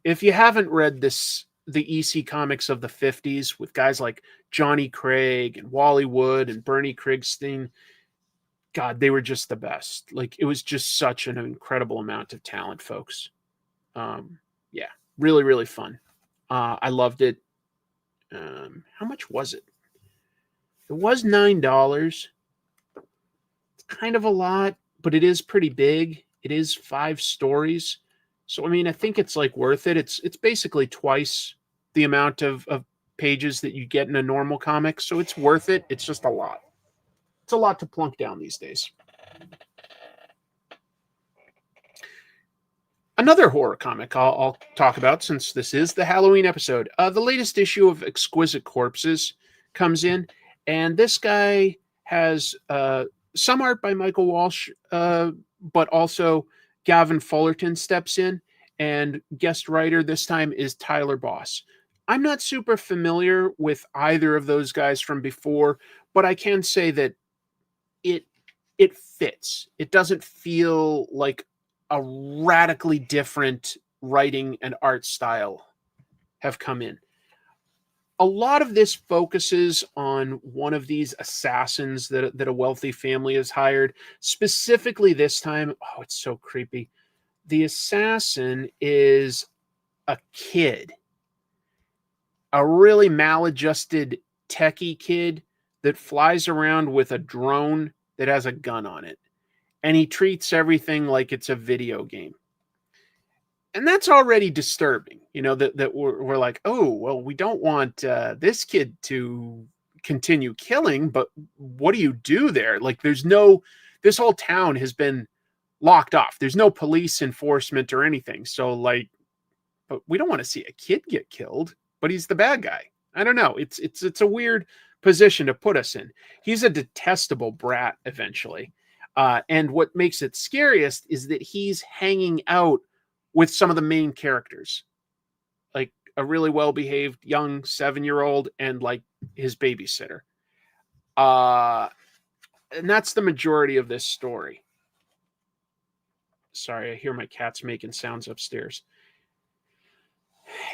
If you haven't read the EC Comics of the 50s with guys like Johnny Craig and Wally Wood and Bernie Krigstein, God, they were just the best. It was just such an incredible amount of talent, folks. Really, really fun. I loved it. How much was it? It was $9. It's kind of a lot, but it is pretty big. It is 5 stories. So, I think it's worth it. It's basically twice the amount of pages that you get in a normal comic. So it's worth it. It's just a lot. It's a lot to plunk down these days. Another horror comic I'll talk about, since this is the Halloween episode. The latest issue of Exquisite Corpses comes in, and this guy has some art by Michael Walsh, but also Gavin Fullerton steps in, and guest writer this time is Tyler Boss. I'm not super familiar with either of those guys from before, but I can say that it fits. It doesn't feel like a radically different writing and art style have come in. A lot of this focuses on one of these assassins that a wealthy family has hired. Specifically this time, oh, it's so creepy. The assassin is a kid, a really maladjusted techie kid that flies around with a drone that has a gun on it. And he treats everything like it's a video game. And that's already disturbing, that we're like, oh, well, we don't want this kid to continue killing, but what do you do there? Like, this whole town has been locked off. There's no police enforcement or anything. So, but we don't want to see a kid get killed, but he's the bad guy. I don't know. It's a weird position to put us in. He's a detestable brat eventually. And what makes it scariest is that he's hanging out with some of the main characters, like a really well-behaved young 7-year-old and like his babysitter. And that's the majority of this story. Sorry, I hear my cat's making sounds upstairs.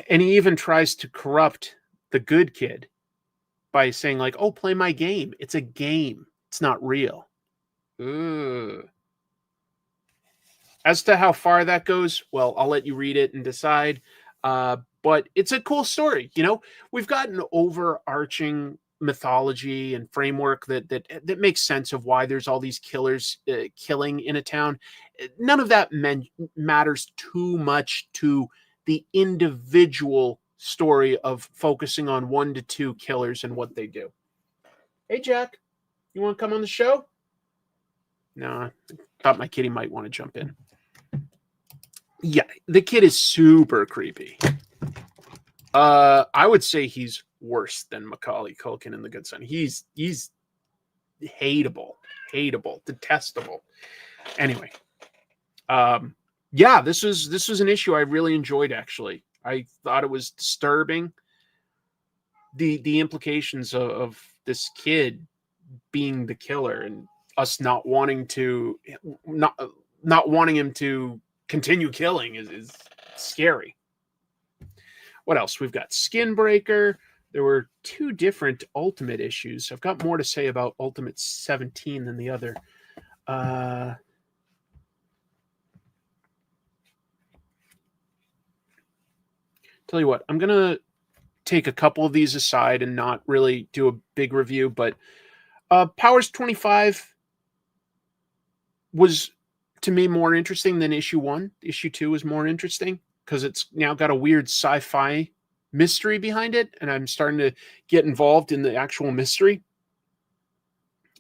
And he even tries to corrupt the good kid by saying like, oh, play my game. It's a game. It's not real. Ugh. As to how far that goes, well, I'll let you read it and decide. But it's a cool story. We've got an overarching mythology and framework that makes sense of why there's all these killers killing in a town. None of that matters too much to the individual story of focusing on 1 to 2 killers and what they do. Hey, Jack, you want to come on the show? No, I thought my kitty might want to jump in. Yeah, the kid is super creepy. I would say he's worse than Macaulay Culkin in The Good Son. He's hateable, detestable. Anyway, yeah, this was an issue I really enjoyed. Actually, I thought it was disturbing. The implications of this kid being the killer and us not wanting him to continue killing is scary. What else? We've got Skinbreaker. There were 2 different Ultimate issues. I've got more to say about Ultimate 17 than the other. Tell you what, I'm going to take a couple of these aside and not really do a big review, but Powers 25 was, to me, more interesting than issue 1. Issue 2 is more interesting because it's now got a weird sci-fi mystery behind it, and I'm starting to get involved in the actual mystery.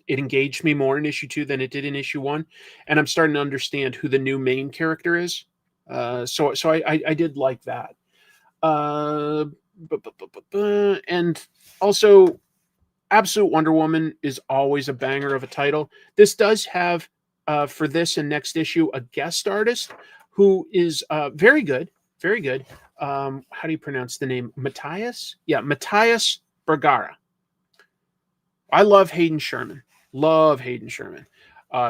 It engaged me more in issue 2 than it did in issue 1, and I'm starting to understand who the new main character is. So I did like that. And also, Absolute Wonder Woman is always a banger of a title. This does have, for this and next issue, a guest artist who is very good. Very good. How do you pronounce the name? Matthias? Yeah, Matthias Bergara. I love Hayden Sherman.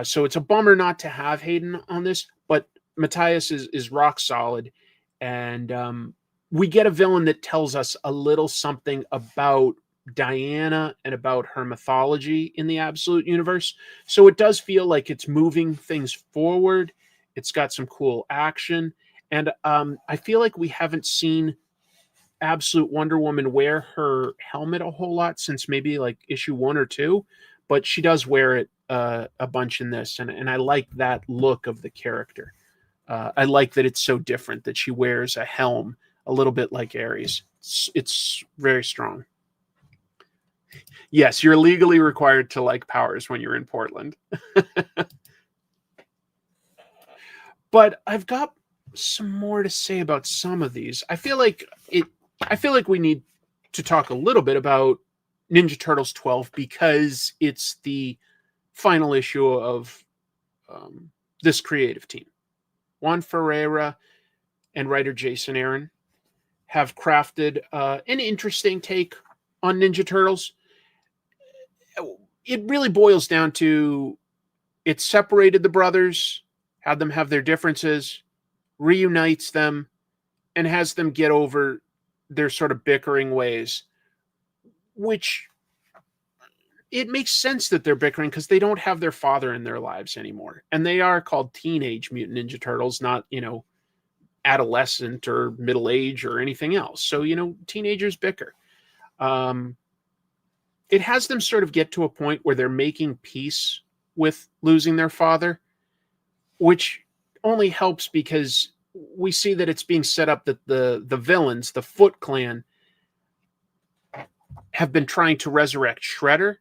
So it's a bummer not to have Hayden on this, but Matthias is rock solid. And we get a villain that tells us a little something about Diana and about her mythology in the Absolute Universe. So it does feel like it's moving things forward. It's got some cool action. And I feel like we haven't seen Absolute Wonder Woman wear her helmet a whole lot since maybe like issue 1 or 2, but she does wear it a bunch in this. And I like that look of the character. I like that it's so different, that she wears a helm a little bit like Ares. It's very strong. Yes, you're legally required to like Powers when you're in Portland. But I've got some more to say about some of these. I feel like we need to talk a little bit about Ninja Turtles 12 because it's the final issue of this creative team. Juan Ferreira and writer Jason Aaron have crafted an interesting take on Ninja Turtles. It really boils down to it separated the brothers, had them have their differences, reunites them, and has them get over their sort of bickering ways, which it makes sense that they're bickering because they don't have their father in their lives anymore. And they are called Teenage Mutant Ninja Turtles, not, adolescent or middle age or anything else. So, teenagers bicker. It has them sort of get to a point where they're making peace with losing their father, which only helps because we see that it's being set up that the villains, the Foot Clan, have been trying to resurrect Shredder,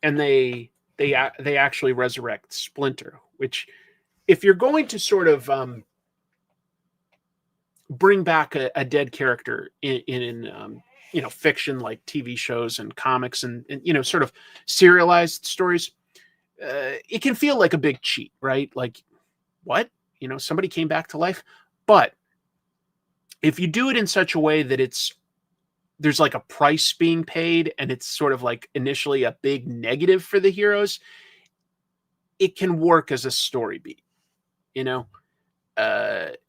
and they actually resurrect Splinter, which, if you're going to sort of bring back a dead character in fiction like TV shows and comics and sort of serialized stories, it can feel like a big cheat, right? Like, what? Somebody came back to life. But if you do it in such a way that there's like a price being paid and it's sort of like initially a big negative for the heroes, it can work as a story beat,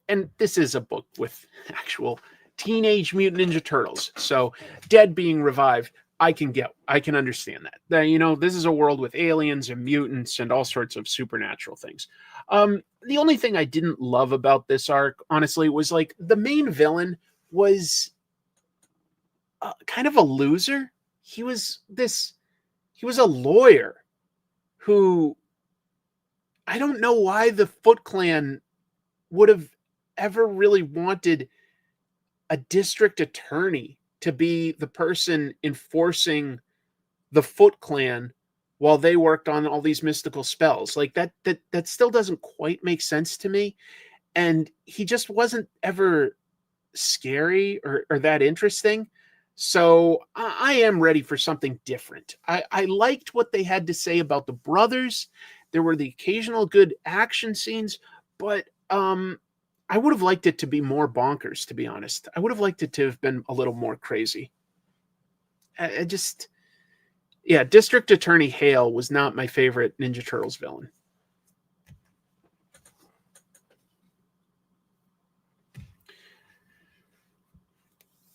and this is a book with actual Teenage Mutant Ninja Turtles. So dead being revived, I can understand that. This is a world with aliens and mutants and all sorts of supernatural things. The only thing I didn't love about this arc, honestly, was like the main villain was kind of a loser. He was a lawyer who, I don't know why the Foot Clan would have ever really wanted a district attorney to be the person enforcing the Foot Clan while they worked on all these mystical spells. Like that still doesn't quite make sense to me. And he just wasn't ever scary or that interesting. So I am ready for something different. I liked what they had to say about the brothers. There were the occasional good action scenes, but I would have liked it to be more bonkers, to be honest. I would have liked it to have been a little more crazy. District Attorney Hale was not my favorite Ninja Turtles villain.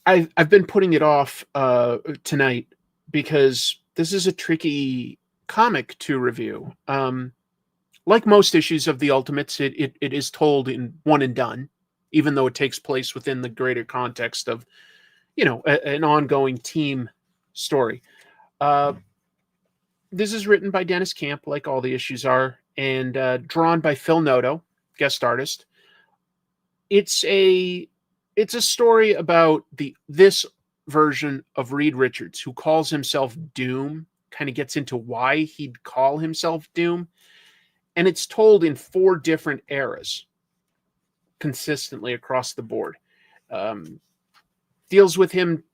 I've been putting it off tonight because this is a tricky comic to review. Like most issues of the Ultimates, it is told in one and done, even though it takes place within the greater context of, an ongoing team story. This is written by Dennis Camp, like all the issues are, and drawn by Phil Noto, guest artist. It's a story about this version of Reed Richards, who calls himself Doom, kind of gets into why he'd call himself Doom. And it's told in 4 different eras, consistently across the board. Deals with him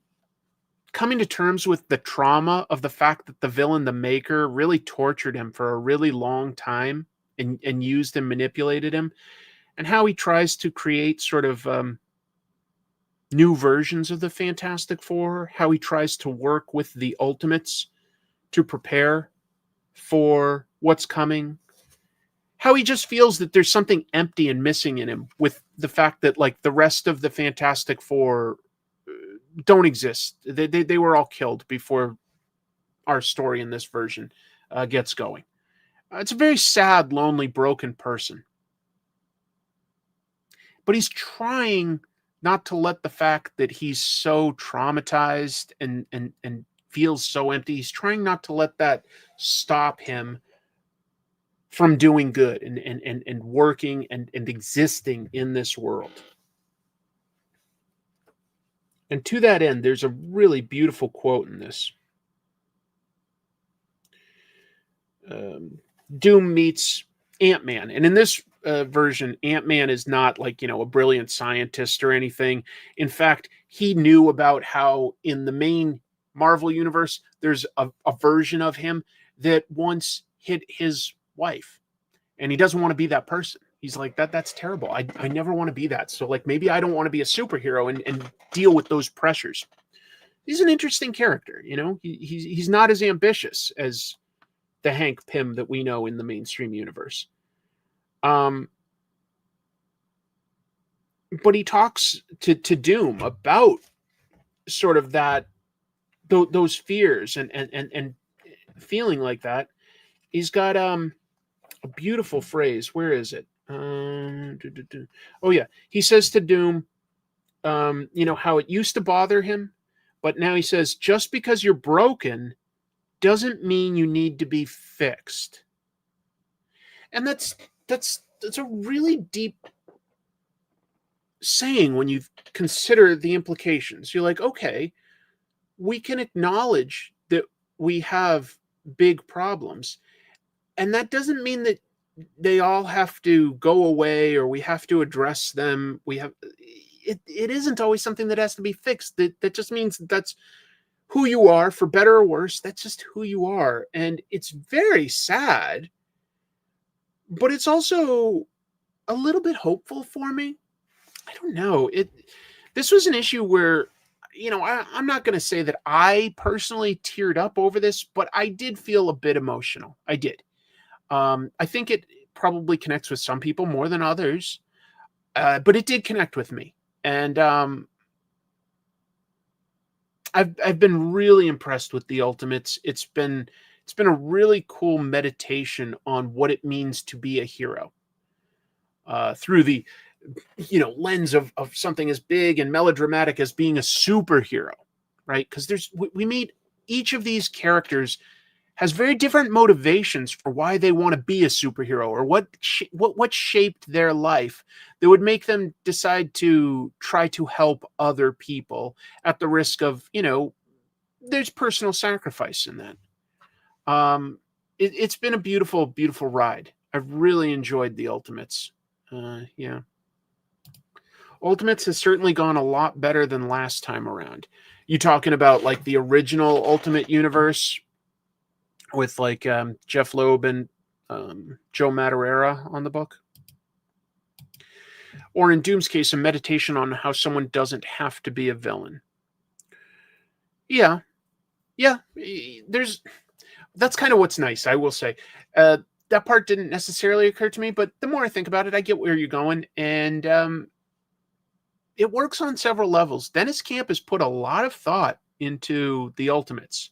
coming to terms with the trauma of the fact that the villain, the Maker, really tortured him for a really long time and used and manipulated him, and how he tries to create sort of new versions of the Fantastic Four, how he tries to work with the Ultimates to prepare for what's coming, how he just feels that there's something empty and missing in him with the fact that like the rest of the Fantastic Four don't exist. They were all killed before our story in this version gets going. It's a very sad, lonely, broken person. But he's trying not to let the fact that he's so traumatized and feels so empty, he's trying not to let that stop him from doing good and working and existing in this world. And to that end, there's a really beautiful quote in this. Doom meets Ant-Man. And in this version, Ant-Man is not like, a brilliant scientist or anything. In fact, he knew about how in the main Marvel universe, there's a version of him that once hit his wife, and he doesn't want to be that person. He's like, that's terrible. I never want to be that. So like, maybe I don't want to be a superhero and deal with those pressures. He's an interesting character. He's not as ambitious as the Hank Pym that we know in the mainstream universe. But he talks to Doom about sort of that, those fears and feeling like that. He's got a beautiful phrase. Where is it? Oh yeah, he says to Doom, how it used to bother him, but now he says, just because you're broken doesn't mean you need to be fixed. And that's a really deep saying when you consider the implications. You're like, okay, we can acknowledge that we have big problems, and that doesn't mean that they all have to go away or we have to address them. It isn't always something that has to be fixed. That just means that's who you are, for better or worse. That's just who you are. And it's very sad, but it's also a little bit hopeful for me. I don't know. This was an issue where, I'm not going to say that I personally teared up over this, but I did feel a bit emotional. I did. I think it probably connects with some people more than others, but it did connect with me. And I've been really impressed with the Ultimates. It's been a really cool meditation on what it means to be a hero through the lens of something as big and melodramatic as being a superhero, right? Because we meet each of these characters has very different motivations for why they want to be a superhero, or what shaped their life that would make them decide to try to help other people at the risk of, there's personal sacrifice in that. It's been a beautiful, beautiful ride. I've really enjoyed the Ultimates. Yeah. Ultimates has certainly gone a lot better than last time around. You talking about like the original Ultimate Universe with like Jeff Loeb and Joe Madureira on the book? Or in Doom's case, a meditation on how someone doesn't have to be a villain. Yeah. That's kind of what's nice, I will say. That part didn't necessarily occur to me, but the more I think about it, I get where you're going. And it works on several levels. Dennis Camp has put a lot of thought into the Ultimates.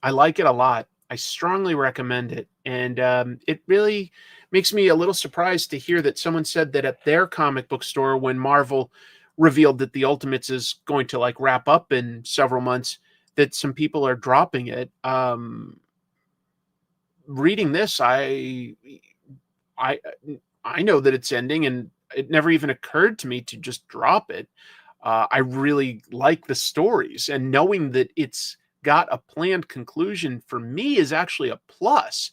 I like it a lot. I strongly recommend it. And it really makes me a little surprised to hear that someone said that at their comic book store, when Marvel revealed that the Ultimates is going to like wrap up in several months, that some people are dropping it. Reading this, I know that it's ending, and it never even occurred to me to just drop it. I really like the stories, and knowing that it's got a planned conclusion for me is actually a plus.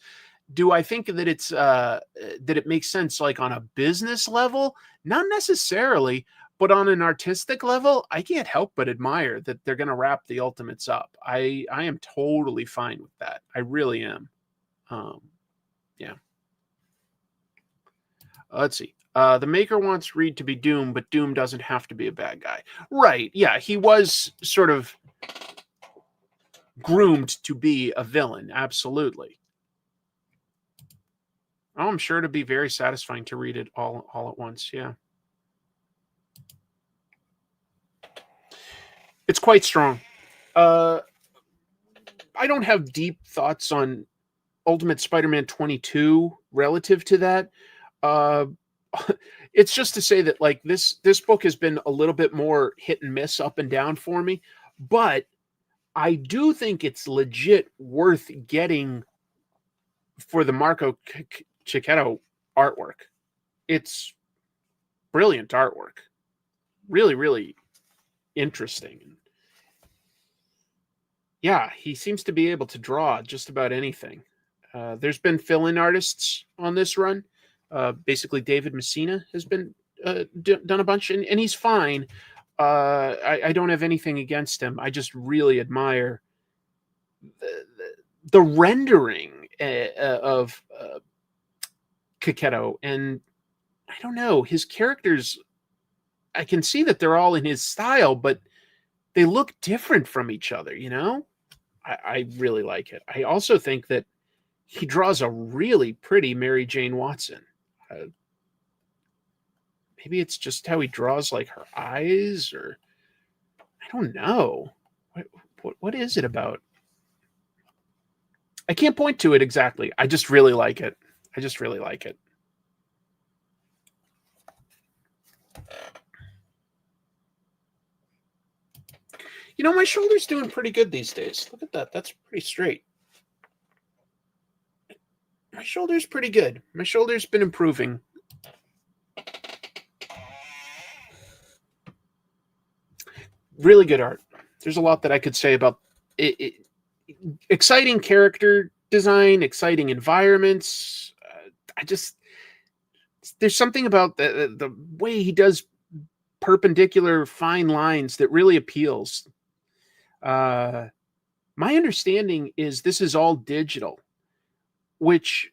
Do I think that it's that it makes sense like on a business level? Not necessarily, but on an artistic level, I can't help but admire that they're going to wrap the Ultimates up. I am totally fine with that. I really am. Yeah. Let's see. The maker wants Reed to be Doom, but Doom doesn't have to be a bad guy. Right. Yeah, he was sort of groomed to be a villain. Absolutely. Oh, I'm sure it'd be very satisfying to read it all at once. Yeah. It's quite strong. I don't have deep thoughts on Ultimate Spider-Man 22 relative to that. It's just to say that like this book has been a little bit more hit and miss, up and down for me, but I do think it's legit worth getting for the Marco Cicchetto artwork. It's brilliant artwork. Really, really interesting. Yeah, he seems to be able to draw just about anything. There's been fill-in artists on this run. Basically, David Messina has been done a bunch, and he's fine. I don't have anything against him. I just really admire the rendering of Kaketto, and I don't know, his characters, I can see that they're all in his style, but they look different from each other, you know? I really like it. I also think that he draws a really pretty Mary Jane Watson. Maybe it's just how he draws like her eyes, or I don't know. What is it about? I can't point to it exactly. I just really like it. I just really like it. You know, my shoulder's doing pretty good these days. Look at that. That's pretty straight. My shoulder's pretty good. My shoulder's been improving. Really good art. There's a lot that I could say about it. Exciting character design, exciting environments. There's something about the way he does perpendicular fine lines that really appeals. My understanding is this is all digital, which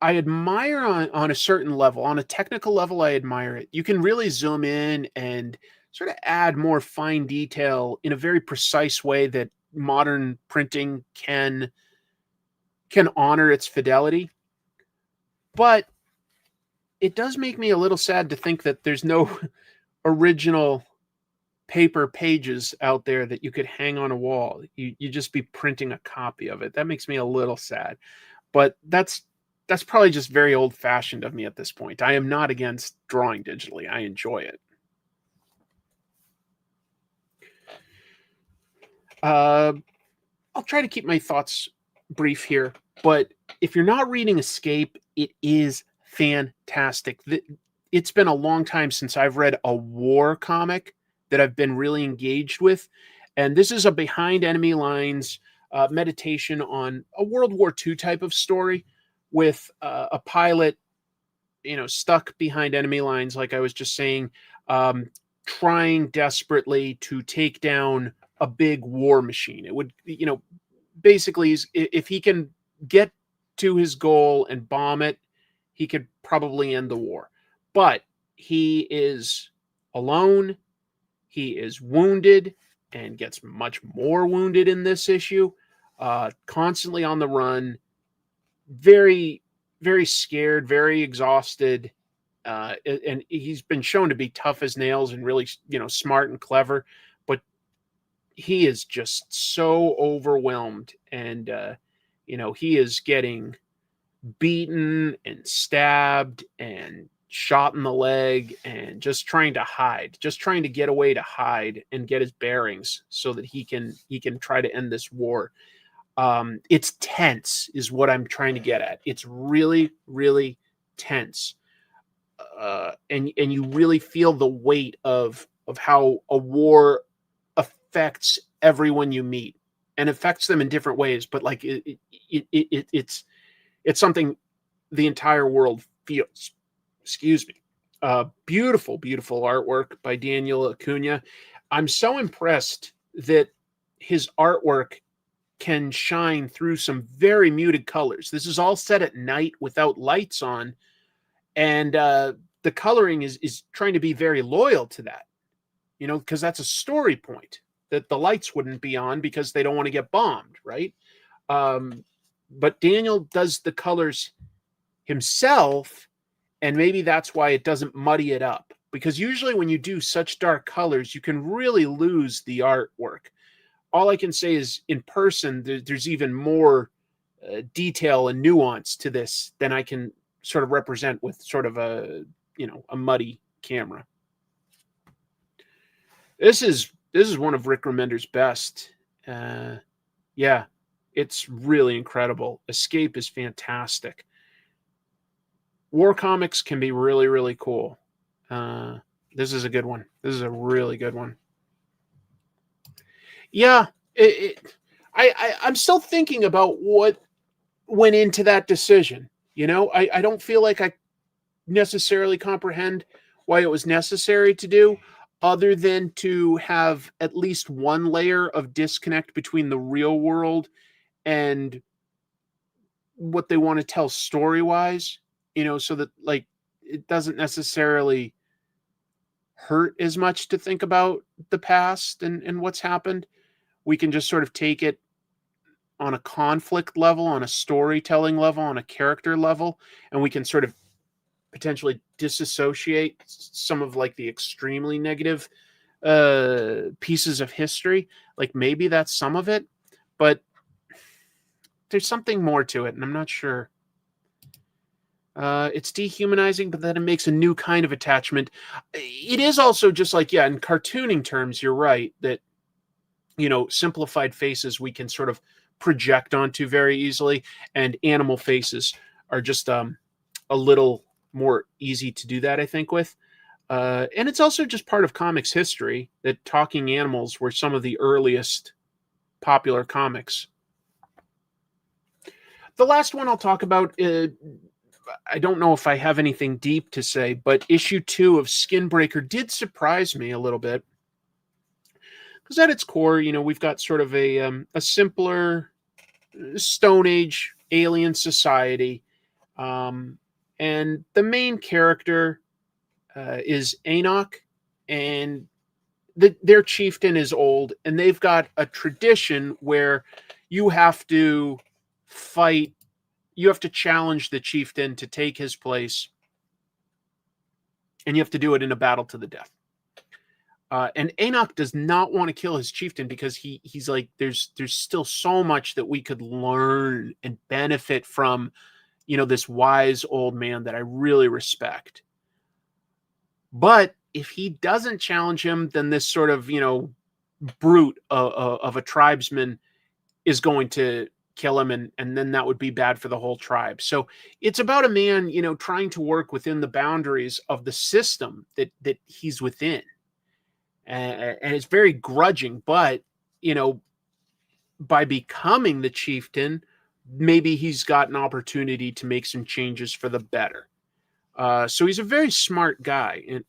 I admire on a certain level. On a technical level, I admire it. You can really zoom in and sort of add more fine detail in a very precise way that modern printing can honor its fidelity. But it does make me a little sad to think that there's no original paper pages out there that you could hang on a wall. You just be printing a copy of it. That makes me a little sad. But that's probably just very old-fashioned of me at this point. I am not against drawing digitally. I enjoy it. I'll try to keep my thoughts brief here, but if you're not reading Escape, it is fantastic. It's been a long time since I've read a war comic that I've been really engaged with, and this is a behind enemy lines meditation on a World War II type of story with a pilot, you know, stuck behind enemy lines, like I was just saying, trying desperately to take down a big war machine. It would, you know, basically, if he can get to his goal and bomb it, he could probably end the war. But he is alone. He is wounded and gets much more wounded in this issue. Constantly on the run. Very, very scared, very exhausted. And he's been shown to be tough as nails and really, you know, smart and clever. He is just so overwhelmed, and you know, he is getting beaten and stabbed and shot in the leg and just trying to hide, just trying to get away to hide and get his bearings so that he can try to end this war. It's tense is what I'm trying to get at. It's really, really tense. And you really feel the weight of how a war affects everyone you meet, and affects them in different ways, but like it's something the entire world feels. Excuse me. Beautiful artwork by Daniel Acuna. I'm so impressed that his artwork can shine through some very muted colors. This is all set at night without lights on, and the coloring is trying to be very loyal to that, you know, because that's a story point, that the lights wouldn't be on because they don't want to get bombed, right? But Daniel does the colors himself, and maybe that's why it doesn't muddy it up. Because usually when you do such dark colors, you can really lose the artwork. All I can say is in person, there's even more detail and nuance to this than I can sort of represent with sort of a, you know, a muddy camera. This is one of Rick Remender's best. Yeah, it's really incredible. Escape is fantastic. War comics can be really, really cool. This is a good one. This is a really good one. Yeah, I'm still thinking about what went into that decision. You know, I don't feel like I necessarily comprehend why it was necessary to do, other than to have at least one layer of disconnect between the real world and what they want to tell story-wise, you know, so that like it doesn't necessarily hurt as much to think about the past and what's happened. We can just sort of take it on a conflict level, on a storytelling level, on a character level, and we can sort of potentially disassociate some of like the extremely negative pieces of history. Like maybe that's some of it, but there's something more to it, and I'm not sure. It's dehumanizing, but then it makes a new kind of attachment. It is also just like, yeah, in cartooning terms, you're right that, you know, simplified faces we can sort of project onto very easily, and animal faces are just a little more easy to do that, I think, with. And it's also just part of comics history that talking animals were some of the earliest popular comics. The last one I'll talk about, I don't know if I have anything deep to say, but issue 2 of Skinbreaker did surprise me a little bit. Because at its core, you know, we've got sort of a simpler Stone Age alien society. And the main character is Enoch, and their chieftain is old, and they've got a tradition where you have to fight, you have to challenge the chieftain to take his place, and you have to do it in a battle to the death. And Enoch does not want to kill his chieftain because he's like, there's still so much that we could learn and benefit from, you know, this wise old man that I really respect. But if he doesn't challenge him, then this sort of, you know, brute of a tribesman is going to kill him, and then that would be bad for the whole tribe. So it's about a man, you know, trying to work within the boundaries of the system that he's within. And it's very grudging, but, you know, by becoming the chieftain, maybe he's got an opportunity to make some changes for the better. So he's a very smart guy. And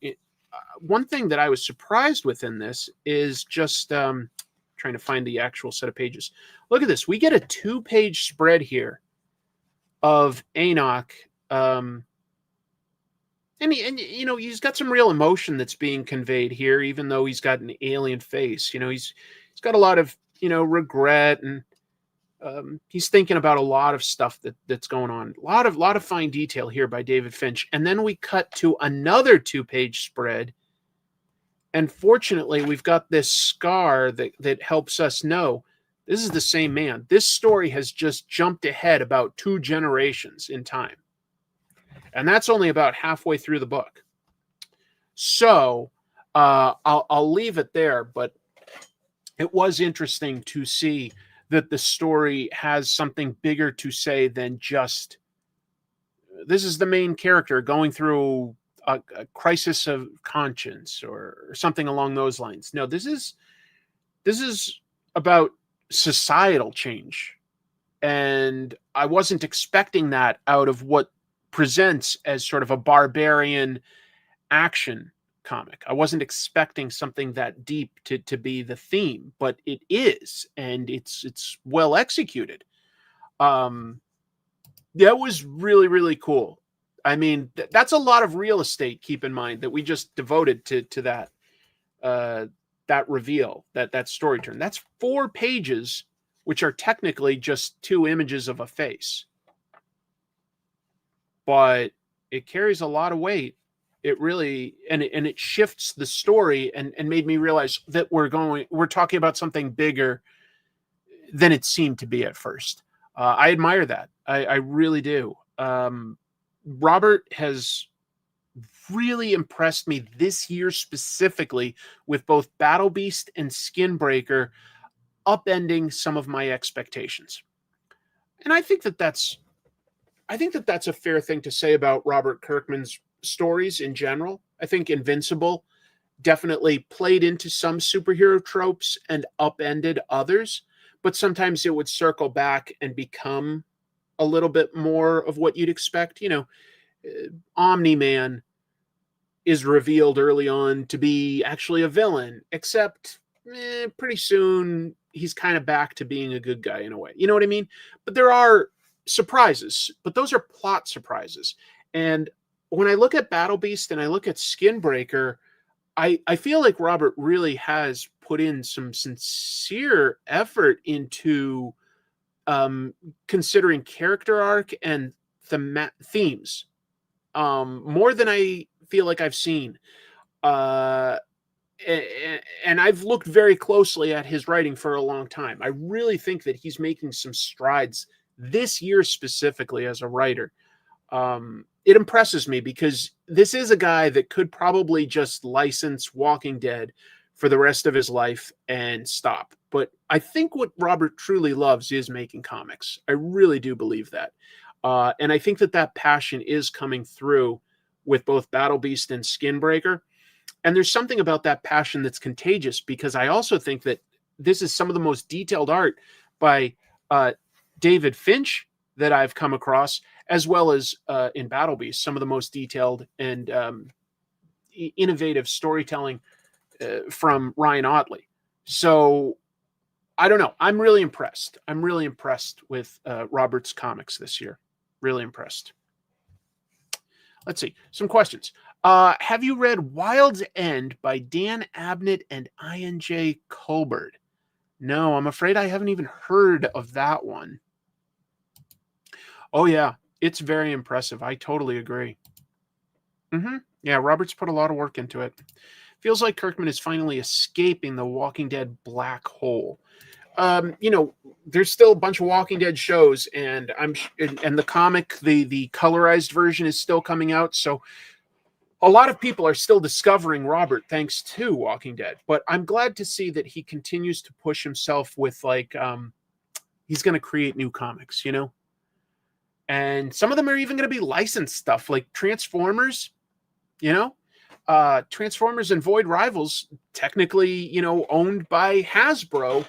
one thing that I was surprised with in this is just trying to find the actual set of pages. Look at this. We get a 2-page spread here of Enoch. And you know, he's got some real emotion that's being conveyed here, even though he's got an alien face. You know, he's got a lot of, you know, regret, and he's thinking about a lot of stuff that's going on. A lot of fine detail here by David Finch. And then we cut to another 2-page spread. And fortunately, we've got this scar that helps us know this is the same man. This story has just jumped ahead about 2 generations in time. And that's only about halfway through the book. So I'll leave it there, but it was interesting to see that the story has something bigger to say than just, this is the main character going through a crisis of conscience or something along those lines. No, this is about societal change. And I wasn't expecting that out of what presents as sort of a barbarian action comic. I wasn't expecting something that deep to be the theme, but it is, and it's well executed. That was really, really cool. I mean, that's a lot of real estate, keep in mind, that we just devoted to that that reveal, that story turn. That's 4 pages, which are technically just 2 images of a face. But it carries a lot of weight. It really, and it shifts the story and made me realize that we're talking about something bigger than it seemed to be at first. I admire that. I really do. Robert has really impressed me this year specifically with both Battle Beast and Skinbreaker upending some of my expectations. And I think that's a fair thing to say about Robert Kirkman's stories in general. I think Invincible definitely played into some superhero tropes and upended others, but sometimes it would circle back and become a little bit more of what you'd expect. You know, Omni-Man is revealed early on to be actually a villain, except pretty soon he's kind of back to being a good guy in a way. You know what I mean? But there are surprises, but those are plot surprises. And when I look at Battle Beast and I look at Skinbreaker, I feel like Robert really has put in some sincere effort into considering character arc and themes more than I feel like I've seen. And I've looked very closely at his writing for a long time. I really think that he's making some strides this year specifically as a writer. It impresses me because this is a guy that could probably just license Walking Dead for the rest of his life and stop. But I think what Robert truly loves is making comics. I really do believe that. And I think that passion is coming through with both Battle Beast and Skinbreaker. And there's something about that passion that's contagious, because I also think that this is some of the most detailed art by David Finch that I've come across, as well as in Battle Beast, some of the most detailed and innovative storytelling from Ryan Ottley. So I don't know. I'm really impressed. I'm really impressed with Robert's comics this year. Really impressed. Let's see. Some questions. Have you read Wild's End by Dan Abnett and I.N.J. Colbert? No, I'm afraid I haven't even heard of that one. Oh, yeah. It's very impressive. I totally agree. Yeah, Robert's put a lot of work into it. Feels like Kirkman is finally escaping the Walking Dead black hole. You know, there's still a bunch of Walking Dead shows, and the comic, the colorized version is still coming out. So a lot of people are still discovering Robert thanks to Walking Dead. But I'm glad to see that he continues to push himself with he's going to create new comics, you know? And some of them are even going to be licensed stuff like Transformers, you know? Transformers and Void Rivals, technically, you know, owned by Hasbro,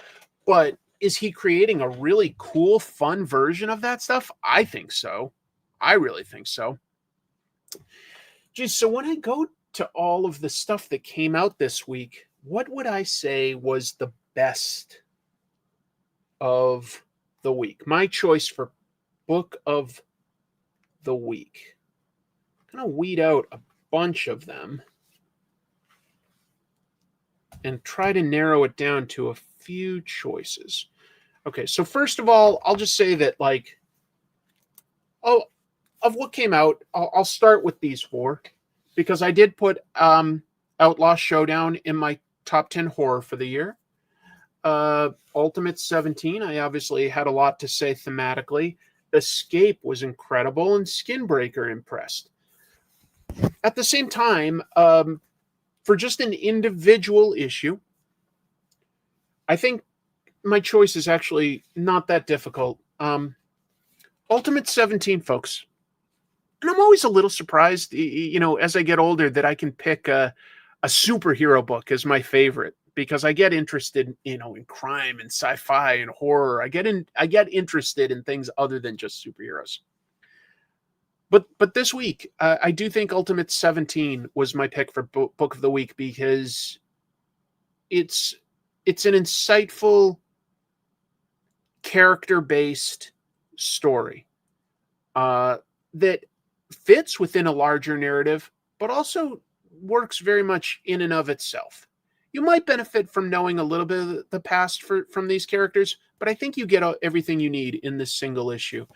but is he creating a really cool, fun version of that stuff? I think so. I really think so. Geez, so when I go to all of the stuff that came out this week, what would I say was the best of the week? My choice for book of the week. I'm going to weed out a bunch of them and try to narrow it down to a few choices. Okay, so first of all, I'll just say that, of what came out, I'll start with these four, because I did put Outlaw Showdown in my top 10 horror for the year. Ultimate 17, I obviously had a lot to say thematically. Escape was incredible, and Skinbreaker impressed. At the same time, for just an individual issue, I think my choice is actually not that difficult. Ultimate 17, folks. And I'm always a little surprised, you know, as I get older, that I can pick a superhero book as my favorite, because I get interested, you know, in crime and sci-fi and horror. I get interested in things other than just superheroes. But this week, I do think Ultimate 17 was my pick for book of the week, because it's an insightful, character-based story that fits within a larger narrative, but also works very much in and of itself. You might benefit from knowing a little bit of the past from these characters, but I think you get everything you need in this single issue.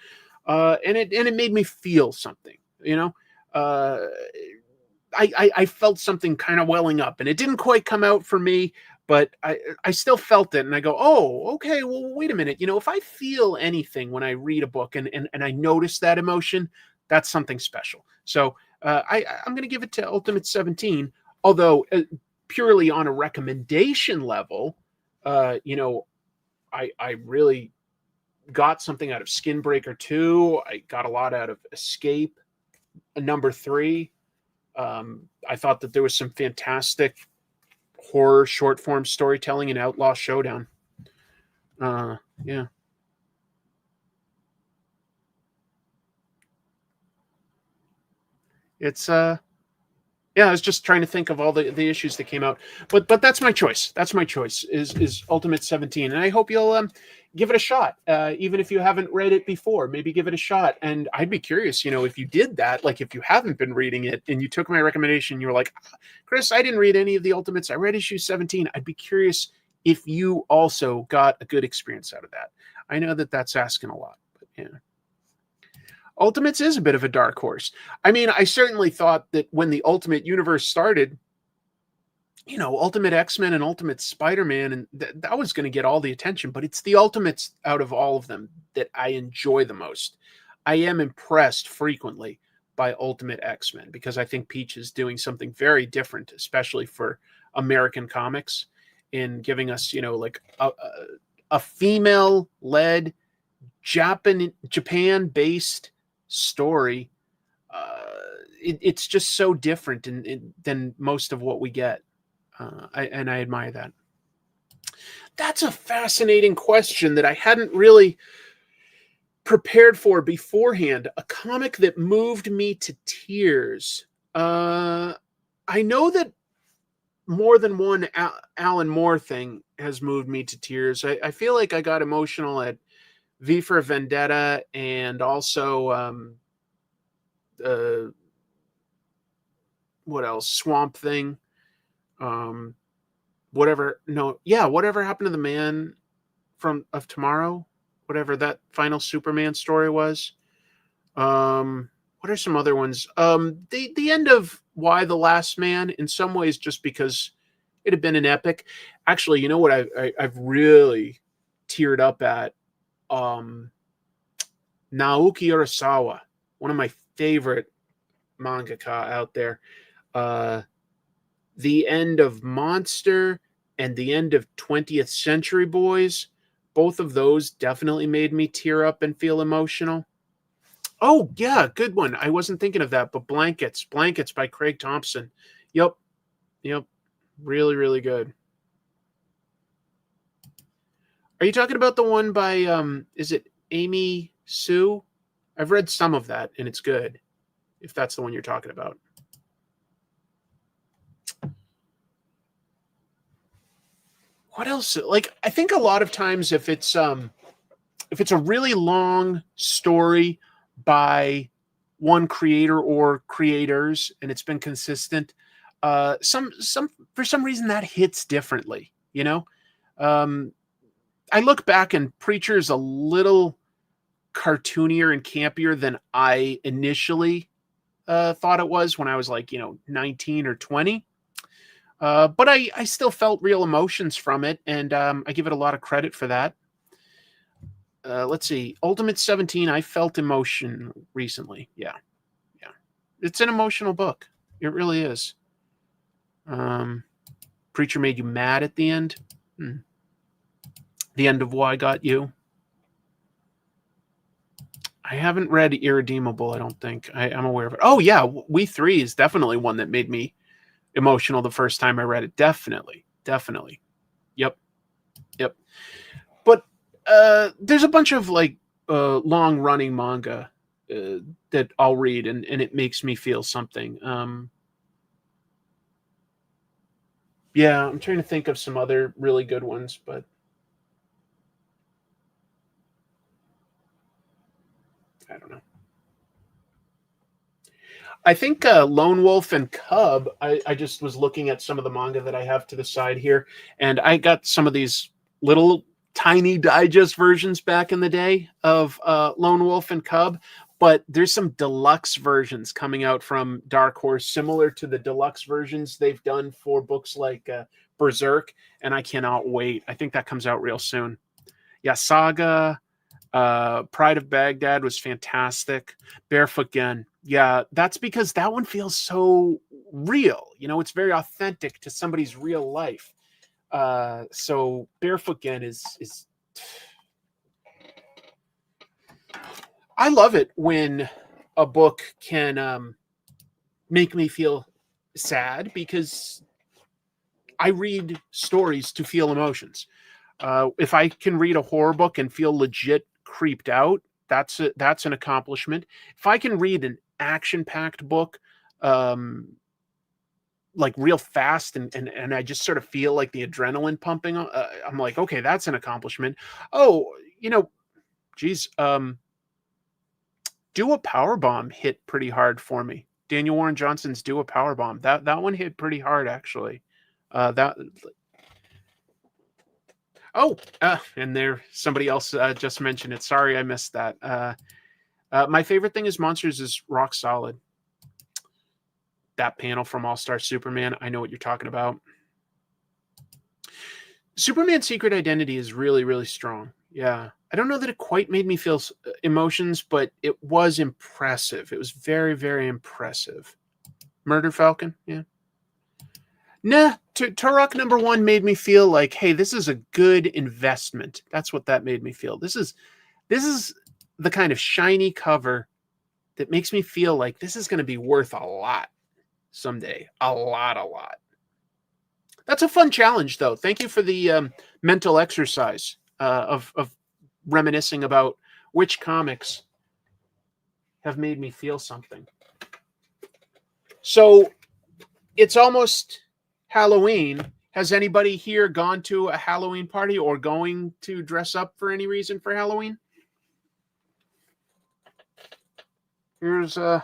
And it made me feel something, you know. I felt something kind of welling up, and it didn't quite come out for me, but I still felt it, and I go, oh, okay, well, wait a minute. You know, if I feel anything when I read a book and I notice that emotion, that's something special. So I'm going to give it to Ultimate 17, although purely on a recommendation level, you know, I really got something out of Skinbreaker 2. I got a lot out of Escape, number 3. I thought that there was some fantastic horror short form storytelling in Outlaw Showdown. Yeah. It's yeah, I was just trying to think of all the issues that came out, but that's my choice. That's my choice is Ultimate 17, and I hope you'll give it a shot, even if you haven't read it before. Maybe give it a shot, and I'd be curious, if you did that, like if you haven't been reading it and you took my recommendation, you were like, Chris, I didn't read any of the Ultimates. I read issue 17. I'd be curious if you also got a good experience out of that. I know that that's asking a lot, but yeah. Ultimates is a bit of a dark horse. I mean, I certainly thought that when the Ultimate Universe started, Ultimate X-Men and Ultimate Spider-Man, and that was going to get all the attention, but it's the Ultimates out of all of them that I enjoy the most. I am impressed frequently by Ultimate X-Men because I think Peach is doing something very different, especially for American comics, in giving us, like a female-led Japan-based story. It's just so different than most of what we get. I admire that. That's a fascinating question that I hadn't really prepared for beforehand. A comic that moved me to tears. I know that more than one Alan Moore thing has moved me to tears. I feel like I got emotional at V for Vendetta, and also what else? Swamp Thing. Whatever happened to the Man of Tomorrow? Whatever that final Superman story was. What are some other ones? The end of Why the Last Man, in some ways, just because it had been an epic. Actually, you know what I've really teared up at? Naoki Urasawa, one of my favorite mangaka out there. The end of Monster and the end of 20th Century Boys, both of those definitely made me tear up and feel emotional. Oh, yeah, good one. I wasn't thinking of that, but Blankets by Craig Thompson. Yep. Really, really good. Are you talking about the one by, is it Amy Sue? I've read some of that, and it's good, if that's the one you're talking about. What else? Like, I think a lot of times if it's a really long story by one creator or creators, and it's been consistent, some for some reason that hits differently, I look back and Preacher's a little cartoonier and campier than I initially thought it was when I was like, 19 or 20. But I still felt real emotions from it, and I give it a lot of credit for that. Let's see. Ultimate 17, I felt emotion recently. Yeah. It's an emotional book. It really is. Preacher made you mad at the end. The end of Why Got You. I haven't read Irredeemable, I don't think. I'm aware of it. Oh, yeah. We 3 is definitely one that made me emotional the first time I read it. Definitely. Yep. But there's a bunch of long running manga that I'll read, and it makes me feel something. Yeah, I'm trying to think of some other really good ones, but I don't know. I think Lone Wolf and Cub, I just was looking at some of the manga that I have to the side here, and I got some of these little tiny digest versions back in the day of Lone Wolf and Cub, but there's some deluxe versions coming out from Dark Horse, similar to the deluxe versions they've done for books like Berserk, and I cannot wait. I think that comes out real soon. Yeah, Saga, Pride of Baghdad was fantastic. Barefoot Gen. Yeah, that's because that one feels so real. It's very authentic to somebody's real life. So Barefoot Gen is I love it when a book can make me feel sad, because I read stories to feel emotions. If I can read a horror book and feel legit creeped out, that's an accomplishment. If I can read an action-packed book like real fast, and I just sort of feel like the adrenaline pumping. I'm like, okay, that's an accomplishment. Oh, geez, Do a Powerbomb hit pretty hard for me. Daniel Warren Johnson's Do a Powerbomb. That one hit pretty hard, actually. And there, somebody else just mentioned it. Sorry, I missed that. My favorite thing is Monsters is rock solid. That panel from All-Star Superman, I know what you're talking about. Superman's Secret Identity is really, really strong. Yeah. I don't know that it quite made me feel emotions, but it was impressive. It was very, very impressive. Murder Falcon, yeah. Nah, Turok #1 made me feel like, hey, this is a good investment. That's what that made me feel. This is the kind of shiny cover that makes me feel like this is going to be worth a lot someday. A lot. That's a fun challenge, though. Thank you for the mental exercise of reminiscing about which comics have made me feel something. So it's almost Halloween. Has anybody here gone to a Halloween party or going to dress up for any reason for Halloween? Here's this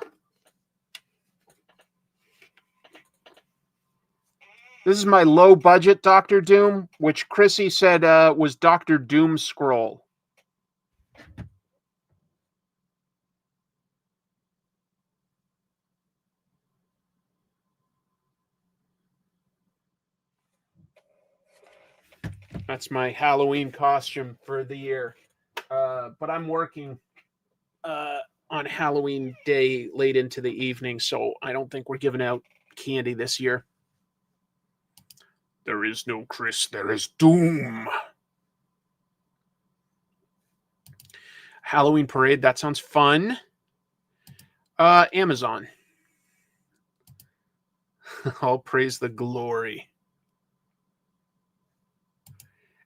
is my low budget Doctor Doom, which Chrissy said was Doctor Doom scroll. That's my Halloween costume for the year. But I'm working on Halloween day late into the evening, so I don't think we're giving out candy this year. There is no Chris, there is Doom. Halloween parade, that sounds fun. Amazon. All praise the glory.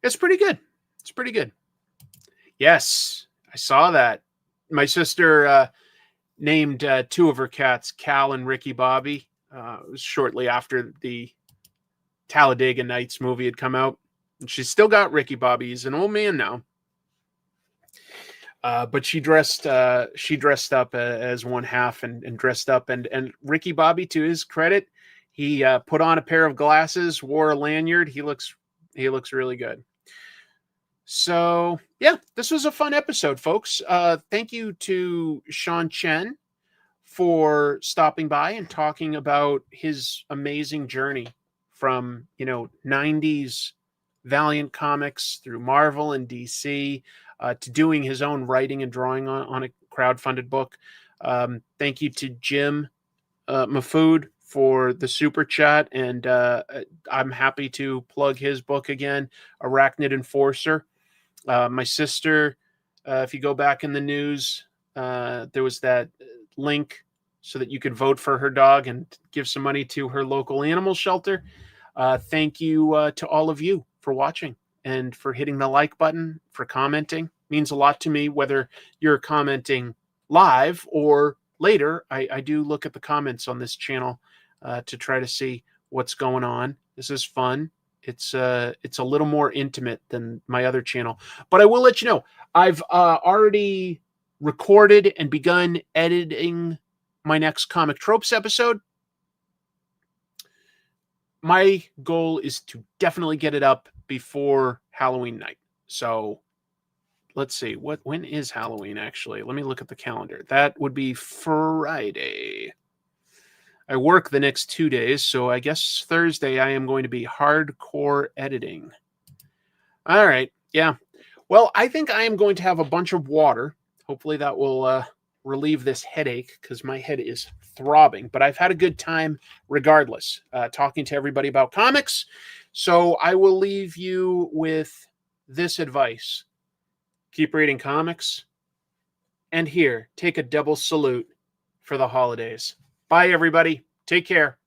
It's pretty good. It's pretty good. Yes, I saw that. My sister named two of her cats, Cal and Ricky Bobby. It was shortly after the Talladega Nights movie had come out. And she's still got Ricky Bobby. He's an old man now. But she dressed up as one half and dressed up. And Ricky Bobby, to his credit, he put on a pair of glasses, wore a lanyard. He looks really good. So, yeah, this was a fun episode, folks. Thank you to Chen for stopping by and talking about his amazing journey from, 90s Valiant Comics through Marvel and DC to doing his own writing and drawing on a crowdfunded book. Thank you to Jim Mafood for the super chat. And I'm happy to plug his book again, Arachnid Enforcer. My sister, if you go back in the news, there was that link so that you could vote for her dog and give some money to her local animal shelter. Thank you to all of you for watching and for hitting the like button, for commenting. It means a lot to me, whether you're commenting live or later. I do look at the comments on this channel to try to see what's going on. This is fun. It's a little more intimate than my other channel, but I will let you know, I've already recorded and begun editing my next Comic Tropes episode. My goal is to definitely get it up before Halloween night. So let's see, when is Halloween actually? Let me look at the calendar. That would be Friday. I work the next 2 days, so I guess Thursday I am going to be hardcore editing. All right, yeah. Well, I think I am going to have a bunch of water. Hopefully that will relieve this headache because my head is throbbing. But I've had a good time regardless, talking to everybody about comics. So I will leave you with this advice. Keep reading comics. And here, take a double salute for the holidays. Bye, everybody. Take care.